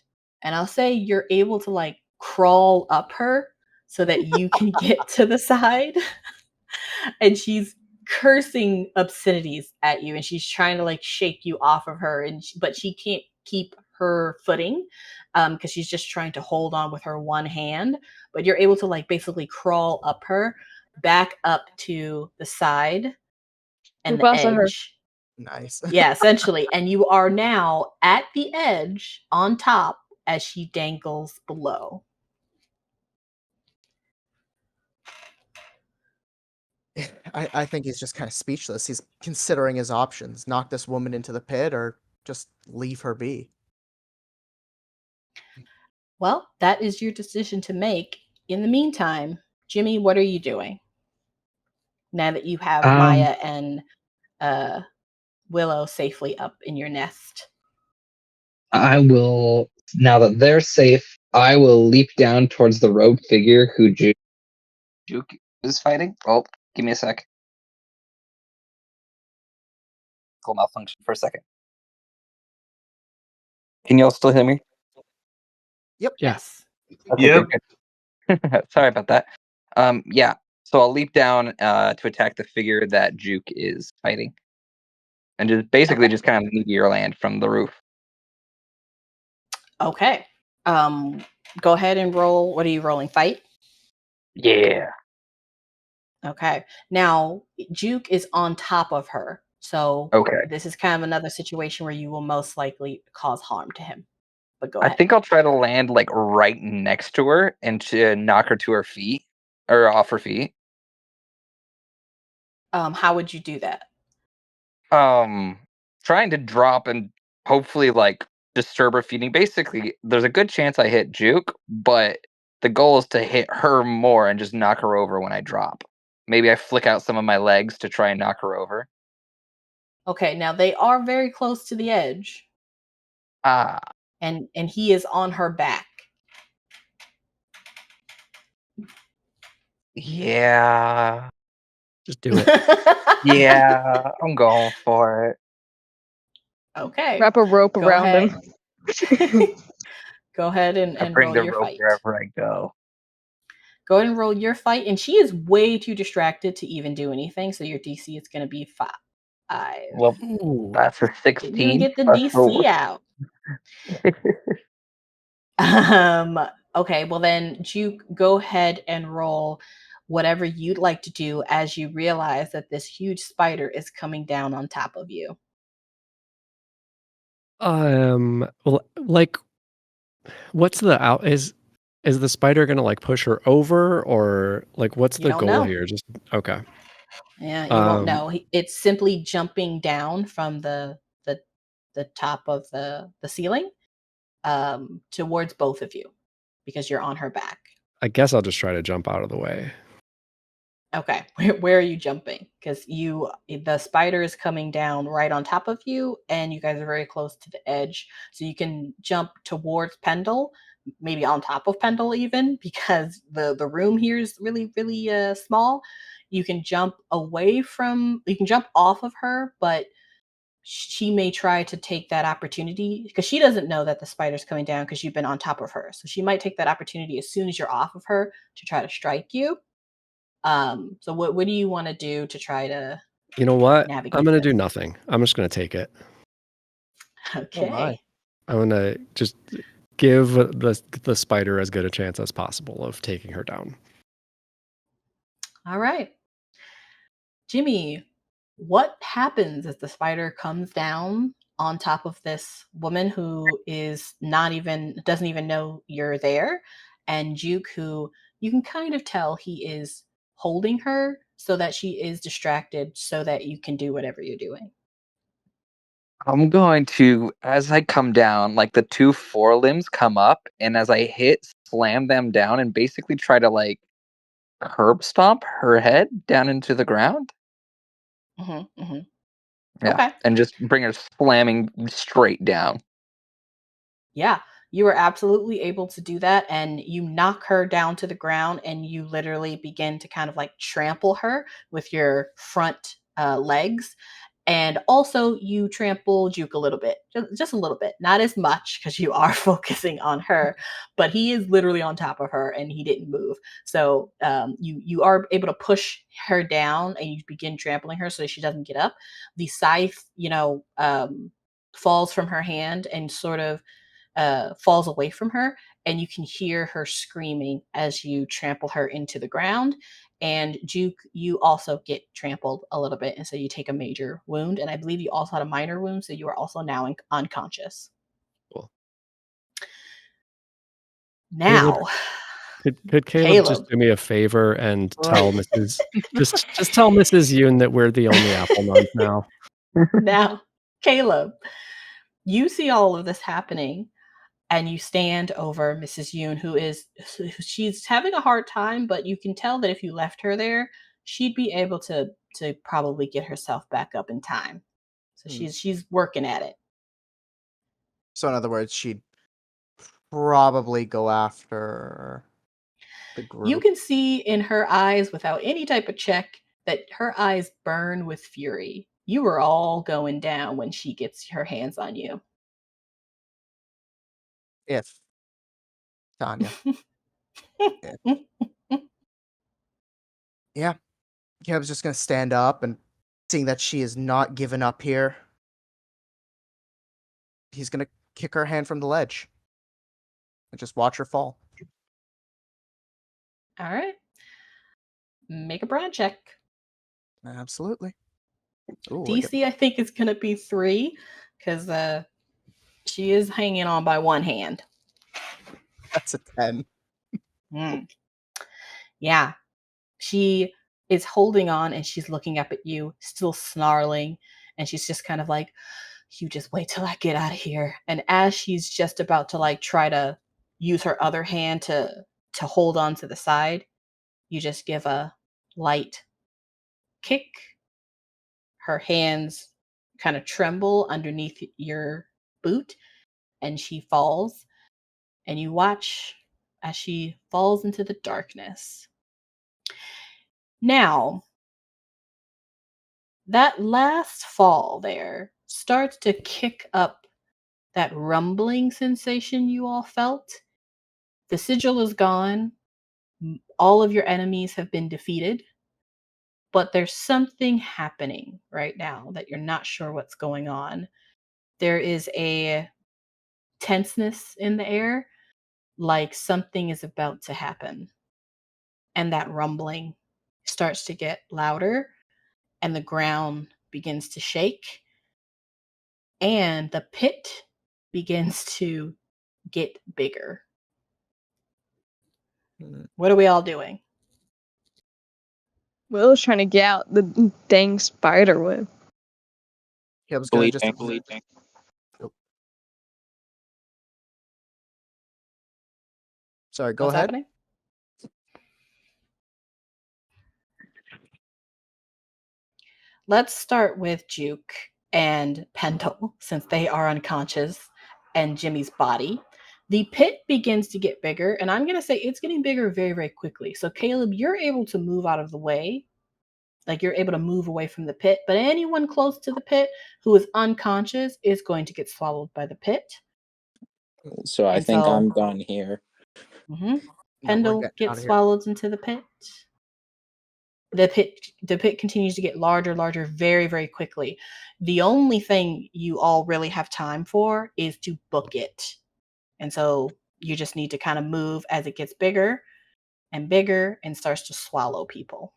And I'll say you're able to like crawl up her so that you can get to the side. And she's cursing obscenities at you and she's trying to like shake you off of her but she can't keep her footing because she's just trying to hold on with her one hand. But you're able to like basically crawl up her back up to the side and the edge. Nice. Yeah, essentially. And you are now at the edge on top as she dangles below. I think he's just kind of speechless. He's considering his options. Knock this woman into the pit or just leave her be. Well, that is your decision to make. In the meantime, Jimmy, what are you doing? Now that you have Maya and Willow safely up in your nest. I will, now that they're safe, I will leap down towards the robed figure who Juke is fighting. Oh, give me a sec. Cool, malfunction for a second. Can you all still hear me? Yep. Yes. Okay, Yep. good. Sorry about that. Yeah. So I'll leap down to attack the figure that Juke is fighting, and just basically just kind of meteor land from the roof. Okay. Go ahead and roll. What are you rolling? Fight? Yeah. Okay. Now, Juke is on top of her. So this is kind of another situation where you will most likely cause harm to him. But go ahead. I think I'll try to land like right next to her and to knock her to her feet or off her feet. How would you do that? Trying to drop and hopefully like disturb her feeding. Basically, there's a good chance I hit Juke, but the goal is to hit her more and just knock her over when I drop. Maybe I flick out some of my legs to try and knock her over. Okay, now they are very close to the edge. Ah. And he is on her back. Yeah. Just do it. Yeah, I'm going for it. Okay. Wrap a rope Go around ahead. him. Go ahead I and bring roll the your rope fight. wherever I go. Go ahead and roll your fight. And she is way too distracted to even do anything. So your DC is going to be 5. Well, Ooh. that's a Didn't even 16. get the plus DC out. Okay, well then, Juke, go ahead and roll whatever you'd like to do as you realize that this huge spider is coming down on top of you. Well, like, what's the out? Is the spider gonna like push her over, or like what's You the don't goal know. here? Just okay. Yeah, you won't know. It's simply jumping down from the top of the ceiling towards both of you because you're on her back. I guess I'll just try to jump out of the way. Okay, where are you jumping? Because the spider is coming down right on top of you, and you guys are very close to the edge. So you can jump towards Pendle, maybe on top of Pendle even, because the room here is really, really small. You can jump you can jump off of her, but she may try to take that opportunity because she doesn't know that the spider's coming down because you've been on top of her. So she might take that opportunity as soon as you're off of her to try to strike you. So what do you want to do to try to You know what? navigate I'm gonna this? do nothing. I'm just gonna take it. Okay. I'm gonna just give the spider as good a chance as possible of taking her down. All right. Jimmy, what happens as the spider comes down on top of this woman who doesn't even know you're there, and Juke, who you can kind of tell he is holding her so that she is distracted so that you can do whatever you're doing. I'm going to, as I come down, like the 2 forelimbs come up, and as I hit, slam them down and basically try to like curb stomp her head down into the ground. Mm-hmm, mm-hmm. Yeah, Okay. and just bring her slamming straight down. Yeah, you are absolutely able to do that, and you knock her down to the ground, and you literally begin to kind of like trample her with your front legs. And also, you trample Juke a little bit, just a little bit, not as much because you are focusing on her, but he is literally on top of her and he didn't move. So you are able to push her down and you begin trampling her so she doesn't get up. The scythe, falls from her hand and sort of falls away from her, and you can hear her screaming as you trample her into the ground. And Juke, you also get trampled a little bit, and so you take a major wound. And I believe you also had a minor wound, so you are also now unconscious. Cool. Now, could Caleb just do me a favor and tell Mrs. just tell Mrs. Yoon that we're the only apple nuns now. Now, Caleb, you see all of this happening. And you stand over Mrs. Yoon, she's having a hard time, but you can tell that if you left her there, she'd be able to probably get herself back up in time. So she's working at it. So in other words, she'd probably go after the group. You can see in her eyes, without any type of check, that her eyes burn with fury. You are all going down when she gets her hands on you. If Tanya. Yeah. Caleb's just gonna stand up, and seeing that she is not given up here, he's gonna kick her hand from the ledge and just watch her fall. All right. Make a brawn check. Absolutely. Ooh, DC, I think, is going to be 3 because she is hanging on by one hand. That's a 10. Yeah. She is holding on and she's looking up at you, still snarling. And she's just kind of like, you just wait till I get out of here. And as she's just about to like try to use her other hand to to hold on to the side, you just give a light kick. Her hands kind of tremble underneath your boot, and she falls. And you watch as she falls into the darkness. Now, that last fall there starts to kick up that rumbling sensation you all felt. The sigil is gone. All of your enemies have been defeated. But there's something happening right now that you're not sure what's going on. There is a tenseness in the air, like something is about to happen. And that rumbling starts to get louder, and the ground begins to shake, and the pit begins to get bigger. What are we all doing? Willow's trying to get out the dang spider web. Caleb's gonna just Bleeding. Sorry, go What's ahead. happening? Let's start with Juke and Pendle, since they are unconscious, and Jimmy's body. The pit begins to get bigger, and I'm going to say it's getting bigger very, very quickly. So, Caleb, you're able to move out of the way. Like, you're able to move away from the pit. But anyone close to the pit who is unconscious is going to get swallowed by the pit. So I think I'm done here. Pendle gets swallowed into the pit. The pit continues to get larger, very, very quickly. The only thing you all really have time for is to book it. And so you just need to kind of move as it gets bigger and starts to swallow people.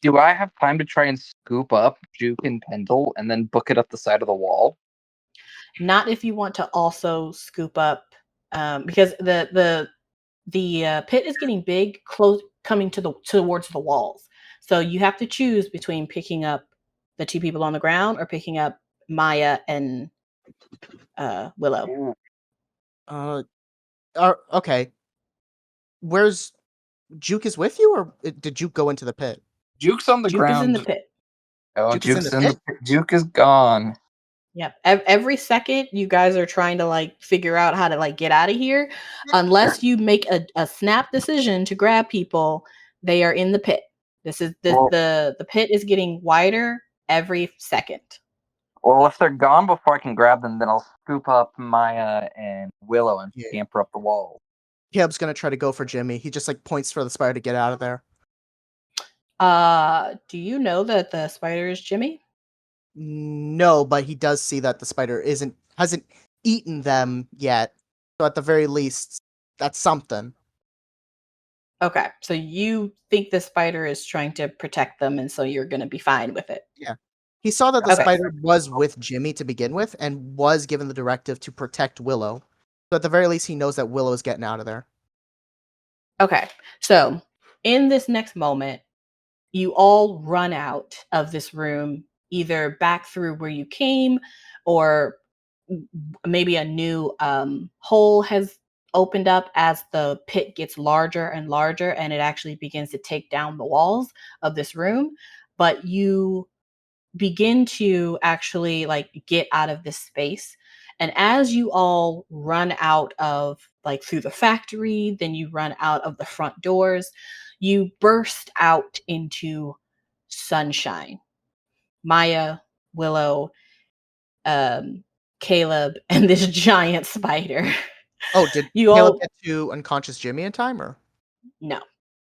Do I have time to try and scoop up Juke and Pendle and then book it up the side of the wall? Not if you want to also scoop up, because the pit is getting big, close, coming towards the walls. So you have to choose between picking up the two people on the ground or picking up Maya and Willow. Okay. Where's Juke is with you, or did Juke go into the pit? Juke's on the Juke ground. is in the pit. Oh, Juke's in the pit? Juke is gone. Yep. Every second you guys are trying to like figure out how to like get out of here. Unless you make a snap decision to grab people, they are in the pit. The pit is getting wider every second. Well, if they're gone before I can grab them, then I'll scoop up Maya and Willow and scamper up the wall. Caleb's gonna try to go for Jimmy. He just like points for the spider to get out of there. Do you know that the spider is Jimmy? No, but he does see that the spider hasn't eaten them yet. So at the very least, that's something. Okay, so you think the spider is trying to protect them, and so you're going to be fine with it. Yeah. He saw that the spider was with Jimmy to begin with and was given the directive to protect Willow. So at the very least, he knows that Willow is getting out of there. Okay, so in this next moment, you all run out of this room, either back through where you came, or maybe a new hole has opened up as the pit gets larger and larger, and it actually begins to take down the walls of this room. But you begin to actually like get out of this space. And as you all run out of like through the factory, then you run out of the front doors, you burst out into sunshine. Maya, Willow, Caleb, and this giant spider. Oh, did Caleb get to unconscious Jimmy in time, or no?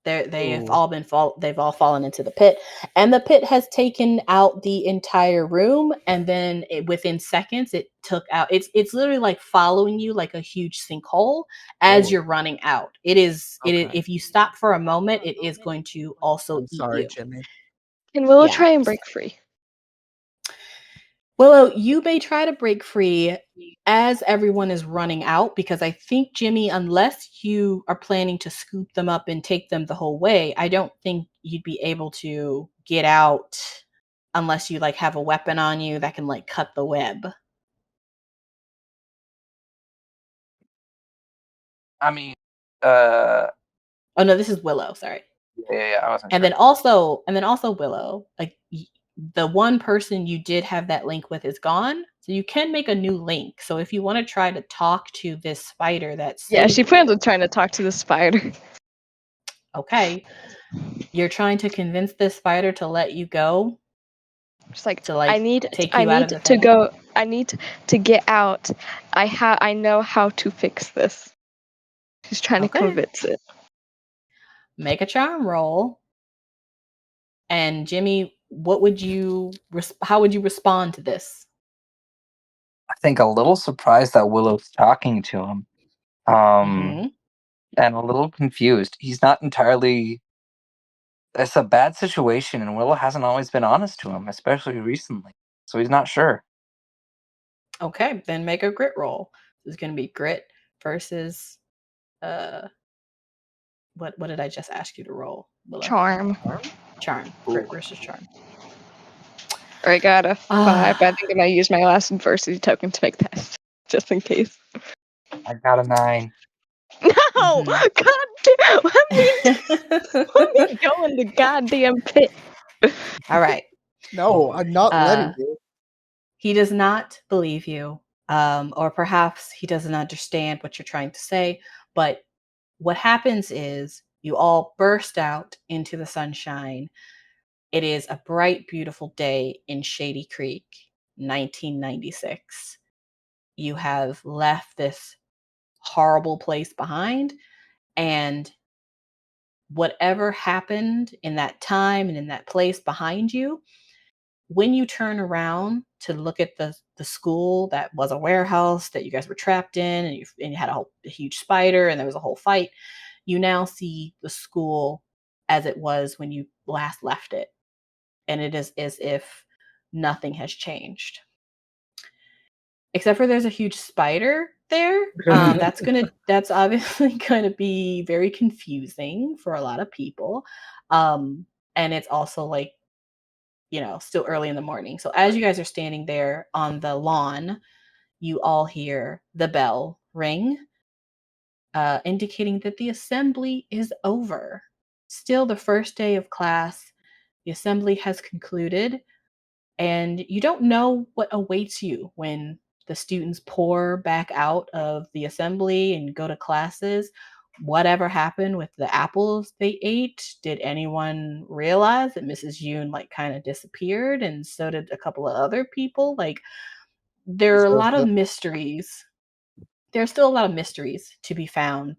They've all fallen into the pit, and the pit has taken out the entire room. And then within seconds, it took out. It's literally like following you like a huge sinkhole as you're running out. It is. If you stop for a moment, it is going to also eat you. Jimmy. Can Willow try and break free? Willow, you may try to break free as everyone is running out, because I think, Jimmy, unless you are planning to scoop them up and take them the whole way, I don't think you'd be able to get out unless you like have a weapon on you that can like cut the web. I mean, Oh no, this is Willow. Sorry. Yeah. I wasn't And sure. then also Willow. Like the one person you did have that link with is gone, so you can make a new link. So if you want to try to talk to this spider that's Yeah, she plans on trying to talk to the spider. okay, you're trying to convince this spider to let you go. She's like, To like I need take you out of the to thing? go. I need to get out. I know how to fix this. She's trying to Okay. convince it. Make a charm roll. And Jimmy, what would how would you respond to this? I think a little surprised that Willow's talking to him. Mhm. And a little confused. He's not entirely. It's a bad situation, and Willow hasn't always been honest to him, especially recently. So he's not sure. Okay, then make a grit roll. This is going to be grit versus what did I just ask you to roll? Willow? Charm. Charm. Grit versus charm. I got a 5. I think I might use my last adversity token to make that, just in case. I got a 9. No! God damn! Let me go in the goddamn pit. All right. No, I'm not letting you. He does not believe you, or perhaps he doesn't understand what you're trying to say. But what happens is you all burst out into the sunshine. It is a bright, beautiful day in Shady Creek, 1996. You have left this horrible place behind, and whatever happened in that time and in that place behind you, when you turn around to look at the school that was a warehouse that you guys were trapped in, and you had a huge spider and there was a whole fight, you now see the school as it was when you last left it. And it is as if nothing has changed. Except for there's a huge spider there. That's obviously gonna be very confusing for a lot of people. And it's also like, still early in the morning. So as you guys are standing there on the lawn, you all hear the bell ring, indicating that the assembly is over. Still the first day of class. The assembly has concluded, and you don't know what awaits you when the students pour back out of the assembly and go to classes. Whatever happened with the apples they ate? Did anyone realize that Mrs. Yoon kind of disappeared, and so did a couple of other people? There are a lot of mysteries. There's still a lot of mysteries to be found,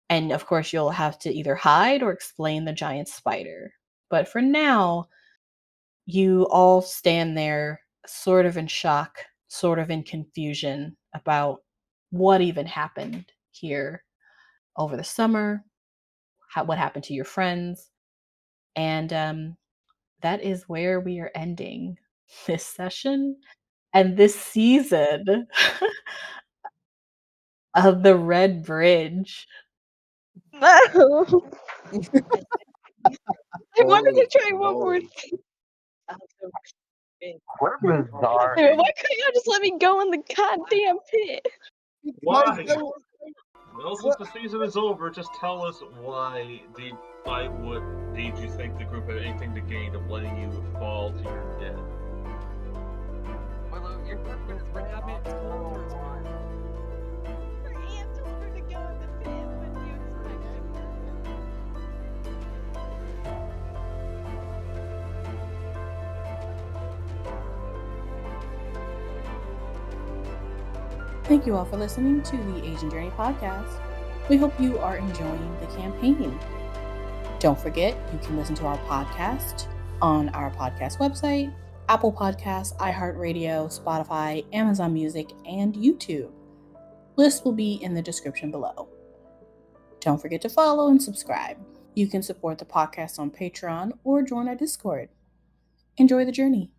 and of course you'll have to either hide or explain the giant spider. But for now, you all stand there sort of in shock, sort of in confusion about what even happened here over the summer, what happened to your friends. And that is where we are ending this session and this season of the Red Bridge. No! I wanted to try one more thing. We're bizarre. Why couldn't you just let me go in the goddamn pit? Why? Well, since the season is over, just tell us why did you think the group had anything to gain of letting you fall to your death? Willow, your group is rabbits. Aunt told her to go in the pit, but you Thank you all for listening to the Asian Journey podcast. We hope you are enjoying the campaign. Don't forget, you can listen to our podcast on our podcast website, Apple Podcasts, iHeartRadio, Spotify, Amazon Music, and YouTube. Lists will be in the description below. Don't forget to follow and subscribe. You can support the podcast on Patreon or join our Discord. Enjoy the journey.